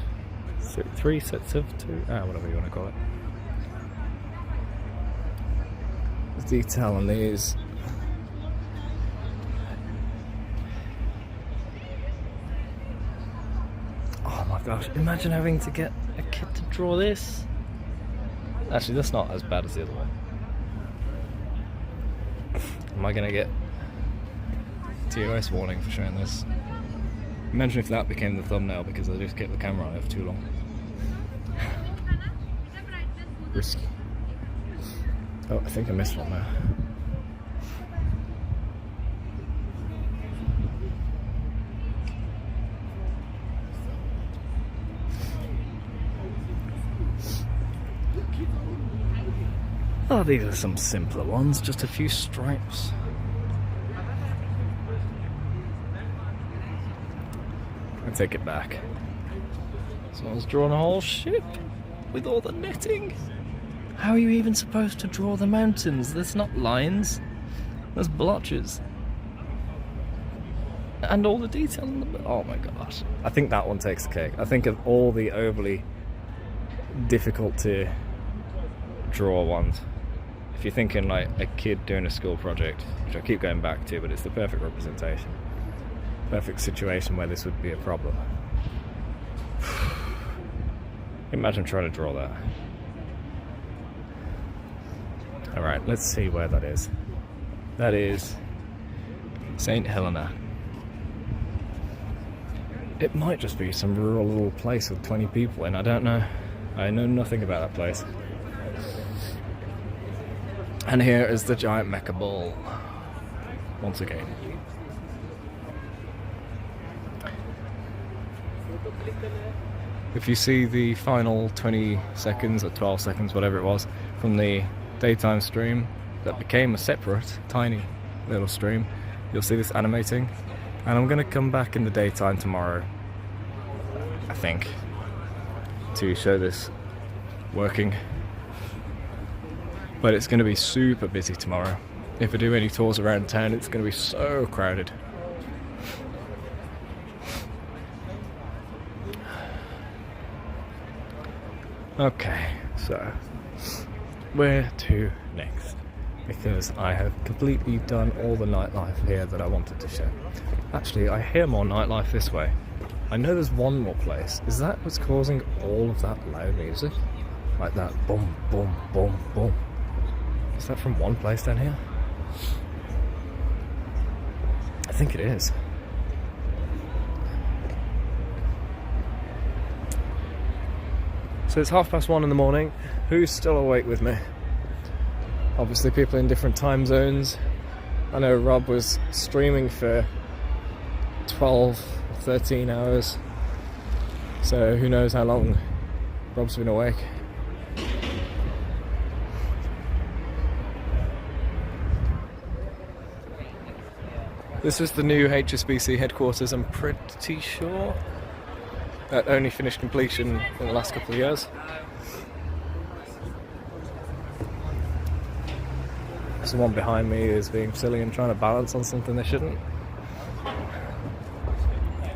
3 sets of 2, whatever you want to call it. The detail on these. Oh my gosh, imagine having to get a kid to draw this. Actually, that's not as bad as the other one. Am I gonna get TOS warning for showing this? Imagine if that became the thumbnail because I just kept the camera on it for too long. Risky. Oh, I think I missed one there. Oh, these are some simpler ones, just a few stripes. I take it back. Someone's drawn a whole ship with all the netting. How are you even supposed to draw the mountains? There's not lines, there's blotches. And all the detail in the... Oh my gosh. I think that one takes the cake. I think of all the overly difficult to draw ones, if you're thinking like a kid doing a school project, which I keep going back to, but it's the perfect representation, perfect situation where this would be a problem. Imagine trying to draw that. Alright, let's see where that is. That is St. Helena. It might just be some rural little place with 20 people in, I don't know. I know nothing about that place. And here is the giant mecha ball. Once again. If you see the final 20 seconds or 12 seconds, whatever it was, from the daytime stream that became a separate, tiny little stream, you'll see this animating. And I'm going to come back in the daytime tomorrow, I think, to show this working. But it's going to be super busy tomorrow. If I do any tours around town, it's going to be so crowded. Okay, so where to next? Because I have completely done all the nightlife here that I wanted to show. Actually, I hear more nightlife this way. I know there's one more place. Is that what's causing all of that loud music? Like that boom, boom, boom, boom. Is that from one place down here? I think it is. So it's 1:30 in the morning. Who's still awake with me? Obviously people in different time zones. I know Rob was streaming for 12, 13 hours. So who knows how long Rob's been awake. This is the new HSBC headquarters, I'm pretty sure. That only finished completion in the last couple of years. Someone behind me is being silly and trying to balance on something they shouldn't.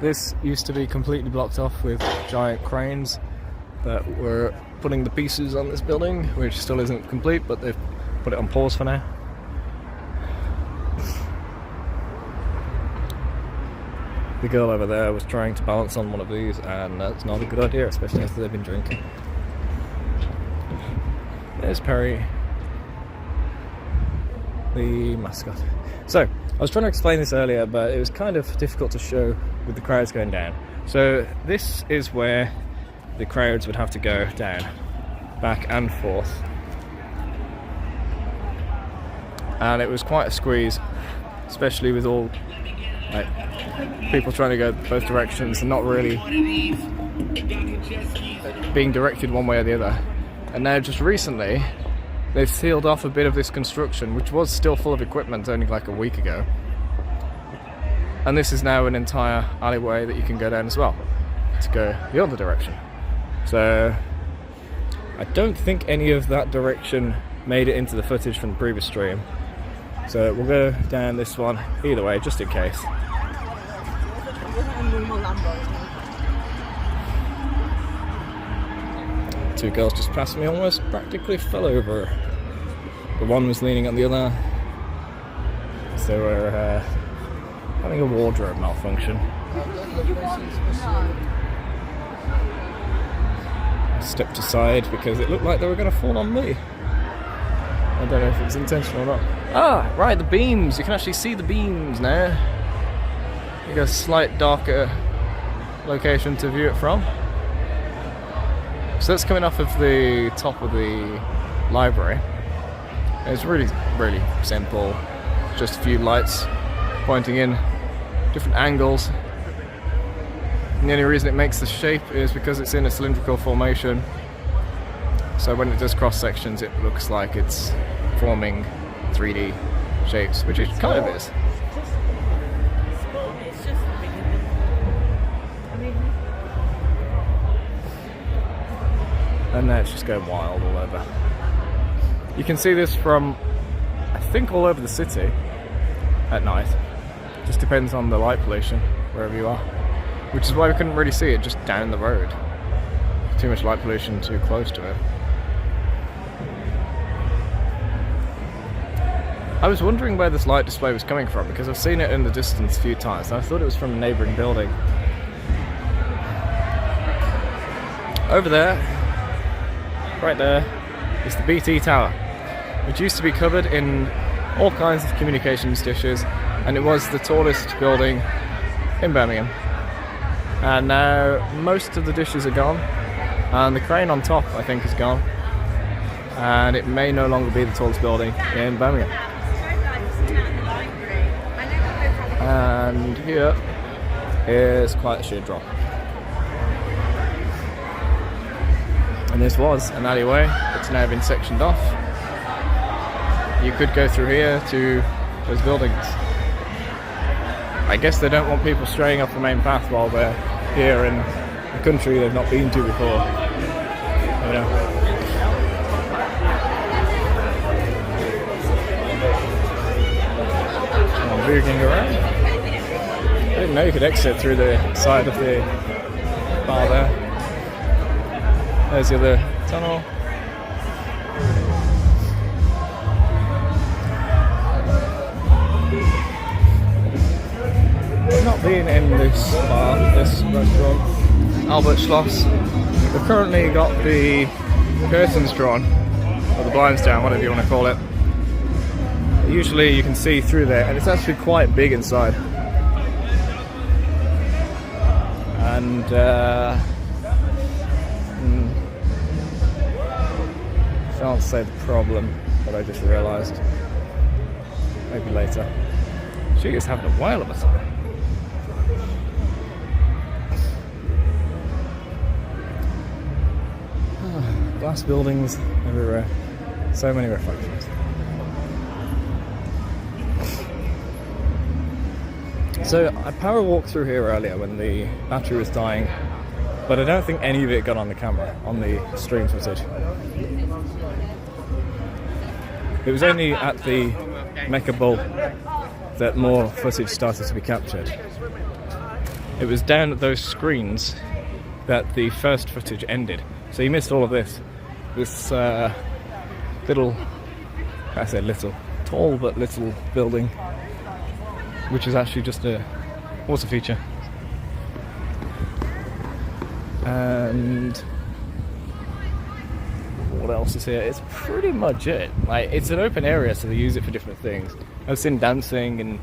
This used to be completely blocked off with giant cranes that were putting the pieces on this building, which still isn't complete, but they've put it on pause for now. The girl over there was trying to balance on one of these, and that's not a good idea, especially after they've been drinking. There's Perry, the mascot. So, I was trying to explain this earlier, but it was kind of difficult to show with the crowds going down. So, this is where the crowds would have to go down, back and forth. And it was quite a squeeze, especially with all like people trying to go both directions and not really being directed one way or the other. And now just recently they've sealed off a bit of this construction, which was still full of equipment only like a week ago, and this is now an entire alleyway that you can go down as well to go the other direction. So I don't think any of that direction made it into the footage from the previous stream, so we'll go down this one either way just in case. Two girls just passed me, almost practically fell over. The one was leaning on the other, so they were having a wardrobe malfunction. I stepped aside because it looked like they were going to fall on me. I don't know if it was intentional or not. Ah, right, the beams. You can actually see the beams now. You got a slight darker location to view it from. So that's coming off of the top of the library. It's really, really simple. Just a few lights pointing in different angles. And the only reason it makes the shape is because it's in a cylindrical formation. so when it does cross sections it looks like it's forming 3D shapes, which it kind of is. It's just bigger. I mean, And now it's just going wild all over. You can see this from, I think, all over the city at night. Just depends on the light pollution wherever you are, which is why we couldn't really see it just down the road. Too much light pollution too close to it. I was wondering where this light display was coming from because I've seen it in the distance a few times and I thought it was from a neighbouring building. Over there, right there, is the BT Tower, which used to be covered in all kinds of communications dishes, and it was the tallest building in Birmingham. And now most of the dishes are gone, and the crane on top, I think, is gone, and it may no longer be the tallest building in Birmingham. And here is quite a sheer drop. And this was an alleyway. It's now been sectioned off. You could go through here to those buildings. I guess they don't want people straying off the main path while they're here in a country they've not been to before. You know. I'm booging around. I didn't know you could exit through the side of the bar there. There's the other tunnel. We've not been in this bar, this restaurant, Albert Schloss. We've currently got the curtains drawn, or the blinds down, whatever you want to call it. Usually you can see through there, and it's actually quite big inside. And can't say the problem, but I just realised. Maybe later. She is having a whale of a time. Glass buildings everywhere. So many reflections. So I power walked through here earlier when the battery was dying, but I don't think any of it got on the camera, on the stream footage. It was only at the Mecca Bowl that more footage started to be captured. It was down at those screens that the first footage ended. So you missed all of this. This little, I say little, tall but little building, which is actually just a water feature. And what else is here? It's pretty much it. Like, it's an open area, so they use it for different things. I've seen dancing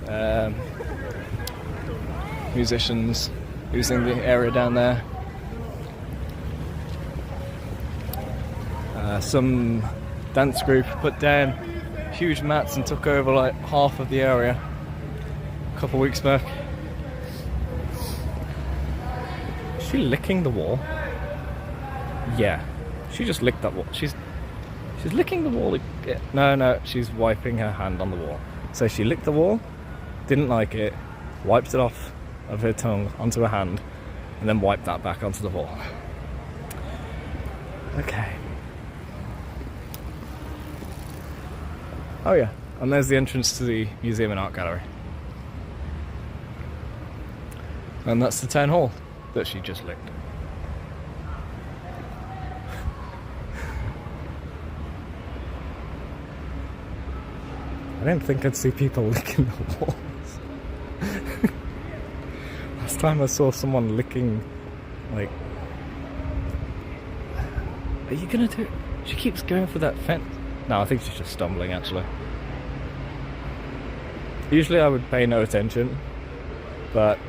and musicians using the area down there. Some dance group put down huge mats and took over like half of the area a couple weeks back. Is she licking the wall? Yeah, she just licked that wall. She's licking the wall. No, she's wiping her hand on the wall. So she licked the wall, didn't like it, wiped it off of her tongue onto her hand, and then wiped that back onto the wall. Okay. Oh yeah, and there's the entrance to the museum and art gallery. And that's the town hall that she just licked. I didn't think I'd see people licking the walls. Last time I saw someone licking, like... Are you gonna do... She keeps going for that fence. No, I think she's just stumbling, actually. Usually I would pay no attention, but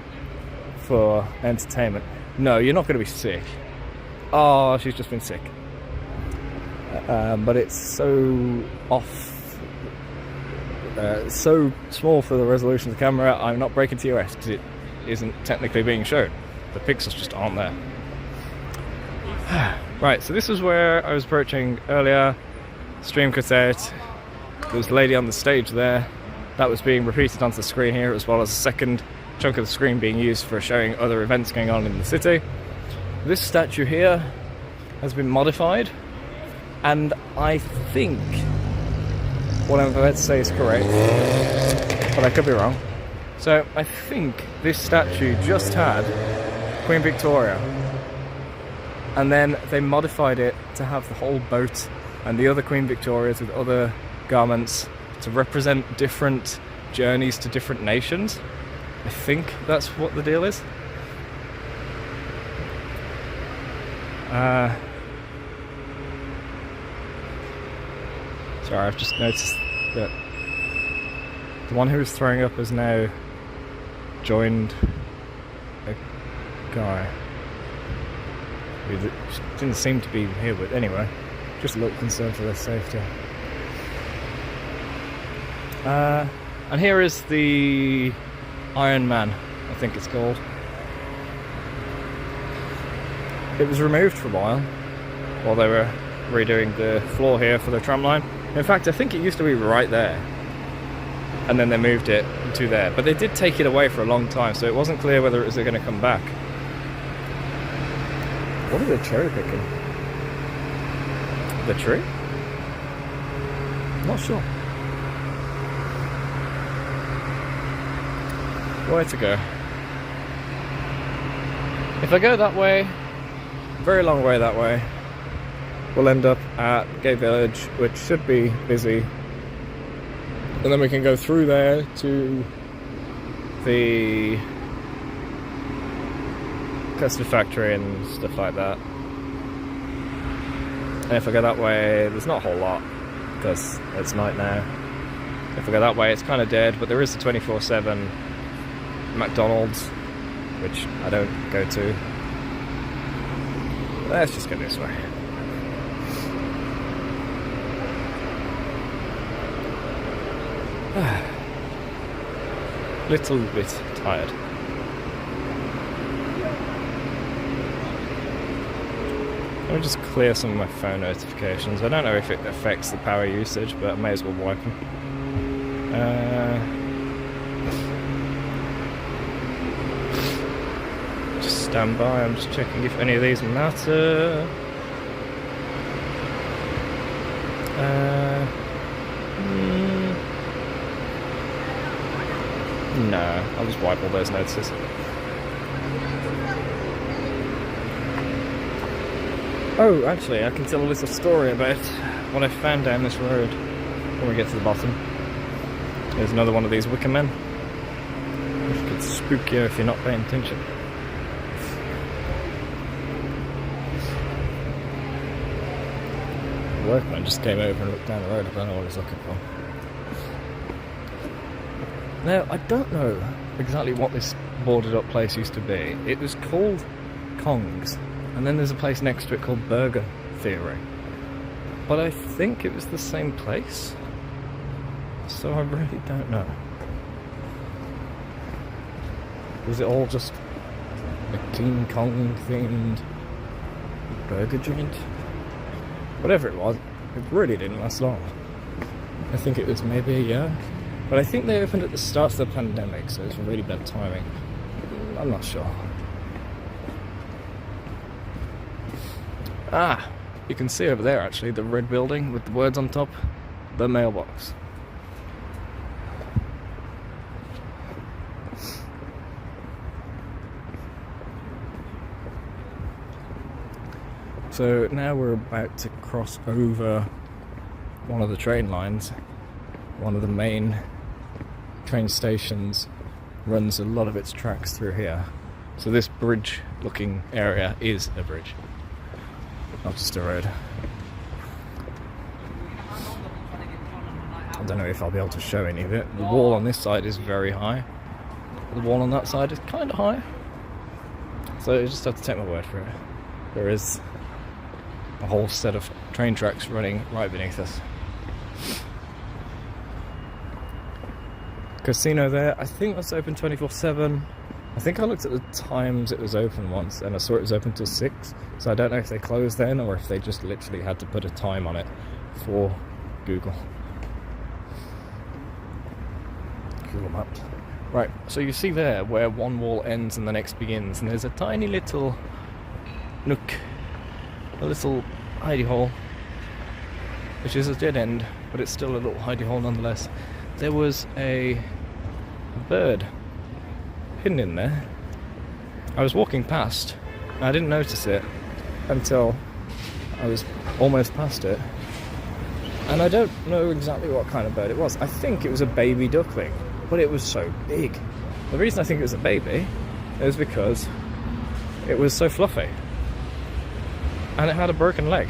for entertainment... No, you're not going to be sick. Oh, she's just been sick. But it's so off... so small for the resolution of the camera, I'm not breaking TOS because it isn't technically being shown. The pixels just aren't there. Right, so this is where I was approaching earlier. Stream cut out. There was a lady on the stage there. That was being repeated onto the screen here, as well as a second chunk of the screen being used for showing other events going on in the city. This statue here has been modified, and I think what I'm about to say is correct, but I could be wrong. So I think this statue just had Queen Victoria, and then they modified it to have the whole boat and the other Queen Victorias with other garments to represent different journeys to different nations. I think that's what the deal is. Sorry, I've just noticed that the one who was throwing up has now joined a guy who didn't seem to be here, but anyway, just a little concerned for their safety. And here is the Iron Man, I think it's called. It was removed for a while they were redoing the floor here for the tram line. In fact, I think it used to be right there, and then they moved it to there. But they did take it away for a long time, so it wasn't clear whether it was going to come back. What are they cherry picking? The tree? Not sure. Where to go? If I go that way, very long way that way, we'll end up at Gay Village, which should be busy, and then we can go through there to the custard factory and stuff like that. And if I go that way, there's not a whole lot because it's night now. If I go that way, it's kind of dead, but there is a 24/7 McDonald's, which I don't go to. Let's just go this way. Little bit tired. Let me just clear some of my phone notifications. I don't know if it affects the power usage, but I may as well wipe them. Just stand by, I'm just checking if any of these matter. No, I'll just wipe all those notices. Oh, actually, I can tell a little story about what I found down this road when we get to the bottom. There's another one of these wicker men, which could spook you if you're not paying attention. The workman just came over and looked down the road. I don't know what he's looking for. Now, I don't know exactly what this boarded up place used to be. It was called Kong's, and then there's a place next to it called Burger Theory. But I think it was the same place, so I really don't know. Was it all just a King Kong themed burger joint? Whatever it was, it really didn't last long. I think it was maybe a year. But I think they opened at the start of the pandemic, so it's really bad timing. I'm not sure. Ah, you can see over there actually the red building with the words on top, the mailbox. So now we're about to cross over one of the train lines. One of the main train stations runs a lot of its tracks through here. So this bridge looking area is a bridge, not just a road. I don't know if I'll be able to show any of it. The wall on this side is very high. The wall on that side is kind of high. So you just have to take my word for it. There is a whole set of train tracks running right beneath us. Casino there, I think that's open 24/7. I think I looked at the times it was open once, and I saw it was open till 6, so I don't know if they closed then or if they just literally had to put a time on it for Google Maps. Right, so you see there where one wall ends and the next begins, and there's a tiny little nook, a little hidey hole, which is a dead end, but it's still a little hidey hole nonetheless. There was a bird hidden in there. I was walking past, and I didn't notice it until I was almost past it. And I don't know exactly what kind of bird it was. I think it was a baby duckling, but it was so big. The reason I think it was a baby is because it was so fluffy. And it had a broken leg.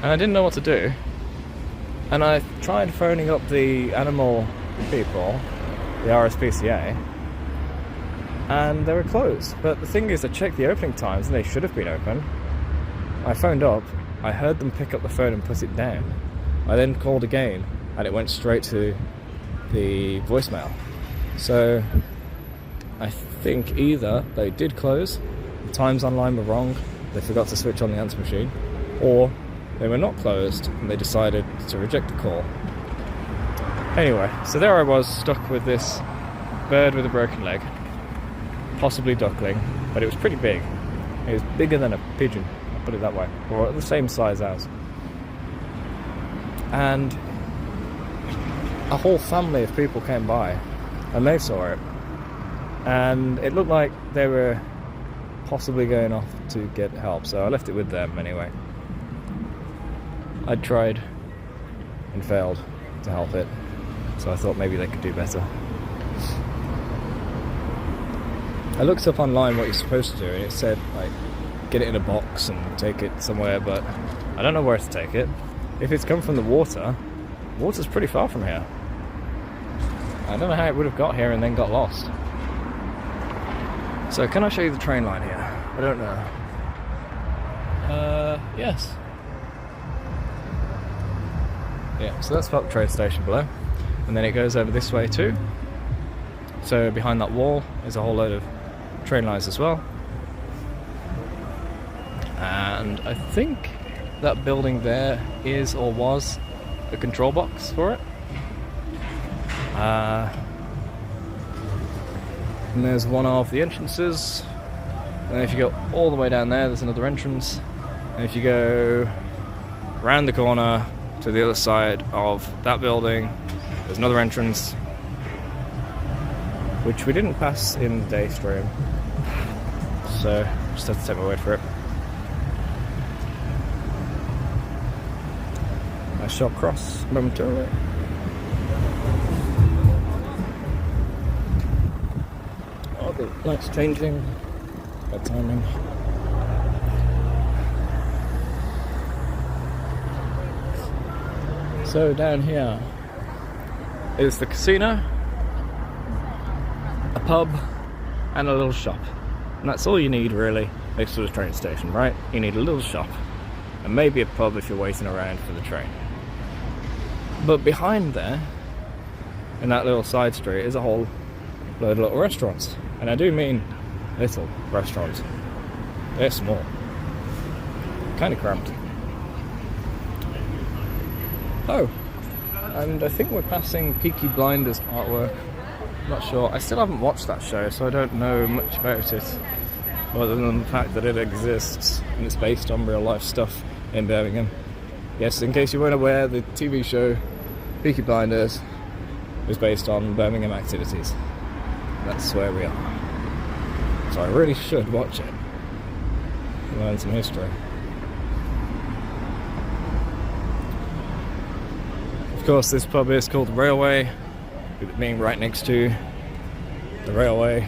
And I didn't know what to do. And I tried phoning up the animal people, the RSPCA, and they were closed. But the thing is, I checked the opening times and they should have been open. I phoned up, I heard them pick up the phone and put it down. I then called again and it went straight to the voicemail. So I think either they did close, the times online were wrong, they forgot to switch on the answer machine, or they were not closed and they decided to reject the call. Anyway, so there I was, stuck with this bird with a broken leg, possibly duckling, but it was pretty big. It was bigger than a pigeon, I'll put it that way, or the same size as. And a whole family of people came by and they saw it, and it looked like they were possibly going off to get help, so I left it with them anyway. I'd tried and failed to help it, so I thought maybe they could do better. I looked up online what you're supposed to do, and it said like get it in a box and take it somewhere, but I don't know where to take it. If it's come from the water's pretty far from here. I don't know how it would have got here and then got lost. So can I show you the train line here? I don't know. Yes. Yeah, so that's about the train station below. And then it goes over this way too. So behind that wall is a whole load of train lines as well. And I think that building there is or was a control box for it. And there's one of the entrances. And if you go all the way down there, there's another entrance. And if you go round the corner to the other side of that building, there's another entrance, which we didn't pass in the day stream. So just have to take my word for it. I shall cross momentarily. Oh, the lights changing. Bad timing. So down here is the casino, a pub, and a little shop. And that's all you need really next to the train station, right? You need a little shop and maybe a pub if you're waiting around for the train. But behind there, in that little side street, is a whole load of little restaurants. And I do mean little restaurants. They're small. Kind of cramped. Oh, and I think we're passing Peaky Blinders artwork. I'm not sure. I still haven't watched that show, so I don't know much about it, other than the fact that it exists and it's based on real life stuff in Birmingham. Yes, in case you weren't aware, the TV show Peaky Blinders was based on Birmingham activities. That's where we are. So I really should watch it. Learn some history. Of course, this pub is called the Railway, with it being right next to the railway,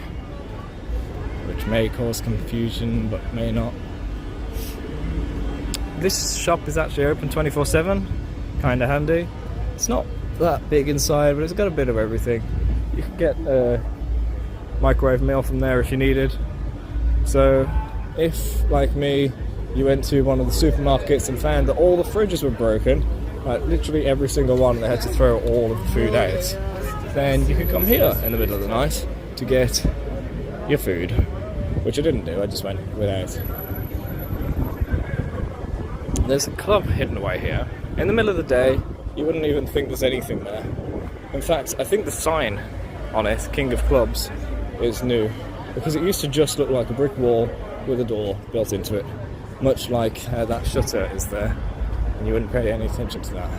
which may cause confusion, but may not. This shop is actually open 24/7, kind of handy. It's not that big inside, but it's got a bit of everything. You can get a microwave meal from there if you needed. So, if, like me, you went to one of the supermarkets and found that all the fridges were broken, like literally every single one, they had to throw all of the food out, then you could come here in the middle of the night to get your food, which I didn't do, I just went without. There's a club hidden away here. In the middle of the day, you wouldn't even think there's anything there. In fact, I think the sign on it, King of Clubs, is new, because it used to just look like a brick wall with a door built into it, much like that shutter is there, and you wouldn't pay any attention to that.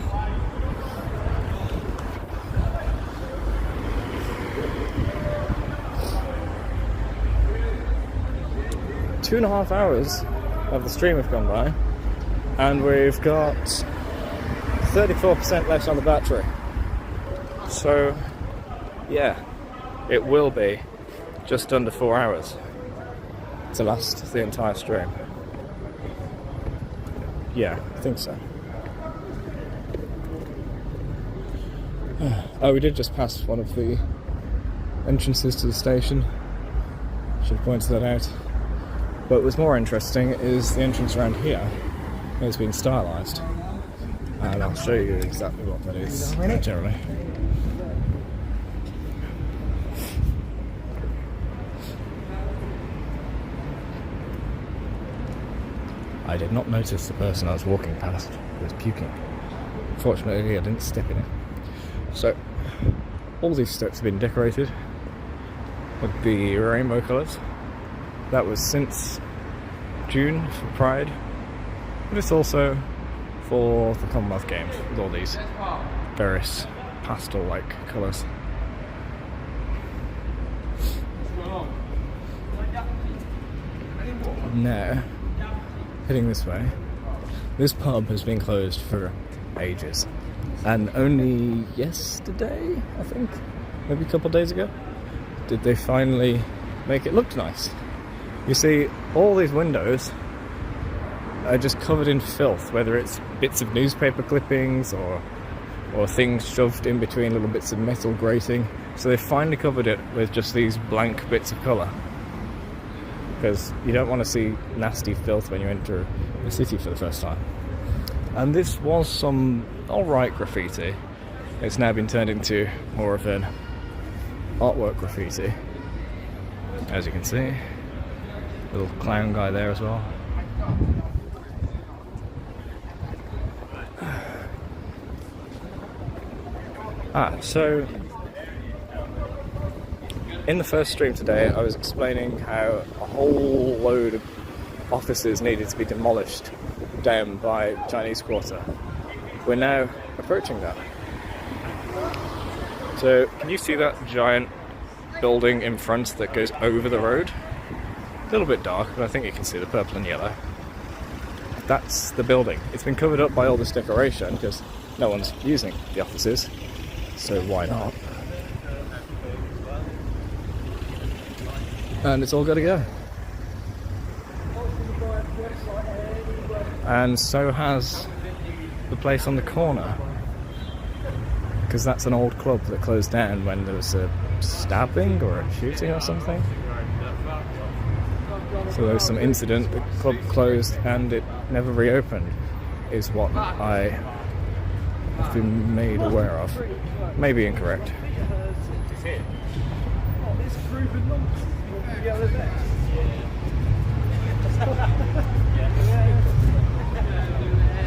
Two and a half hours of the stream have gone by, and we've got 34% left on the battery. So, yeah, it will be just under 4 hours to last the entire stream. Yeah, I think so. Oh, we did just pass one of the entrances to the station. Should have pointed that out. But what's more interesting is the entrance around here has been stylised. And I'll show you exactly what that is generally. I did not notice the person I was walking past was puking. Fortunately, I didn't step in it. So, all these steps have been decorated with the rainbow colours. That was since June for Pride, but it's also for the Commonwealth Games with all these various pastel-like colours. Now, heading this way, this pub has been closed for ages, and only yesterday, I think, maybe a couple of days ago, did they finally make it look nice. You see, all these windows are just covered in filth, whether it's bits of newspaper clippings or things shoved in between little bits of metal grating. So they finally covered it with just these blank bits of colour, because you don't want to see nasty filth when you enter the city for the first time. And this was some alright graffiti. It's now been turned into more of an artwork graffiti, as you can see. Little clown guy there as well. So in the first stream today, I was explaining how a whole load of offices needed to be demolished down by Chinese Quarter. We're now approaching that. So, can you see that giant building in front that goes over the road? A little bit dark, but I think you can see the purple and yellow. That's the building. It's been covered up by all this decoration because no one's using the offices, so why not? And it's all got to go. And so has the place on the corner, because that's an old club that closed down when there was a stabbing or a shooting or something. So there was some incident, the club closed and it never reopened, is what I have been made aware of. Maybe incorrect.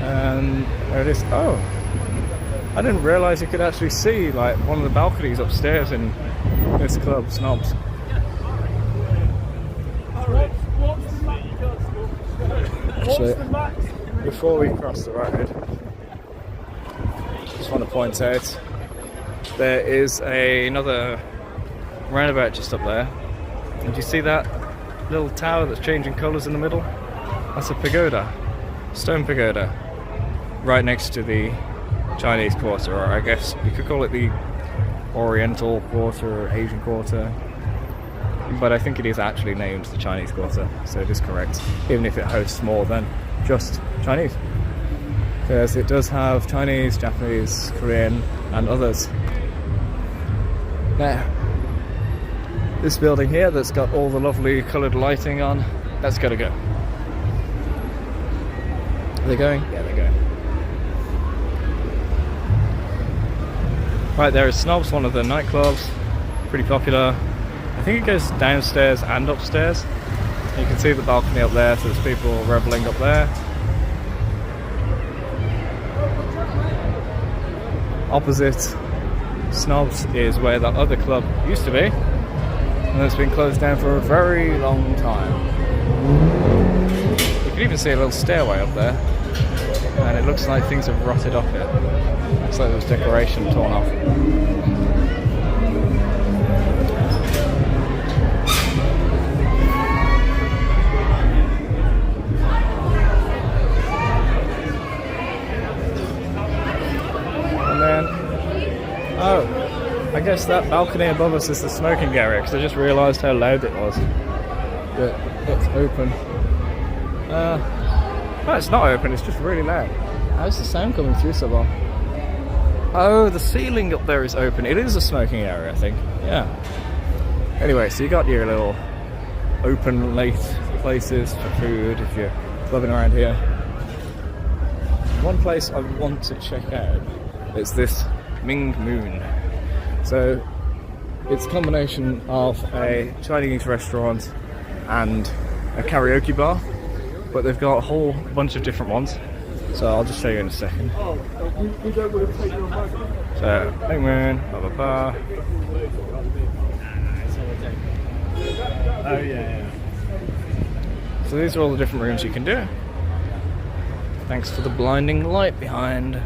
And there it is. Oh, I didn't realise you could actually see like one of the balconies upstairs in this club, Snobs. Actually, before we cross the road, just want to point out there is another roundabout just up there. And do you see that little tower that's changing colours in the middle? That's a pagoda, stone pagoda, right next to the Chinese Quarter, or I guess you could call it the Oriental Quarter or Asian Quarter. But I think it is actually named the Chinese Quarter, so it is correct, even if it hosts more than just Chinese. Because it does have Chinese, Japanese, Korean, and others. Now, this building here that's got all the lovely coloured lighting on, that's got to go. Are they going? Yeah, they're going. Right, there is Snobs, one of the nightclubs, pretty popular. I think it goes downstairs and upstairs. You can see the balcony up there, so there's people revelling up there. Opposite Snobs is where that other club used to be, and it's been closed down for a very long time. You can even see a little stairway up there, and it looks like things have rotted off it. Looks like there was decoration torn off. Oh, I guess that balcony above us is the smoking area, because I just realised how loud it was. But it's open. No, it's not open, it's just really loud. How's the sound coming through so well? Oh, the ceiling up there is open. It is a smoking area, I think. Yeah. Anyway, so you got your little open late places for food if you're clubbing around here. One place I want to check out is this Ming Moon. So it's a combination of a Chinese restaurant and a karaoke bar, but they've got a whole bunch of different ones, so I'll just show you in a second. So Ming Moon, blah blah blah. Oh yeah. So these are all the different rooms you can do, thanks to the blinding light behind.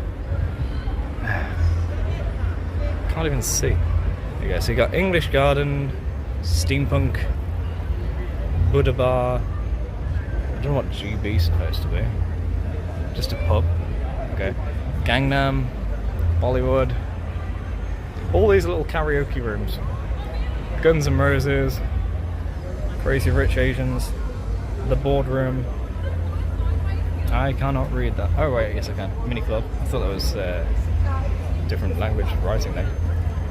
Can't even see. There you go. So you got English Garden, Steampunk, Buddha Bar. I don't know what GB is supposed to be. Just a pub. Okay. Gangnam, Bollywood. All these little karaoke rooms. Guns N' Roses, Crazy Rich Asians, the Boardroom. I cannot read that. Oh wait, yes I can. Mini Club. I thought that was different language writing there.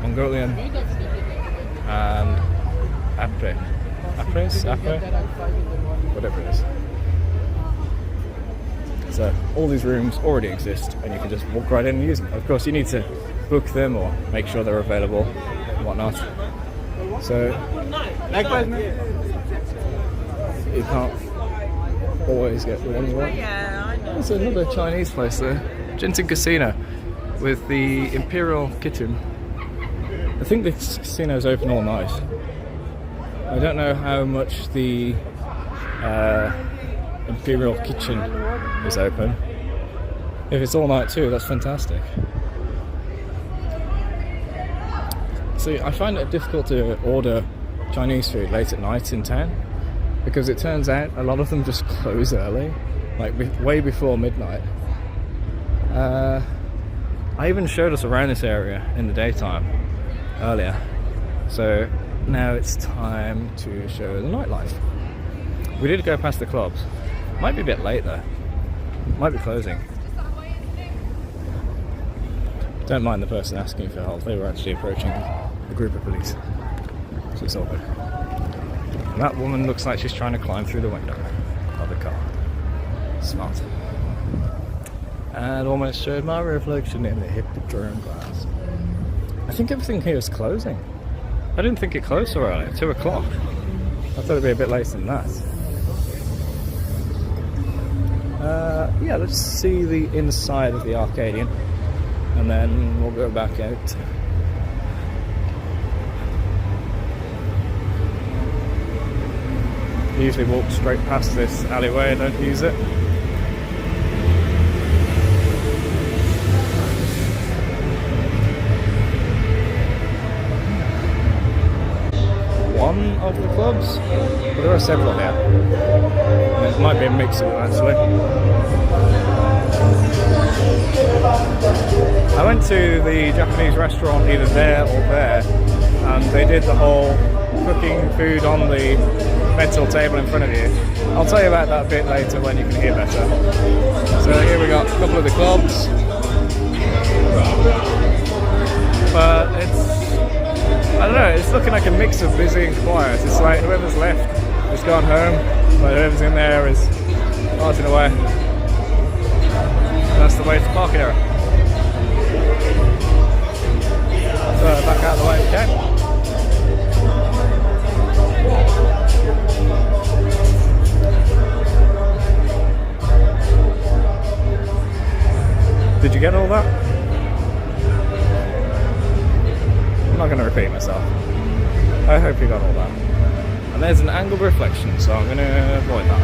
Mongolian and Apre, whatever it is. So all these rooms already exist, and you can just walk right in and use them. Of course, you need to book them or make sure they're available and whatnot. So you can't always get with anyone. There's another Chinese place there, Genting Casino, with the Imperial Kitchen. I think this casino's open all night. I don't know how much the Imperial Kitchen is open. If it's all night too, that's fantastic. See, I find it difficult to order Chinese food late at night in town, because it turns out a lot of them just close early, like way before midnight. I even showed us around this area in the daytime earlier, so now it's time to show the nightlife. We did go past the clubs. Might be a bit late though. Might be closing. Don't mind the person asking for help. They were actually approaching a group of police, so it's all good. And that woman looks like she's trying to climb through the window of the car. Smart. And almost showed my reflection in the Hippodrome glass. I think everything here is closing. I didn't think it closed so early, 2 o'clock. I thought it'd be a bit later than that. Yeah, let's see the inside of the Arcadian, and then we'll go back out. I usually walk straight past this alleyway, I don't use it. One of the clubs, but there are several here. And it might be a mix of them actually. I went to the Japanese restaurant either there or there, and they did the whole cooking food on the metal table in front of you. I'll tell you about that a bit later when you can hear better. So here we got a couple of the clubs, but I don't know, it's looking like a mix of busy and quiet. It's like whoever's left has gone home, but whoever's in there is partying away. And that's the way to the parking area. So back out of the way we can. Did you get all that? I'm not going to repeat myself. I hope you got all that. And there's an angled reflection, so I'm going to avoid that.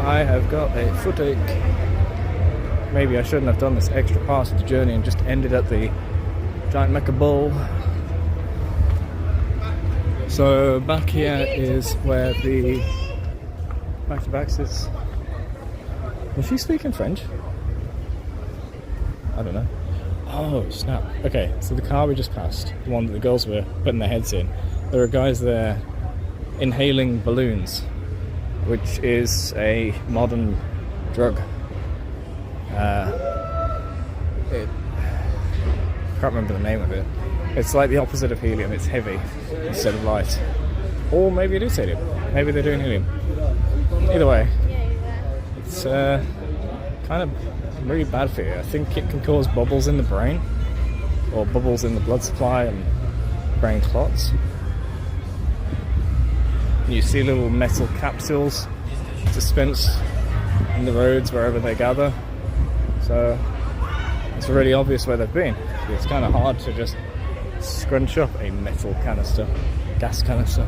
I have got a footache. Maybe I shouldn't have done this extra part of the journey and just ended at the giant mecha bull. So back here is where the back-to-back sits. Was she speaking French? I don't know. Oh snap. Okay, so the car we just passed, the one that the girls were putting their heads in, there are guys there inhaling balloons, which is a modern drug. Can't remember the name of it. It's like the opposite of helium. It's heavy instead of light. Or maybe it is helium. Maybe they're doing helium. Either way, it's kind of really bad for you. I think it can cause bubbles in the brain, or bubbles in the blood supply and brain clots. You see little metal capsules dispensed in the roads wherever they gather. So it's really obvious where they've been. It's kind of hard to just scrunch up a metal canister, gas canister.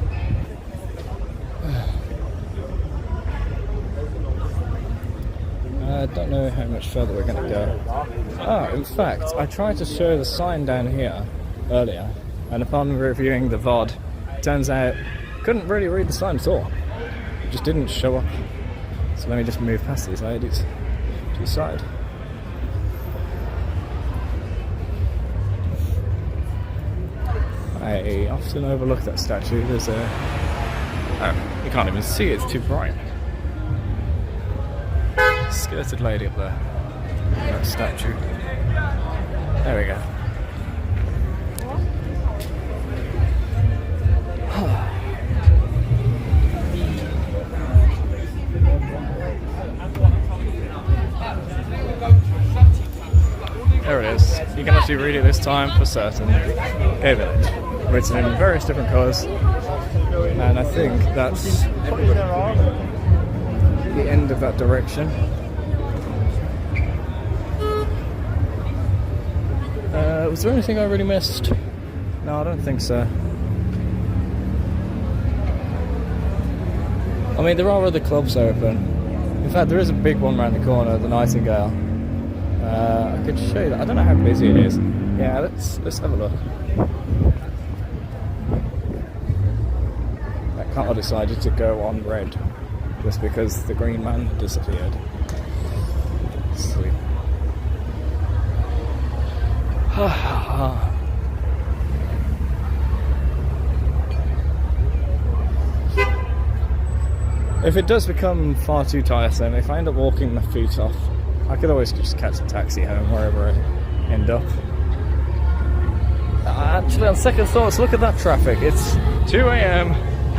I don't know how much further we're going to go. In fact, I tried to show the sign down here earlier, and upon reviewing the VOD, it turns out I couldn't really read the sign at all. It just didn't show up. So let me just move past these ladies to the side. I often overlook that statue. There's a... Oh, you can't even see it, it's too bright. Skirted lady up there. That statue. There we go. There it is. You can actually read it this time for certain. Gay Village. Written in various different colours. And I think that's the end of that direction. Was there anything I really missed? No, I don't think so. I mean, there are other clubs open. In fact, there is a big one around the corner, the Nightingale. I could show you that. I don't know how busy it is. Yeah, let's have a look. That car decided to go on red just because the green man disappeared. Sweet. If it does become far too tiresome, if I end up walking my feet off, I could always just catch a taxi home wherever I end up. Actually, on second thoughts, look at that traffic. It's 2 AM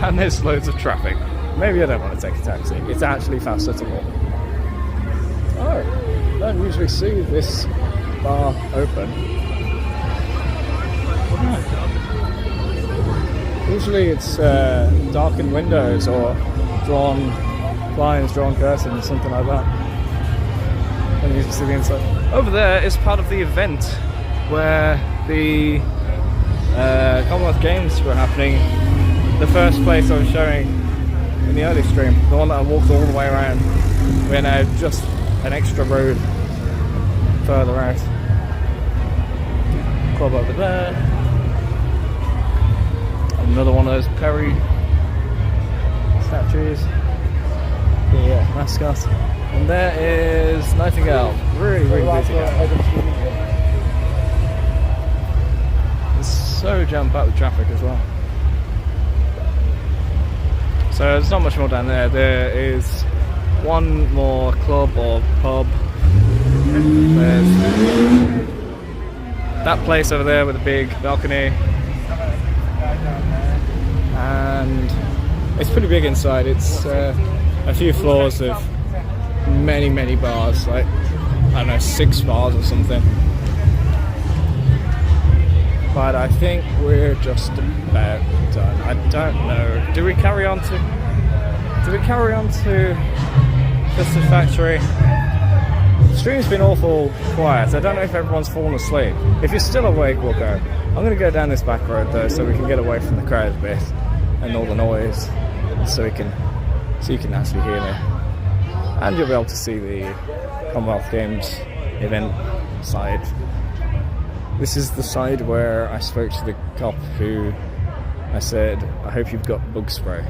and there's loads of traffic. Maybe I don't want to take a taxi. It's actually faster to walk. Oh, I don't usually see this bar open. Usually it's darkened windows or drawn blinds, drawn curtains, something like that. And you can see the inside. Over there is part of the event where the Commonwealth Games were happening. The first place I was showing in the early stream, the one that I walked all the way around. We're now just an extra road further out. Club over there. Another one of those Perry statues. The mascot. And there is Nightingale. Really, really busy. It's so jam-packed with traffic as well. So there's not much more down there. There is one more club or pub. There's that place over there with a big balcony. And it's pretty big inside. It's a few floors of many bars, like, I don't know, 6 bars or something. But I think we're just about done. I don't know. Do we carry on to Pistol Factory? The stream's been awful quiet. I don't know if everyone's fallen asleep. If you're still awake, we'll go. I'm gonna go down this back road though, so we can get away from the crowd a bit and all the noise, so you can actually hear me. And you'll be able to see the Commonwealth Games event side. This is the side where I spoke to the cop who I said, I hope you've got bug spray,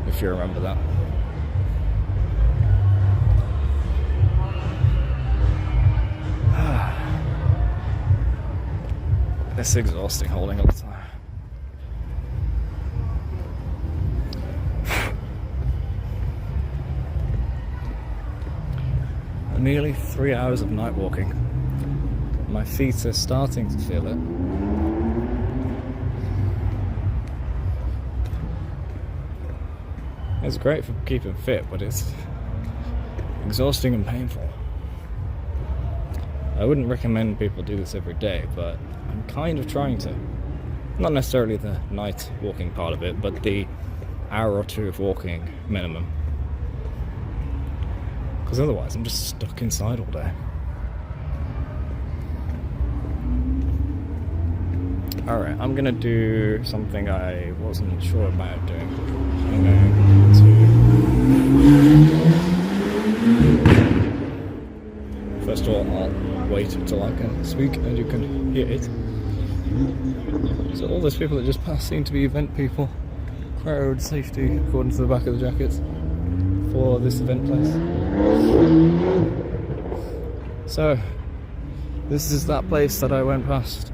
if you remember that. It's exhausting holding all the time. Nearly 3 hours of night walking. My feet are starting to feel it. It's great for keeping fit, but it's exhausting and painful. I wouldn't recommend people do this every day, but I'm kind of trying to. Not necessarily the night walking part of it, but the hour or 2 of walking minimum. Because otherwise I'm just stuck inside all day. Alright, I'm gonna do something I wasn't sure about doing. I'm going to... First of all, I'll wait until I can speak and you can hear it. So all those people that just passed seem to be event people. Crowd safety, according to the back of the jackets, for this event place. So, this is that place that I went past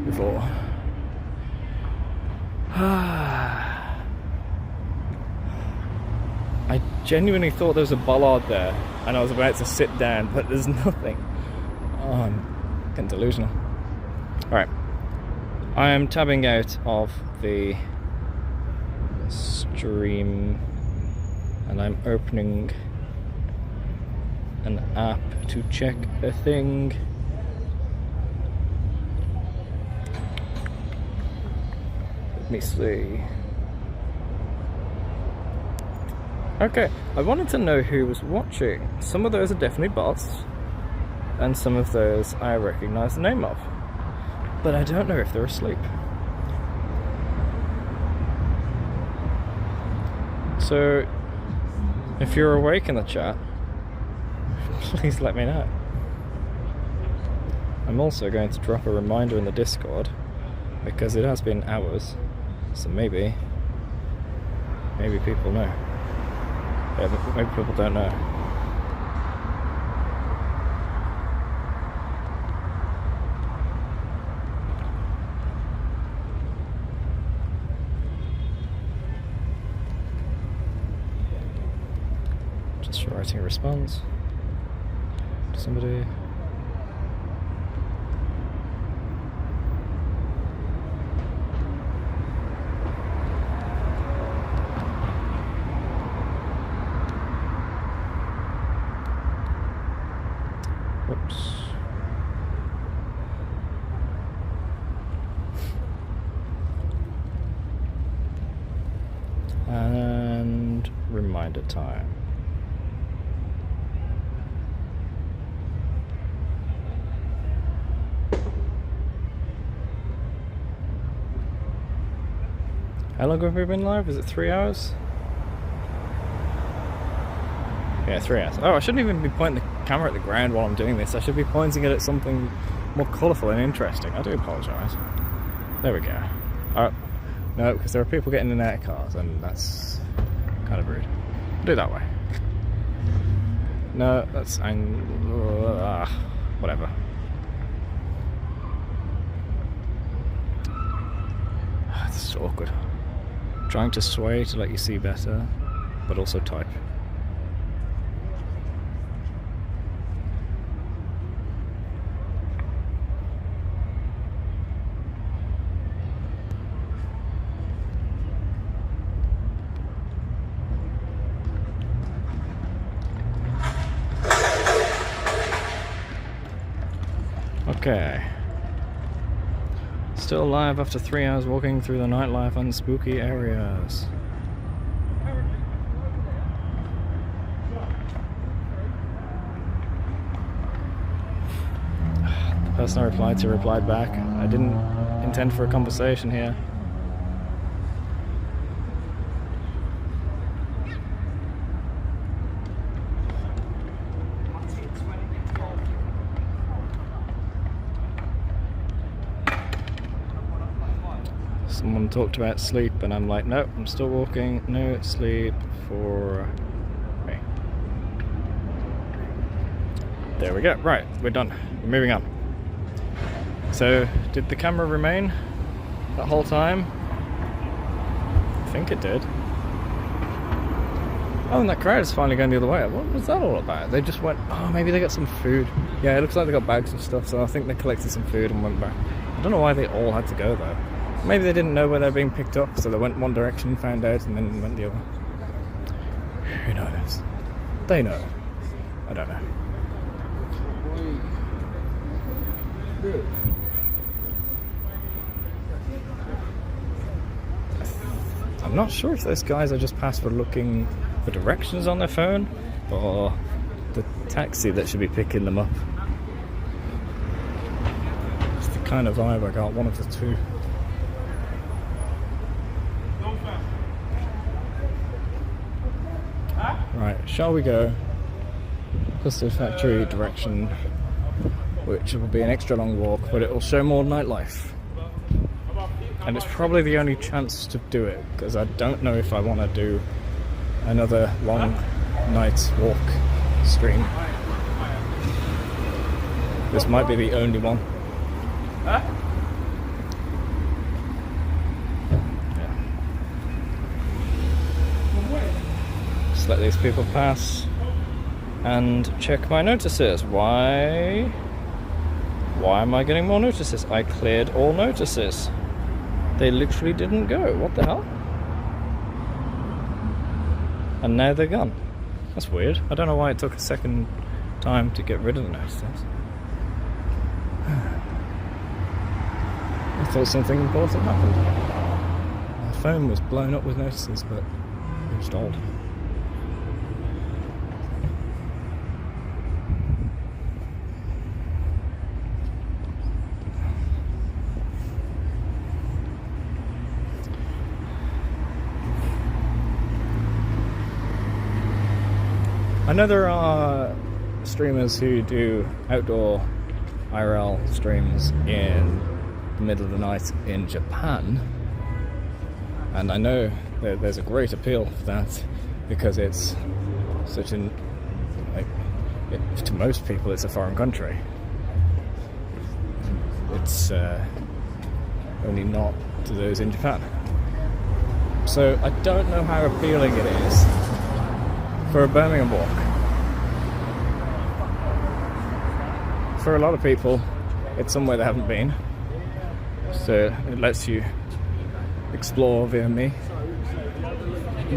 before. I genuinely thought there was a bollard there and I was about to sit down, but there's nothing. Oh, I'm getting delusional. Alright, I am tabbing out of the stream and I'm opening an app to check a thing. Let me see. Okay, I wanted to know who was watching. Some of those are definitely bots, and some of those I recognise the name of, but I don't know if they're asleep. So, if you're awake in the chat, please let me know. I'm also going to drop a reminder in the Discord, because it has been hours, so maybe people know. Yeah, but maybe people don't know. Just writing a response to somebody. Whoops. And reminder time. How long have we been live? Is it 3 hours? Yeah, 3 hours. Oh, I shouldn't even be pointing the camera at the ground while I'm doing this. I should be pointing it at something more colourful and interesting. I do apologise. There we go. Oh, no, because there are people getting in and out of cars, and that's kind of rude. I'll do it that way. No, that's... whatever. This is awkward. Trying to sway to let you see better, but also type. Okay. Still alive after 3 hours walking through the nightlife and spooky areas. The person I replied to replied back. I didn't intend for a conversation here. Someone talked about sleep and I'm like, nope, I'm still walking, no sleep for me. There we go, right, we're done, we're moving on. So, did the camera remain that whole time? I think it did. Oh, and that crowd is finally going the other way. What was that all about? They just went, oh, maybe they got some food. Yeah, it looks like they got bags and stuff, so I think they collected some food and went back. I don't know why they all had to go though. Maybe they didn't know where they were being picked up, so they went one direction, found out, and then went the other. Who knows? They know. I don't know. I'm not sure if those guys are just passed for looking for directions on their phone, or the taxi that should be picking them up. It's the kind of vibe I got, one of the two. Right, shall we go? Custard Factory direction, which will be an extra long walk, but it will show more nightlife. And it's probably the only chance to do it, because I don't know if I want to do another long night's walk stream. This might be the only one. Just let these people pass and check my notices. Why am I getting more notices? I cleared all notices. They literally didn't go. What the hell? And now they're gone. That's weird. I don't know why it took a second time to get rid of the notices. I thought something important happened. My phone was blown up with notices, but installed. I know there are streamers who do outdoor IRL streams in the middle of the night in Japan, and I know that there's a great appeal for that because it's such an, to most people it's a foreign country. It's only not to those in Japan. So I don't know how appealing it is for a Birmingham walk. For a lot of people, it's somewhere they haven't been, so it lets you explore via me.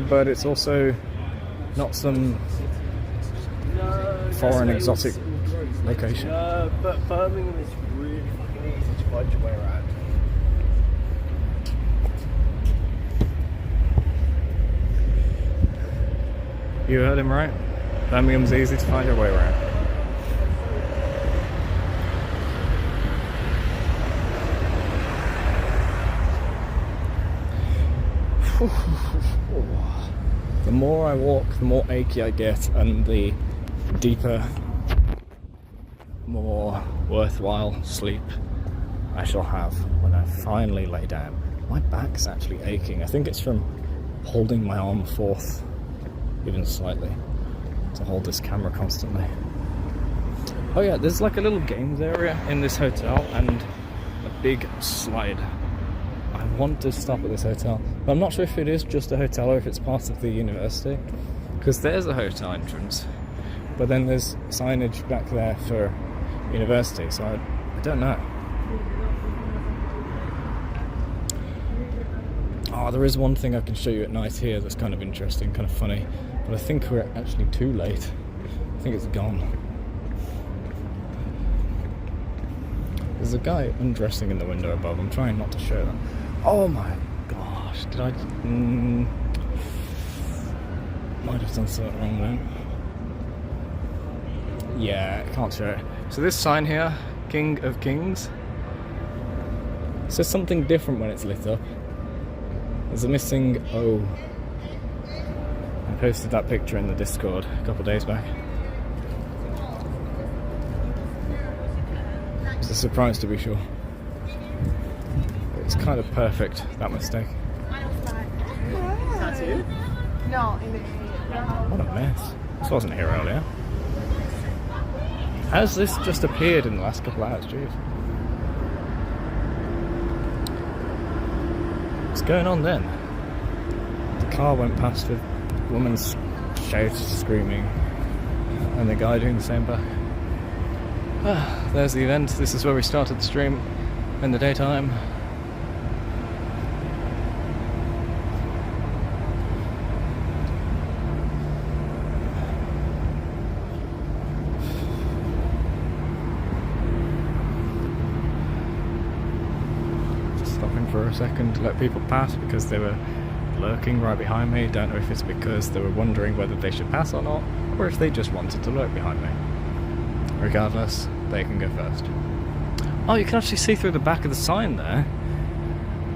But it's also not some foreign exotic location. But Birmingham is really fucking easy to find your way around. You heard him right. Birmingham's easy to find your way around. The more I walk, the more achy I get, and the deeper, more worthwhile sleep I shall have when I finally lay down. My back's actually aching. I think it's from holding my arm forth even slightly to hold this camera constantly. Oh yeah, there's like a little games area in this hotel and a big slide. I want to stop at this hotel, but I'm not sure if it is just a hotel or if it's part of the university, because there's a hotel entrance, but then there's signage back there for university, so I don't know. Oh, there is one thing I can show you at night here that's kind of interesting, kind of funny, but I think we're actually too late. I think it's gone. There's a guy undressing in the window above. I'm trying not to show that. Oh my gosh, did I... might have done something wrong then. Yeah, I can't show it. So this sign here, King of Kings, says something different when it's lit up. There's a missing O. I posted that picture in the Discord a couple of days back. It's a surprise to be sure. It's kind of perfect, that mistake. Tattoo? No, in the What a mess. This wasn't here earlier. Has this just appeared in the last couple of hours? Jeez. What's going on then? The car went past with a woman shouting, screaming, and the guy doing the same back. Ah, there's the event. This is where we started the stream in the daytime. For a second to let people pass because they were lurking right behind me. Don't know if it's because they were wondering whether they should pass or not, or if they just wanted to lurk behind me. Regardless, they can go first. Oh, you can actually see through the back of the sign there.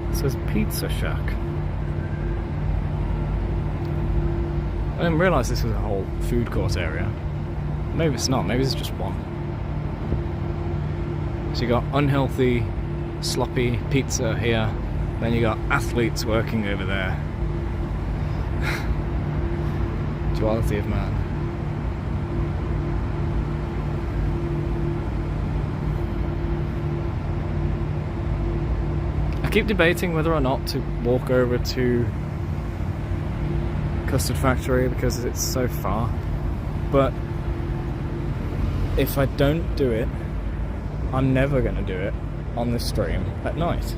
It says Pizza Shack. I didn't realise this was a whole food court area. Maybe it's not, maybe it's just one. So you got unhealthy, sloppy pizza here, then you got athletes working over there. Duality of man. I keep debating whether or not to walk over to Custard Factory because it's so far, but if I don't do it, I'm never going to do it on this stream at night,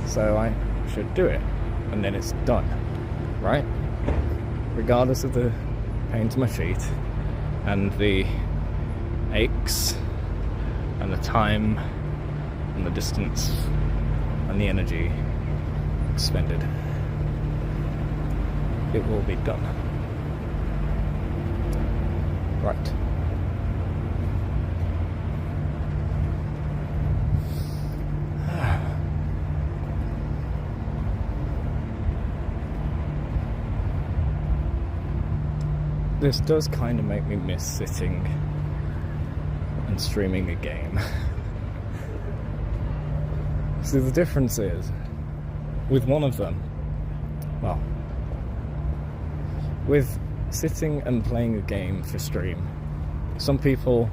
so I should do it and then it's done, right? Regardless of the pain to my feet and the aches and the time and the distance and the energy expended, it will be done. Right. This does kind of make me miss sitting and streaming a game. See, the difference is, with one of them, well, with sitting and playing a game for stream, some people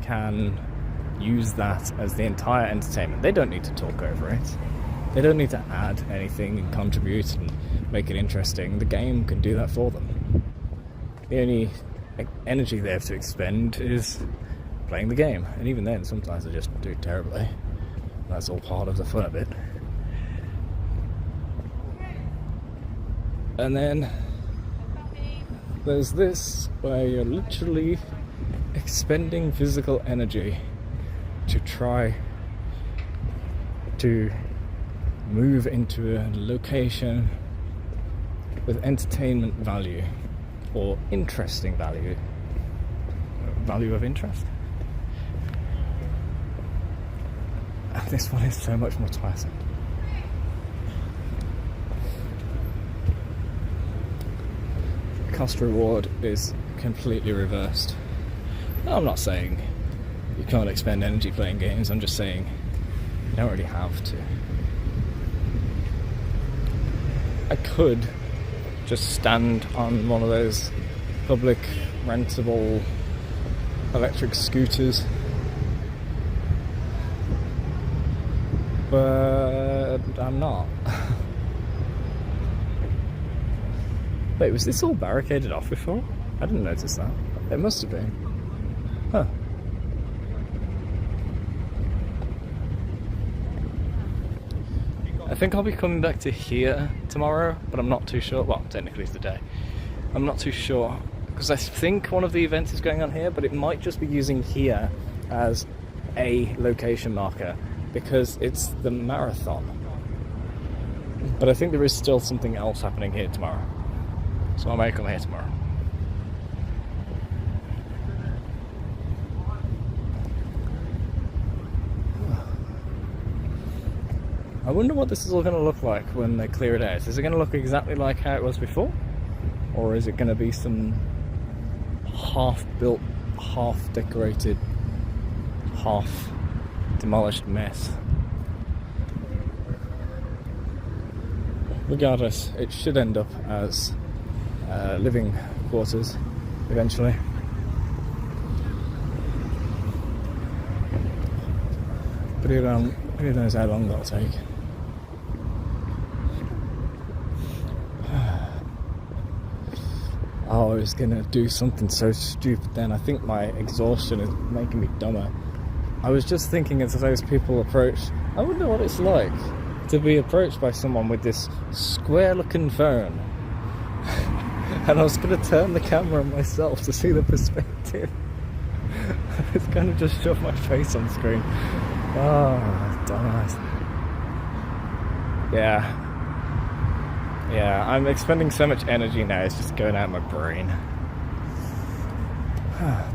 can use that as the entire entertainment. They don't need to talk over it. They don't need to add anything and contribute and make it interesting. The game can do that for them. The only energy they have to expend is playing the game, and even then sometimes they just do terribly. That's all part of the fun of it. And then there's this, where you're literally expending physical energy to try to move into a location with entertainment value or interesting value. Value of interest? And this one is so much more tiresome. Cost reward is completely reversed. I'm not saying you can't expend energy playing games, I'm just saying you don't really have to. I could just stand on one of those public rentable electric scooters, but I'm not. Wait, was this all barricaded off before? I didn't notice that. It must have been. Huh. I think I'll be coming back to here tomorrow, but I'm not too sure. Well, technically it's the day. I'm not too sure, because I think one of the events is going on here, but it might just be using here as a location marker because it's the marathon. But I think there is still something else happening here tomorrow. So I may come here tomorrow. I wonder what this is all going to look like when they clear it out. Is it going to look exactly like how it was before? Or is it going to be some half-built, half-decorated, half-demolished mess? Regardless, it should end up as living quarters eventually. But who knows how long that'll take. I was gonna do something so stupid then. I think my exhaustion is making me dumber. I was just thinking as those people approach, I wonder what it's like to be approached by someone with this square looking phone. And I was gonna turn the camera on myself to see the perspective. I was gonna just shove my face on screen. Oh, dumbass. Yeah, I'm expending so much energy now, it's just going out of my brain.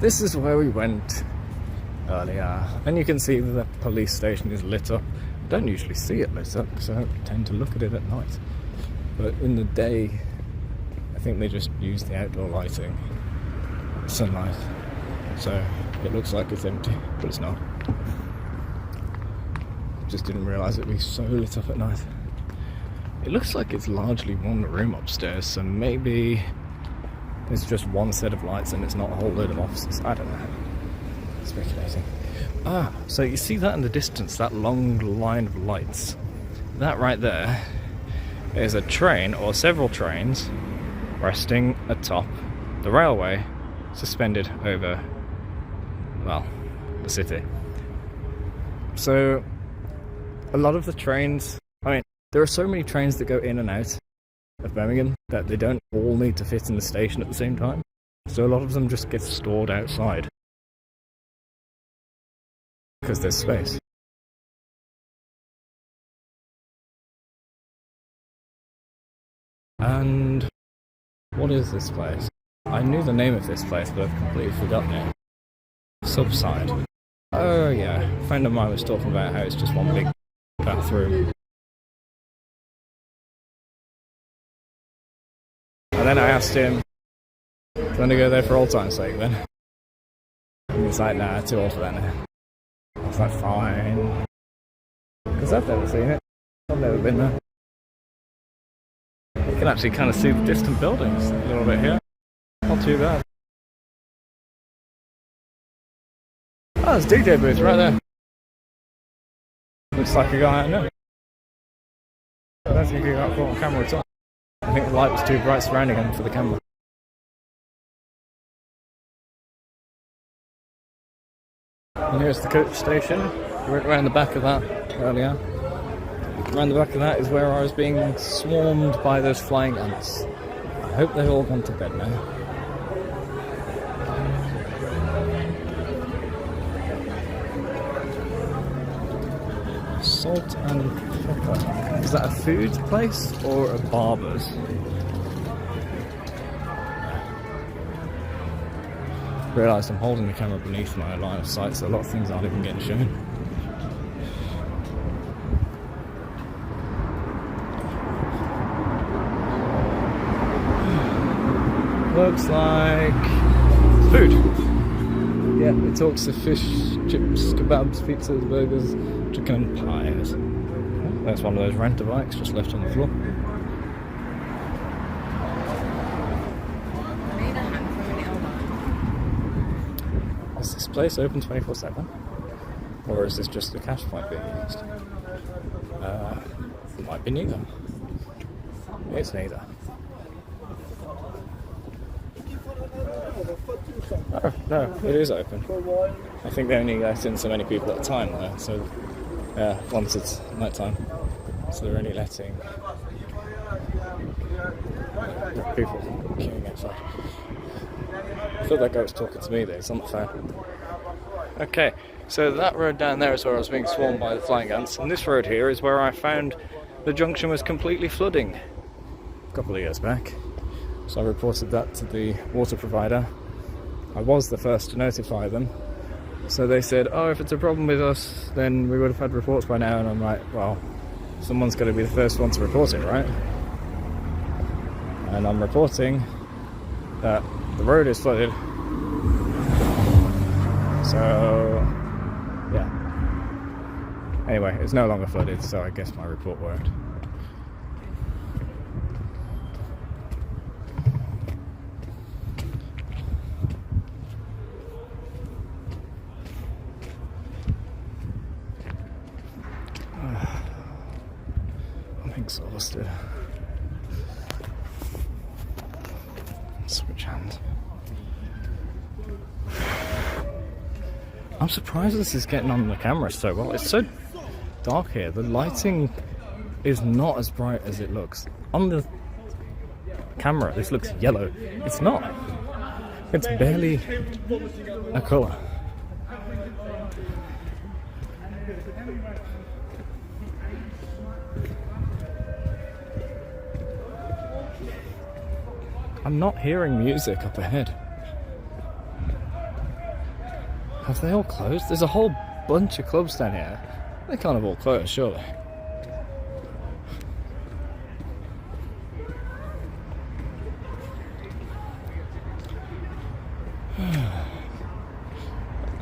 This is where we went earlier. And you can see that the police station is lit up. I don't usually see it lit up because I don't tend to look at it at night. But in the day, I think they just use the outdoor lighting, sunlight. So it looks like it's empty, but it's not. Just didn't realise it'd be so lit up at night. It looks like it's largely one room upstairs, so maybe it's just one set of lights and it's not a whole load of offices. I don't know. Speculating. So you see that in the distance, that long line of lights? That right there is a train, or several trains, resting atop the railway, suspended over, well, the city. So a lot of the trains, there are so many trains that go in and out of Birmingham that they don't all need to fit in the station at the same time. So a lot of them just get stored outside because there's space. And what is this place? I knew the name of this place, but I've completely forgotten it. Subside. Oh yeah, a friend of mine was talking about how it's just one big bathroom. And then I asked him, do you want to go there for old time's sake then? And he's like, nah, too old for that now. I was like, fine. Because I've never seen it. I've never been there. You can actually kind of see the distant buildings a little bit here. Not too bad. Oh, there's a DJ booth right there. Looks like a guy I know. I don't think he got caught on camera at all. I think the light was too bright surrounding him for the camera. And here's the coach station. We went around the back of that earlier. Around the back of that is where I was being swarmed by those flying ants. I hope they've all gone to bed now. Salt and Pepper. Is that a food place or a barber's? Realised I'm holding the camera beneath my line of sight, so a lot of things aren't even getting shown. Looks like food. Yeah, it talks of fish, chips, kebabs, pizzas, burgers, chicken and pies. There's one of those renter bikes just left on the floor. Is this place open 24/7? Or is this just a cash point being used? It might be neither. It's neither. Oh, no, it is open. I think they only let in so many people at a time though, so once it's night time. So they're only letting people queuing outside. I thought that guy was talking to me there, it's on the phone. Okay, So that road down there is where I was being swarmed by the flying ants, and this road here is where I found the junction was completely flooding a couple of years back. So I reported that to the water provider. I was the first to notify them. So they said, oh, if it's a problem with us, then we would have had reports by now. And I'm like, well, someone's got to be the first one to report it, right? And I'm reporting that the road is flooded. So, yeah. Anyway, it's no longer flooded, so I guess my report worked. I'm exhausted. Switch hands. I'm surprised this is getting on the camera so well. It's so dark here. The lighting is not as bright as it looks. On the camera, this looks yellow. It's not. It's barely a colour. I'm not hearing music up ahead. Have they all closed? There's a whole bunch of clubs down here. They can't have all closed, surely.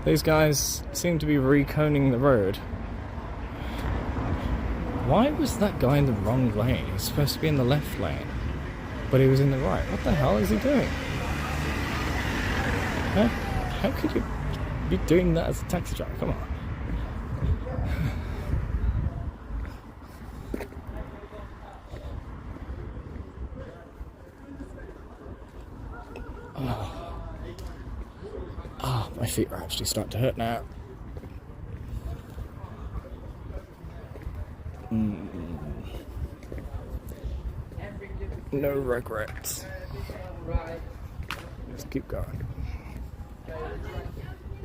These guys seem to be reconing the road. Why was that guy in the wrong lane? He's supposed to be in the left lane, but he was in the right. What the hell is he doing? How could you be doing that as a taxi driver? Come on. My feet are actually starting to hurt now. No regrets. Just keep going.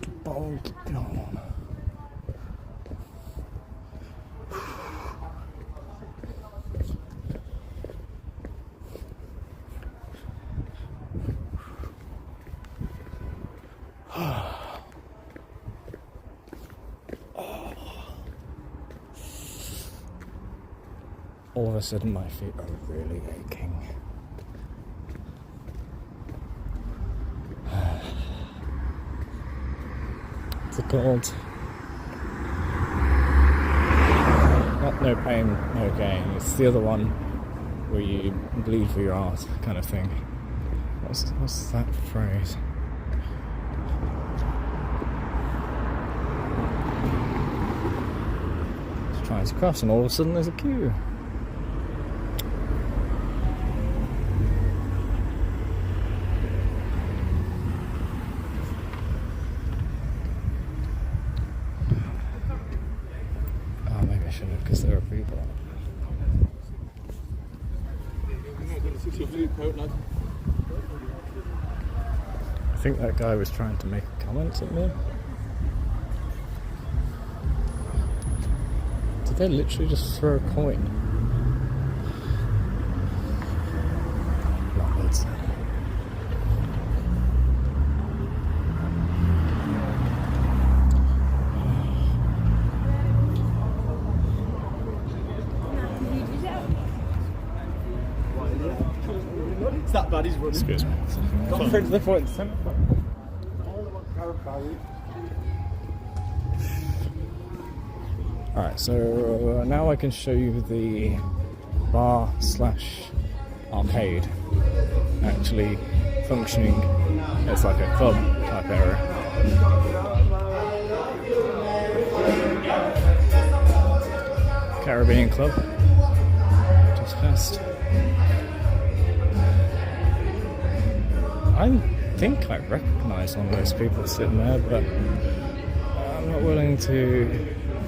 Keep on, keep going. All of a sudden my feet are really aching. What's it called? Not no pain, no gain. It's the other one where you bleed for your art kind of thing. What's that phrase? Just trying to cross and all of a sudden there's a queue. Because there are people. I think that guy was trying to make a comment at me. Did they literally just throw a coin? Not good. That bad, he's running. Excuse me. Got friends the front. Alright, so now I can show you the bar slash arcade actually functioning as like a club type area. Caribbean club. Just past. I think I recognise one of those people sitting there, but I'm not willing to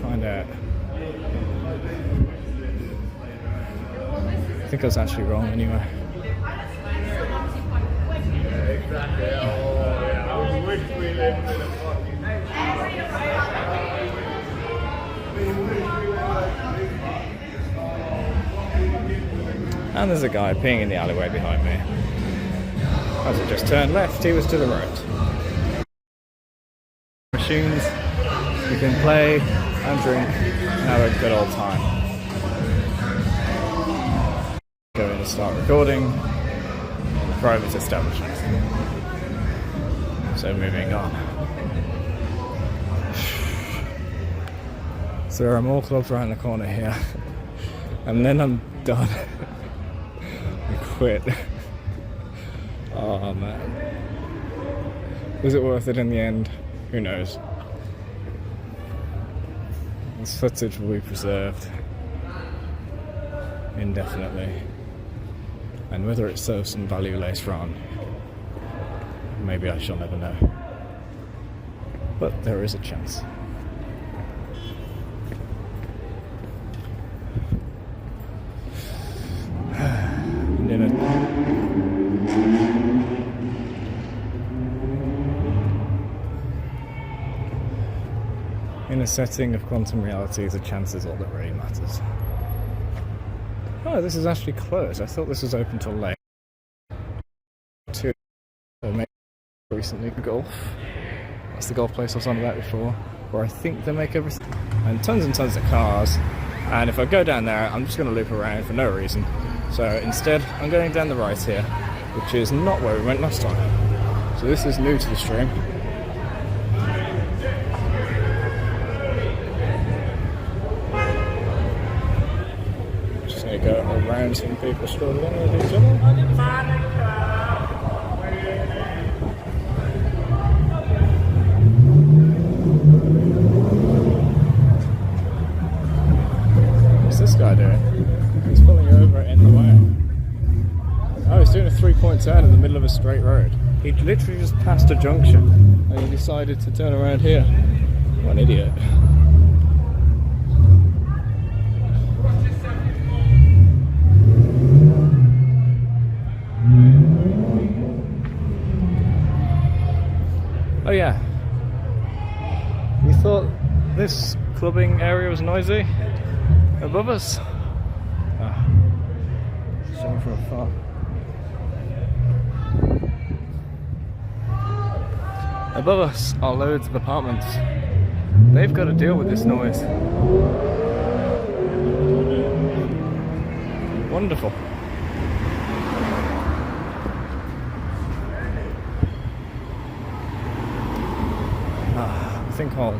find out. I think I was actually wrong anyway. And there's a guy peeing in the alleyway behind me. As I just turned left, he was to the right. Machines, you can play and drink and have a good old time. Go in and start recording in the private establishment. So moving on. So there are more clubs around the corner here. And then I'm done. I quit. Oh man. Was it worth it in the end? Who knows? This footage will be preserved indefinitely. And whether it serves some value later on, maybe I shall never know. But there is a chance. In a setting of quantum reality, the chance is all that really matters. Oh, this is actually closed. I thought this was open till late. So maybe recently golf. That's the golf place I was on about before, where I think they make everything. And tons of cars. And if I go down there, I'm just going to loop around for no reason. So instead, I'm going down the right here, which is not where we went last time. So this is new to the stream. Just going to go around some people struggling with each other. What's this guy doing? He's pulling over in the way. Oh, he's doing a 3-point turn in the middle of a straight road. He literally just passed a junction and he decided to turn around here. What an idiot. Oh yeah. You thought this clubbing area was noisy? Above us? Showing from afar. Above us are loads of apartments. They've got to deal with this noise. Wonderful. I think I'll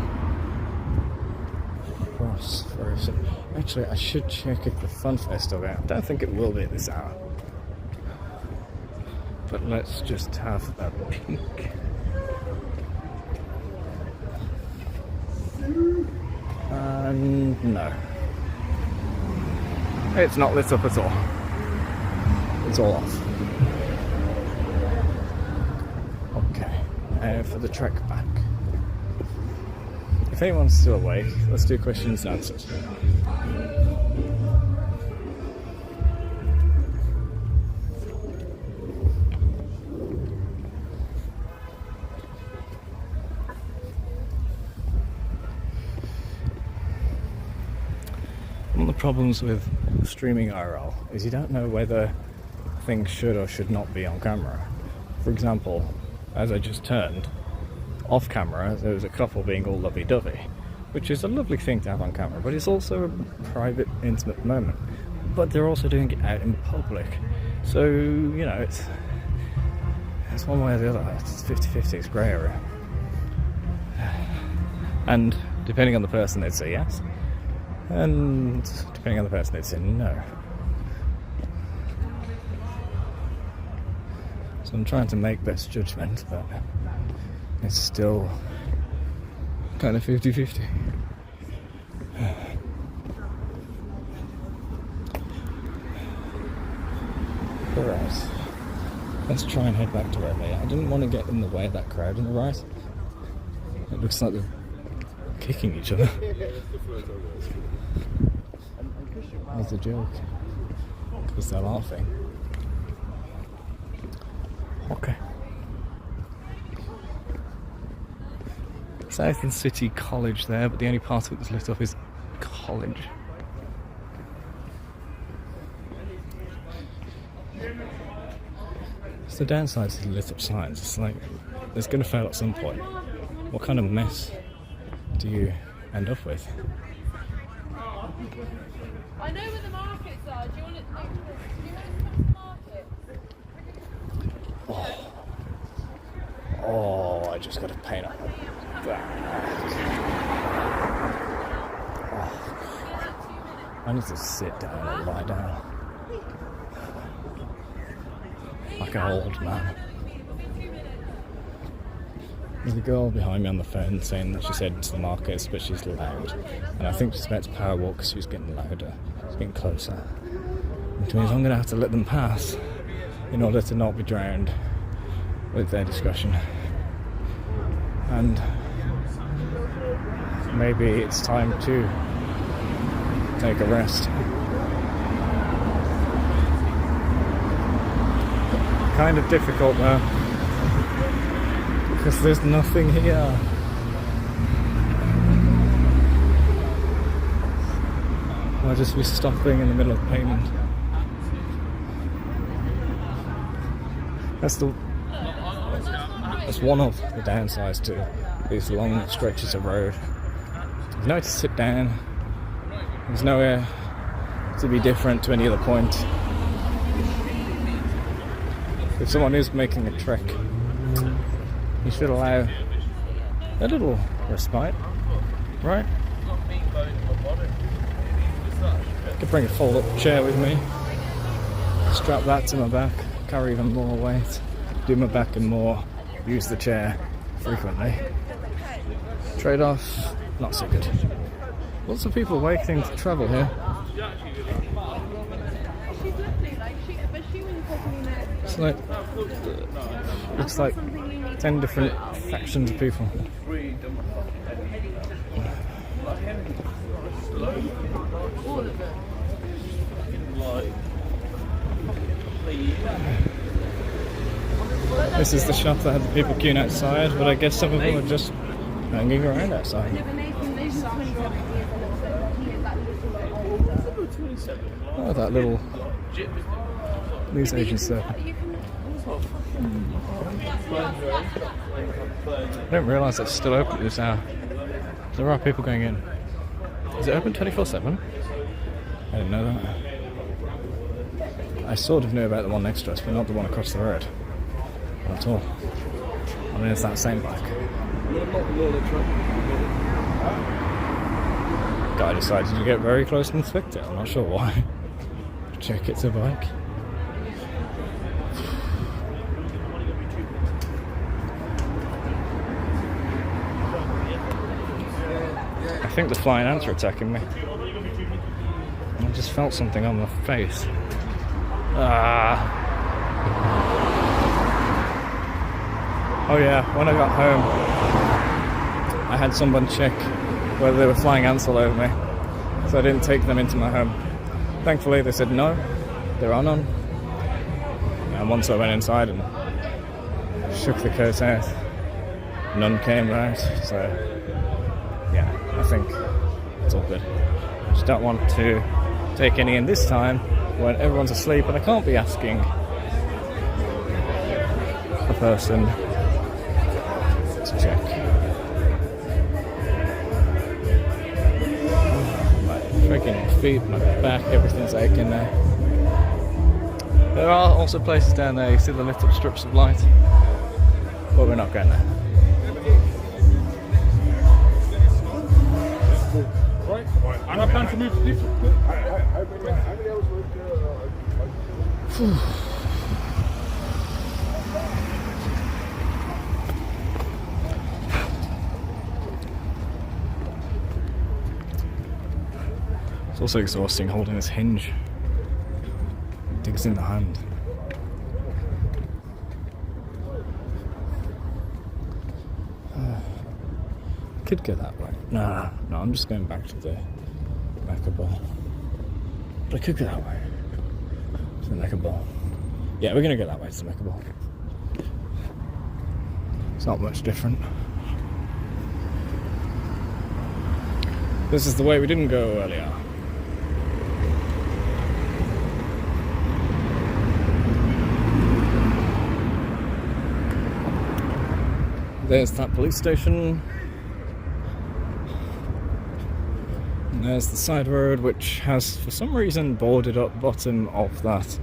cross very soon. Actually, I should check if the Fun Fair's still there. I don't think it will be at this hour. But let's just have a peek. And no. It's not lit up at all. It's all off. Okay, for the trek back. If anyone's still awake, let's do questions and answers. One of the problems with streaming IRL is you don't know whether things should or should not be on camera. For example, as I just turned, off camera there was a couple being all lovey-dovey, which is a lovely thing to have on camera, but it's also a private, intimate moment. But they're also doing it out in public, so you know it's one way or the other. It's 50-50, it's grey area, and depending on the person they'd say yes, and depending on the person they'd say no. So I'm trying to make best judgment, but it's still kind of 50-50. Alright, let's try and head back to where they are. I didn't want to get in the way of that crowd on the right. It looks like they're kicking each other. That's a joke, because they're laughing. Okay. Southern City College there, but the only part of it that's lit up is college. It's the downside to the lit up signs. It's like, it's going to fail at some point. What kind of mess do you end up with? I know where the markets are. Do you want to come to the market? Oh, I just got a pain on the back. I need to sit down and lie down. Like an old man. There's a girl behind me on the phone saying that she's heading to the markets, but she's loud. And I think she's about to power walk because she's getting louder. She's getting closer. Which means I'm going to have to let them pass in order to not be drowned with their discussion. And maybe it's time to take a rest. Kind of difficult though, because there's nothing here. I'll just be stopping in the middle of payment. That's one of the downsides to these long stretches of road. There's nowhere to sit down. There's nowhere to be different to any other point. If someone is making a trek, you should allow a little respite, right? I could bring a fold-up chair with me, strap that to my back, carry even more weight, do my back and more, use the chair frequently. Trade-off, not so good. Lots of people waiting to travel here. It's like, looks like 10 different factions of people. This is the shop that had the people queuing outside, but I guess some of them are just hanging around outside. Oh, that little news agency. I didn't realise it's still open at this hour. There are people going in. Is it open 24/7? I didn't know that. I sort of knew about the one next to us, but not the one across the road. Not at all. I mean, it's that same bike. Guy decided to get very close and inspect it. I'm not sure why. Check it's a bike. I think the flying ants are attacking me. I just felt something on my face. Oh yeah, when I got home, I had someone check whether there were flying ants all over me, so I didn't take them into my home. Thankfully they said no, there are none. And once I went inside and shook the curse out, none came out, so yeah, I think it's all good. Just don't want to take any in this time when everyone's asleep and I can't be asking a person to check. My freaking feet, my back, everything's aching now. There are also places down there, you see the lit up strips of light, but we're not going there. And I plan to move to this. It's also exhausting holding this hinge. It digs in the hand. Could go that way. No, I'm just going back to the Mecca Ball. But I could go that way. To the Mecca Ball. Yeah, we're going to go that way to the Mecca Ball. It's not much different. This is the way we didn't go earlier. There's that police station. And there's the side road, which has, for some reason, boarded up bottom of that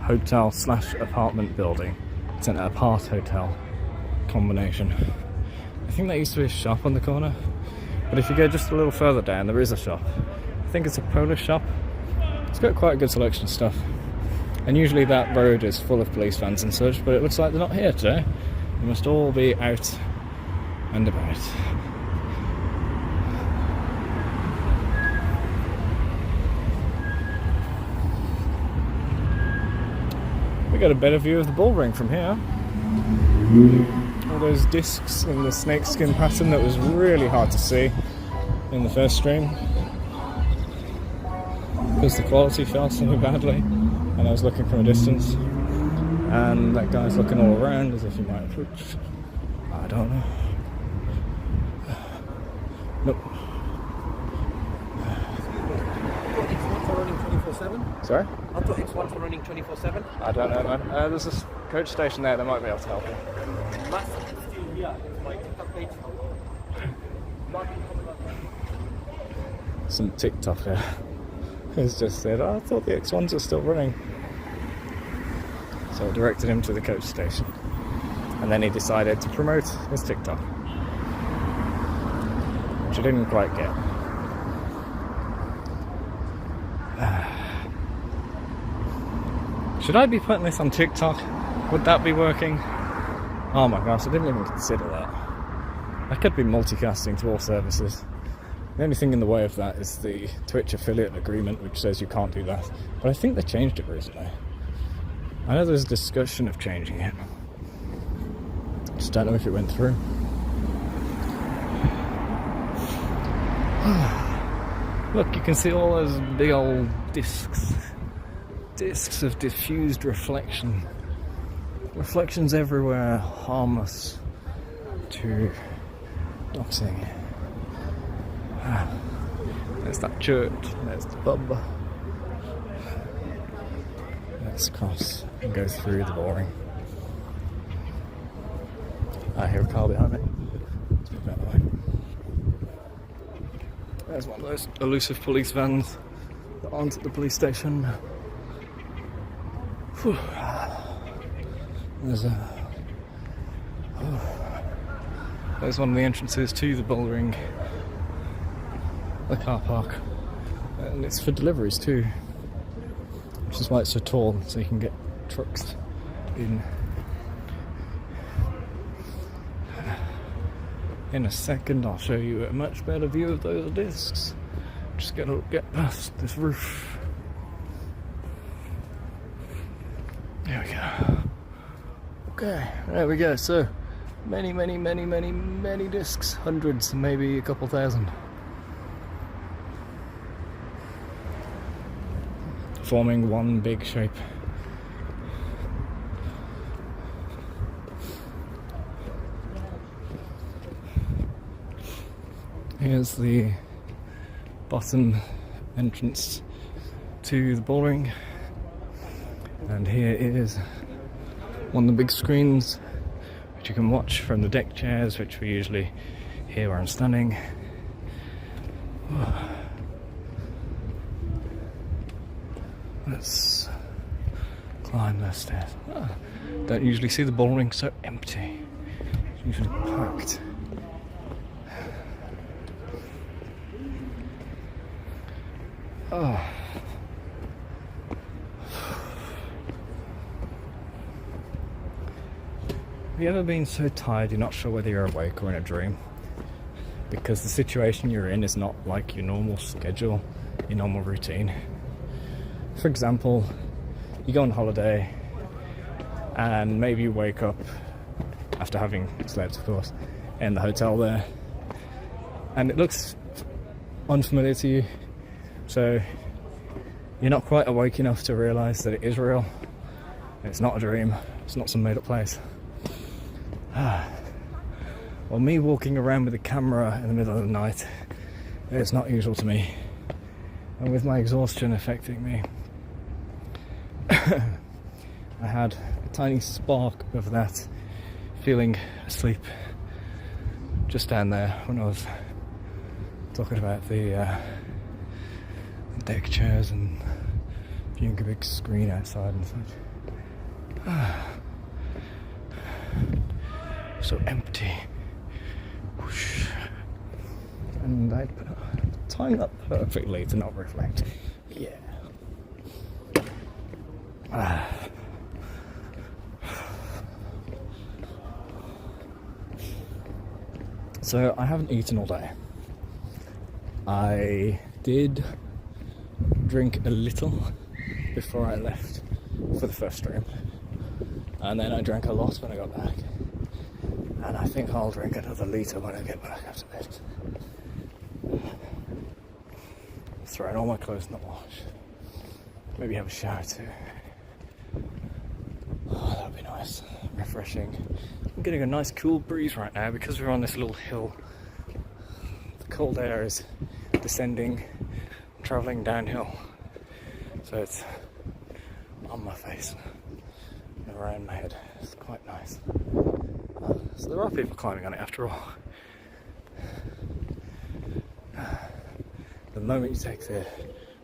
hotel/apartment building. It's an apart hotel combination. I think there used to be a shop on the corner, but if you go just a little further down, there is a shop. I think it's a Polish shop. It's got quite a good selection of stuff. And usually that road is full of police vans and such, but it looks like they're not here today. They must all be out and about. We got a better view of the bull ring from here. All those discs in the snakeskin pattern that was really hard to see in the first stream because the quality fell so badly and I was looking from a distance, and that guy's looking all around as if he might approach. I don't know. Nope. X1s are running 24/7? Sorry? I thought X1s were running 24/7. I don't know, man. There's a coach station there that might be able to help you. Massive still here. It's like updates. Some TikToker has just said, oh, I thought the X1s are still running. So I directed him to the coach station. And then he decided to promote his TikTok, which I didn't quite get. Should I be putting this on TikTok? Would that be working? Oh my gosh, I didn't even consider that. I could be multicasting to all services. The only thing in the way of that is the Twitch affiliate agreement, which says you can't do that. But I think they changed it recently. I know there's discussion of changing it. Just don't know if it went through. Look, you can see all those big old discs. Discs of diffused reflection. Reflections everywhere, harmless to doxing. There's that church, there's the pub. Let's cross and go through the boring. I hear a car behind me. Let's move out of the way. There's one of those elusive police vans that aren't at the police station. Whew. There's one of the entrances to the bull ring, the car park, and it's for deliveries too, which is why it's so tall, so you can get trucks in. In a second I'll show you a much better view of those discs. Just gotta get past this roof. There we go. Okay, there we go. So many discs, hundreds, maybe a couple thousand, forming one big shape. Here's the bottom entrance to the bull ring, and here is one of the big screens which you can watch from the deck chairs, which we usually hear where I'm standing. Let's climb those stairs. Don't usually see the bull ring so empty. It's usually packed. Oh. Have you ever been so tired you're not sure whether you're awake or in a dream? Because the situation you're in is not like your normal schedule, your normal routine. For example, you go on holiday and maybe you wake up after having slept, of course, in the hotel there, and it looks unfamiliar to you, so you're not quite awake enough to realise that it is real. It's not a dream, it's not some made up place. Well, me walking around with a camera in the middle of the night, it's not usual to me, and with my exhaustion affecting me, I had a tiny spark of that feeling asleep just down there when I was talking about the deck chairs and viewing a big screen outside and such. So empty. Whoosh. And I timed that perfectly to not reflect. Yeah. So I haven't eaten all day. I did drink a little before I left for the first stream, and then I drank a lot when I got back, and I think I'll drink another litre when I get back after this. Throwing all my clothes in the wash. Maybe have a shower too. Oh, that would be nice. Refreshing. I'm getting a nice cool breeze right now because we're on this little hill. The cold air is descending, travelling downhill. So it's on my face and around my head. It's quite nice. So there are people climbing on it after all. The moment you take the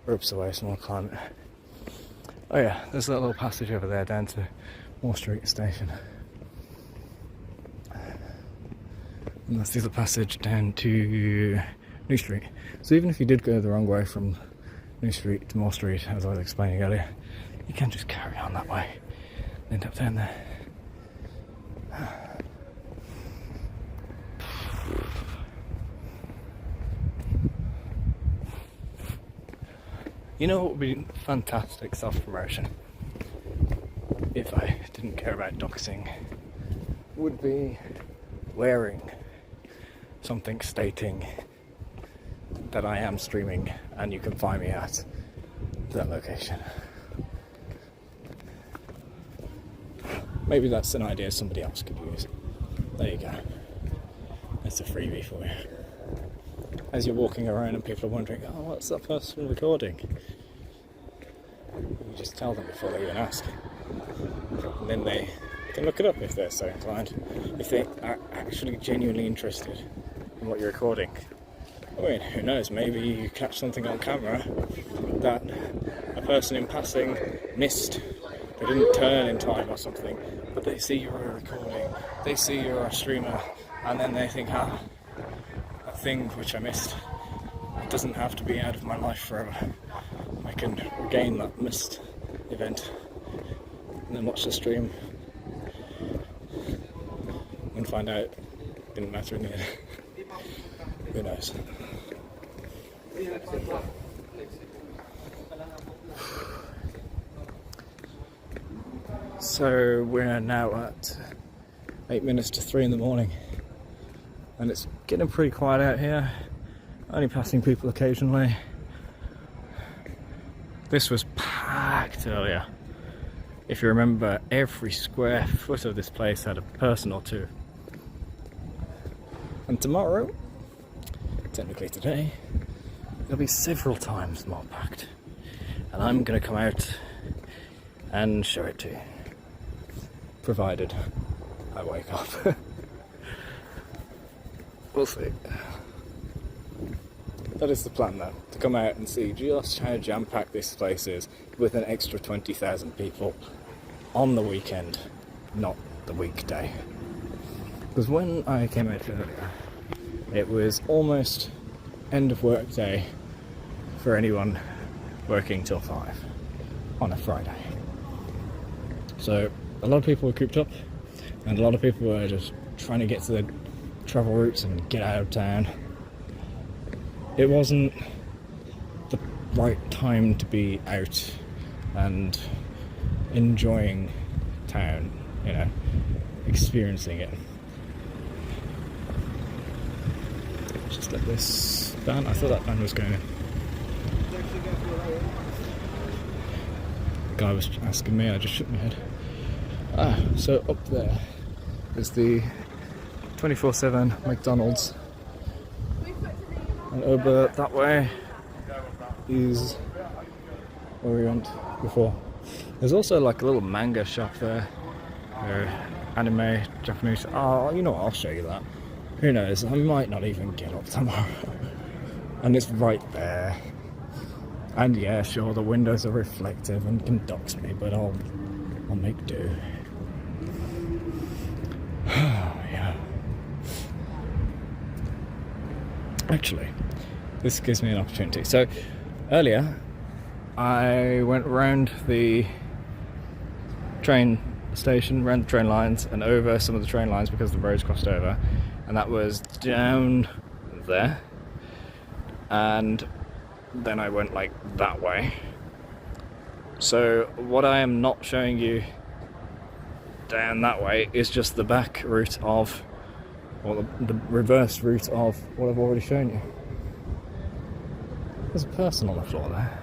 ropes away, someone will climb it. Oh yeah, there's that little passage over there down to Moore Street Station. And that's the other passage down to New Street. So even if you did go the wrong way from New Street to Moore Street, as I was explaining earlier, you can just carry on that way and end up down there. You know what would be fantastic self-promotion, if I didn't care about doxing, would be wearing something stating that I am streaming and you can find me at that location. Maybe that's an idea somebody else could use. There you go. That's a freebie for you. As you're walking around and people are wondering, oh, what's that person recording? You just tell them before they even ask. And then they can look it up if they're so inclined. If they are actually genuinely interested in what you're recording. I mean, who knows, maybe you catch something on camera that a person in passing missed. They didn't turn in time or something, but they see you're recording, they see you're a streamer, and then they think, that thing which I missed, it doesn't have to be out of my life forever. I can regain that missed event and then watch the stream and find out it didn't matter in the end. Who knows? So we're now at 8 minutes to 3 in the morning, and it's getting pretty quiet out here, only passing people occasionally. This was packed earlier. If you remember, every square foot of this place had a person or two. And tomorrow, technically today, it'll be several times more packed. And I'm gonna come out and show it to you. Provided I wake up. We'll see. That is the plan though, to come out and see just how jam-packed this place is with an extra 20,000 people on the weekend, not the weekday. Because when I came out earlier, it was almost end of work day for anyone working till 5 on a Friday. So a lot of people were cooped up, and a lot of people were just trying to get to the travel routes and get out of town. It wasn't the right time to be out and enjoying town, you know, experiencing it. Just let this van, I thought that van was going in. The guy was asking me, I just shook my head. So up there is the 24/7 McDonald's, and over that way is where we went before. There's also like a little manga shop there where anime, Japanese. Oh, you know what? I'll show you that. Who knows? I might not even get up tomorrow. And it's right there. And yeah, sure, the windows are reflective and can dox me, but I'll make do. Yeah. Actually, this gives me an opportunity. So earlier, I went around the train station, around the train lines, and over some of the train lines because the roads crossed over, and that was down there. And then I went like that way. So what I am not showing you down that way is just the back route of, or the reverse route of what I've already shown you. There's a person on the floor there.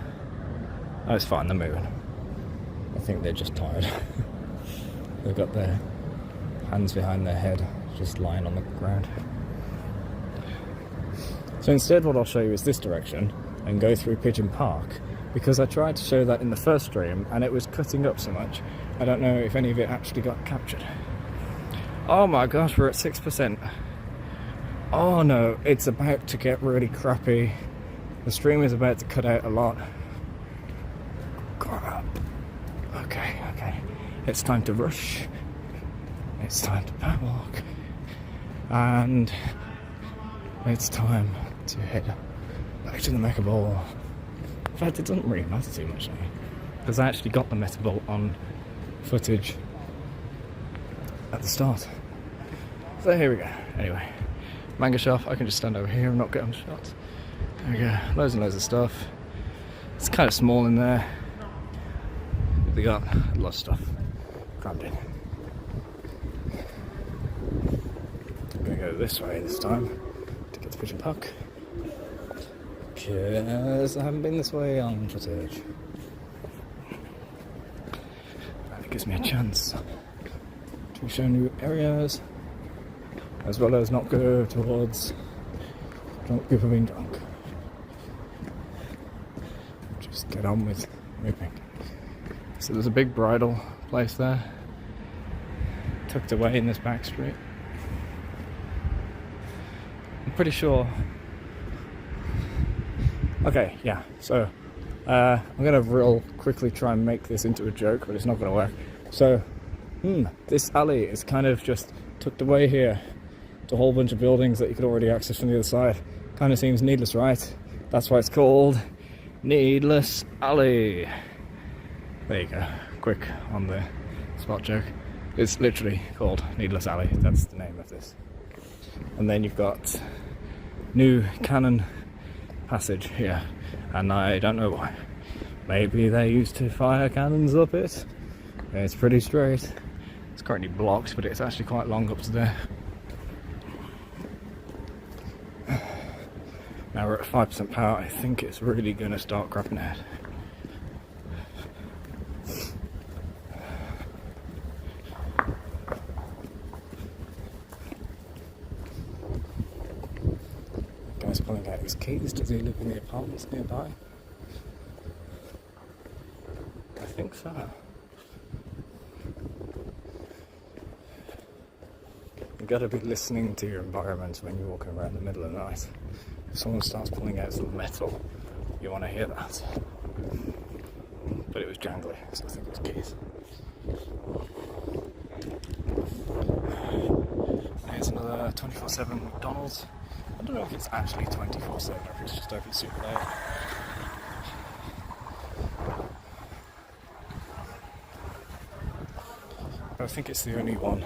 Oh, it's fine, they're moving. I think they're just tired. They've got their hands behind their head, just lying on the ground. So instead what I'll show you is this direction and go through Pigeon Park, because I tried to show that in the first stream and it was cutting up so much. I don't know if any of it actually got captured. Oh my gosh, we're at 6%. Oh no, it's about to get really crappy. The stream is about to cut out a lot. Crap. Okay. It's time to rush. It's time to power walk. And it's time to head back to the Mecha Bowl. In fact, it doesn't really matter too much now, because I actually got the Mecha Bowl on footage at the start. So here we go. Anyway, manga shop. I can just stand over here and not get on shots. There we go. Loads and loads of stuff. It's kind of small in there. They got a lot of stuff crammed in. I'm going to go this way this time to get to Pigeon Park, because I haven't been this way on footage. And it gives me a chance to show new areas, as well as not go towards drunk people being drunk. Just get on with moving. So there's a big bridal place there, tucked away in this back street. I'm pretty sure. Okay, yeah, so I'm gonna real quickly try and make this into a joke, but it's not gonna work. So, this alley is kind of just tucked away here to a whole bunch of buildings that you could already access from the other side. Kind of seems needless, right? That's why it's called Needless Alley. There you go, quick on the spot joke. It's literally called Needless Alley, that's the name of this. And then you've got new cannon passage here, and I don't know why. Maybe they used to fire cannons up it. It's pretty straight. It's currently blocked, but it's actually quite long up to there. Now we're at 5% power. I think it's really going to start crapping out. Guy's pulling out his keys. Does he live in the apartments nearby? I think so. You've got to be listening to your environment when you're walking around the middle of the night. If someone starts pulling out some metal, you want to hear that. But it was jangly, so I think it was keys. Here's another 24/7 McDonald's. I don't know if it's actually 24/7 or if it's just open super late. But I think it's the only one,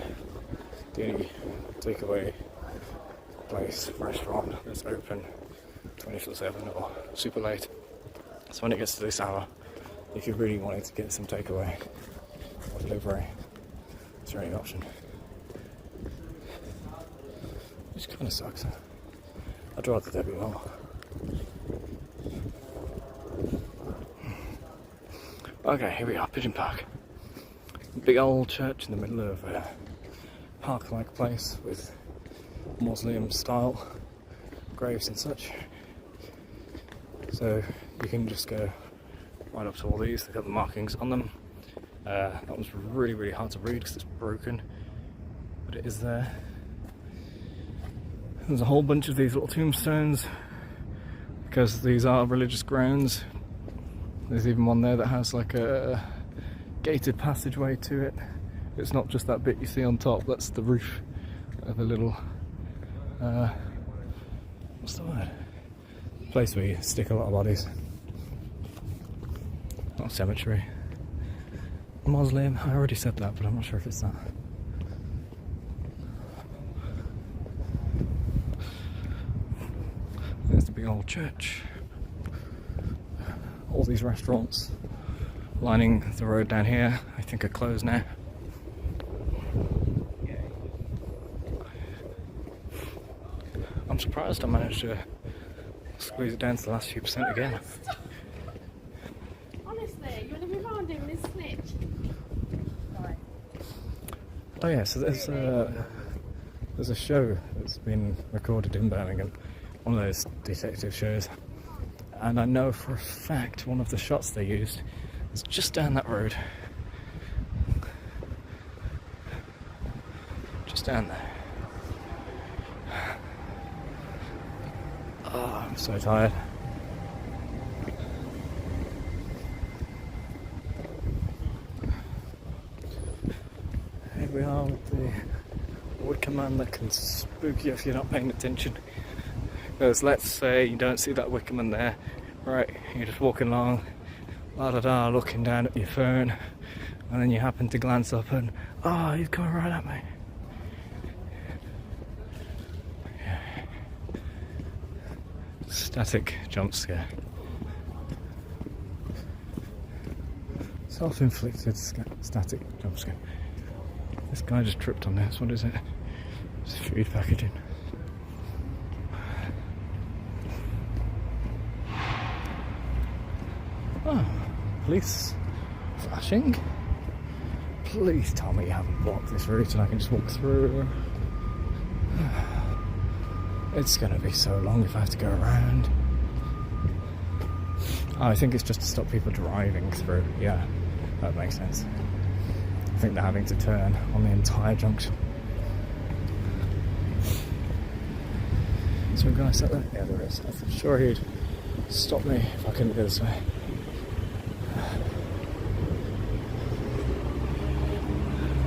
the only takeaway place, restaurant that's open 24/7 or super late. So when it gets to this hour, if you really wanted to get some takeaway or delivery, it's your only option. Which kind of sucks. I'd rather there be more. Okay, here we are, Pigeon Park. Big old church in the middle of a park-like place with mausoleum-style graves and such. So you can just go right up to all these. They've got the markings on them. That one's really hard to read because it's broken. but it is there. There's a whole bunch of these little tombstones because these are religious grounds. There's even one there that has like a gated passageway to it. It's not just that bit you see on top, that's the roof of a little, what's the word? Place where you stick a lot of bodies. Not a cemetery. Mausoleum, I already said that, but I'm not sure if it's that. There's the big old church. All these restaurants lining the road down here, I think are closed now. I'm surprised I managed to squeeze it down to the last few percent again. Honestly, you want to be around doing this snitch? Sorry. Oh yeah, so there's a show that's been recorded in Birmingham, one of those detective shows, and I know for a fact one of the shots they used is just down that road. Just down there. Oh, I'm so tired. Here we are with the wicker man that can spook you if you're not paying attention. Because let's say you don't see that wicker man there, right? You're just walking along, la da da, looking down at your phone, and then you happen to glance up and, oh, he's coming right at me. Static jump scare. Self-inflicted static jump scare. This guy just tripped on this. What is it? It's food packaging. Oh, police flashing. Please tell me you haven't blocked this route and I can just walk through. It's going to be so long if I have to go around. Oh, I think it's just to stop people driving through. Yeah, that makes sense. I think they're having to turn on the entire junction. Is there a guy sat there? Yeah, there is. I'm sure he'd stop me if I couldn't go this way.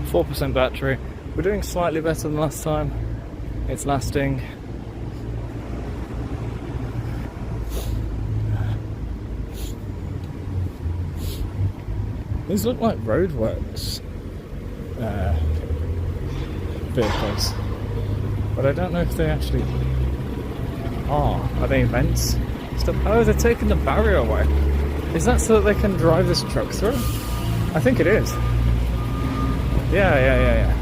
4% battery. We're doing slightly better than last time. It's lasting. These look like roadworks vehicles, but I don't know if they actually are. Are they events? Stuff? Oh, they're taking the barrier away. Is that so that they can drive this truck through? I think it is. Yeah.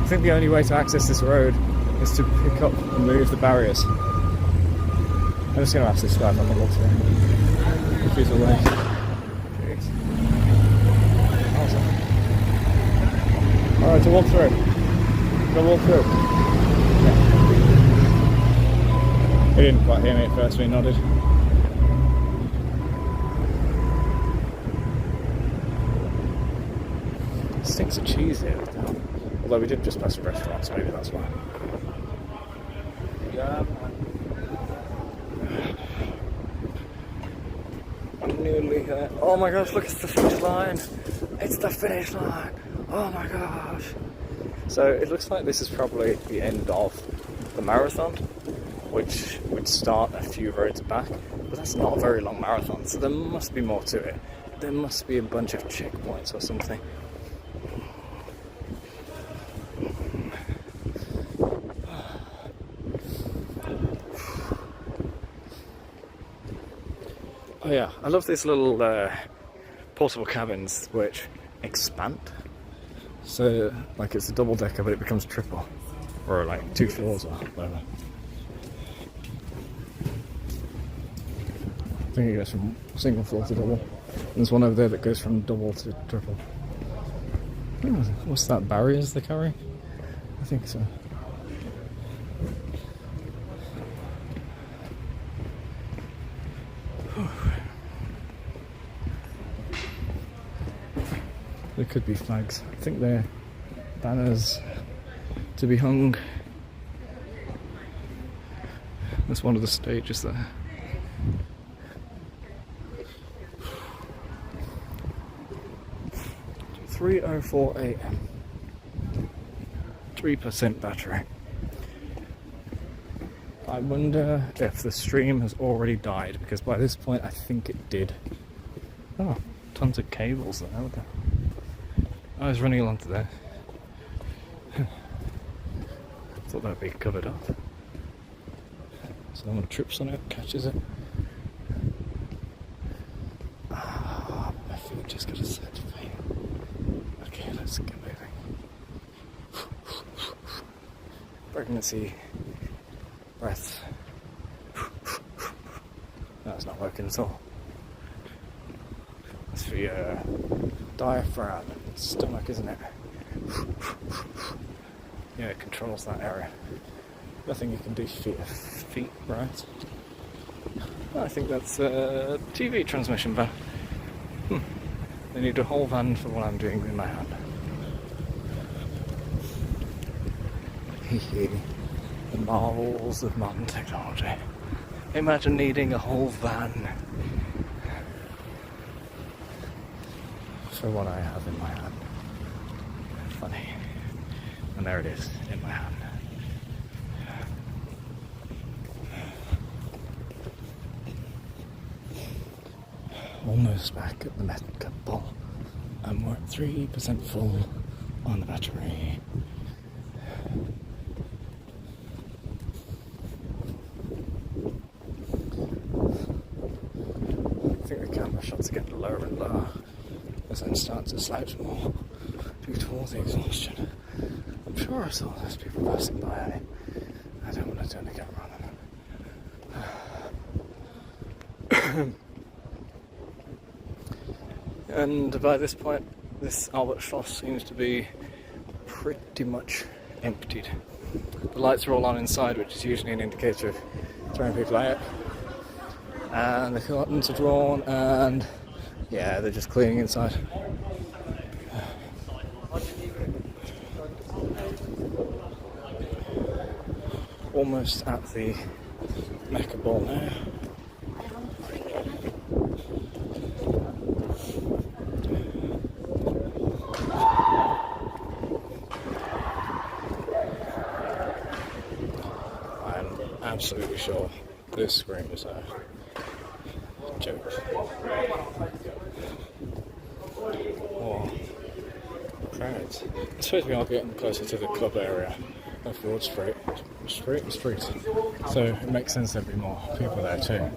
I think the only way to access this road is to pick up and move the barriers. I'm just going to ask this guy if I can walk through. If he's away. Jeez. Alright, to walk through. Go walk through. Yeah. He didn't quite hear me at first, but he nodded. Stinks of cheese here. Although we did just pass a restaurant, so maybe that's why. Yeah. I'm nearly there. Oh my gosh, look, it's the finish line. It's the finish line. Oh my gosh. So it looks like this is probably the end of the marathon, which would start a few roads back, but that's not a very long marathon, so there must be more to it. There must be a bunch of checkpoints or something. Oh yeah, I love these little portable cabins which expand. So, like, it's a double decker, but it becomes triple, or like 2 floors or whatever. I think it goes from single floor to double. And there's one over there that goes from double to triple. What's that, barriers they're carrying? I think so. There could be flags. I think they're banners to be hung. That's one of the stages there. 3:04 AM. 3% battery. I wonder if the stream has already died, because by this point I think it did. Oh, tons of cables there. Look at that. I was running along to there. Thought that'd be covered up. Someone trips on it, catches it. Ah, my feet just got a set pain. Okay, let's get moving. Pregnancy breath. That's not working at all. That's for your diaphragm and stomach, isn't it? Yeah, it controls that area. Nothing you can do for your feet, right? I think that's a TV transmission van. They need a whole van for what I'm doing with my hand. The marvels of modern technology. Imagine needing a whole van for what I have in my hand. Funny. And there it is, in my hand. Almost back at the Metcalfe Bowl, and we're at 3% full on the battery. I think the camera shots are getting lower and lower as I start to slouch more due to all the exhaustion. I'm sure I saw those people passing by. I don't want to turn the camera on them. And by this point, this Albert Schloss seems to be pretty much emptied. The lights are all on inside, which is usually an indicator of throwing people out. And the curtains are drawn, and yeah, they're just cleaning inside. Almost at the Mecca Ball now. Absolutely sure this screen is a joke. Oh, crowds. I suppose we are getting closer to the club area of Broad Street. So it makes sense there'd be more people there too.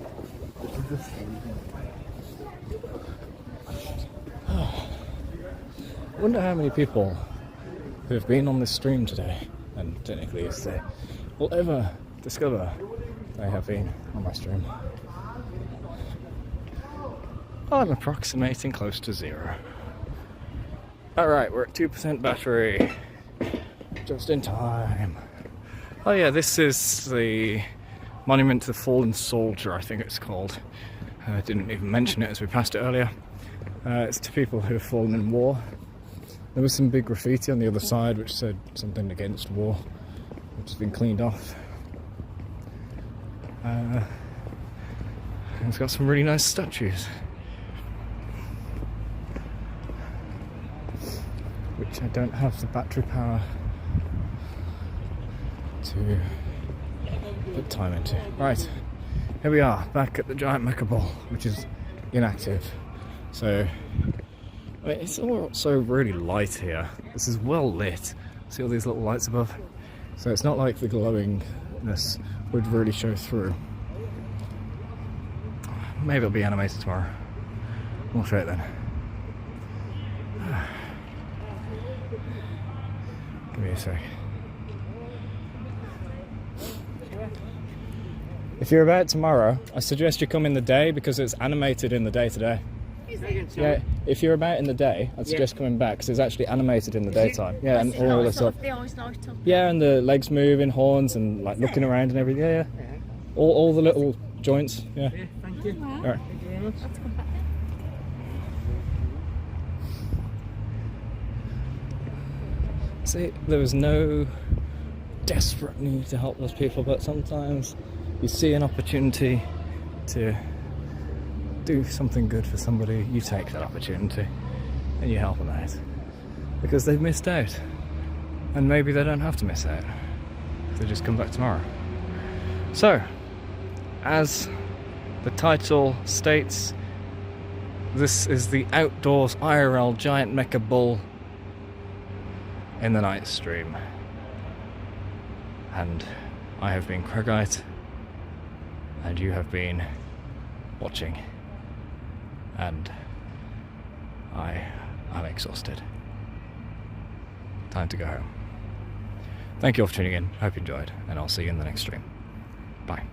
I wonder how many people who have been on this stream today, and technically if they will ever discover they have been on my stream. I'm approximating close to 0. Alright, we're at 2% battery. Just in time. Oh yeah, this is the Monument to the Fallen Soldier, I think it's called. I didn't even mention it as we passed it earlier. It's to people who have fallen in war. There was some big graffiti on the other side which said something against war, which has been cleaned off. It's got some really nice statues, which I don't have the battery power to put time into. Right, here we are, back at the giant Mecca Ball, which is inactive. So, I mean, it's also really light here. This is well lit. See all these little lights above? So it's not like the glowingness would really show through. Maybe it'll be animated tomorrow. We'll show it then. Give me a sec. If you're about tomorrow, I suggest you come in the day because it's animated in the day today. Yeah, if you're about in the day, I'd suggest coming back because it's actually animated in the daytime. Yeah, and all the stuff. Yeah, and the legs moving, horns, and like looking around and everything. Yeah, yeah. All the little joints. Yeah. Thank you. All right. Thank you very much. See, there was no desperate need to help those people, but sometimes you see an opportunity to do something good for somebody, you take that opportunity and you help them out because they've missed out, and maybe they don't have to miss out if they just come back tomorrow. So, as the title states, this is the outdoors IRL giant mecha bull in the night stream, and I have been Craigite, and you have been watching, and I'm exhausted. Time to go home. Thank you all for tuning in. Hope you enjoyed, and I'll see you in the next stream. Bye.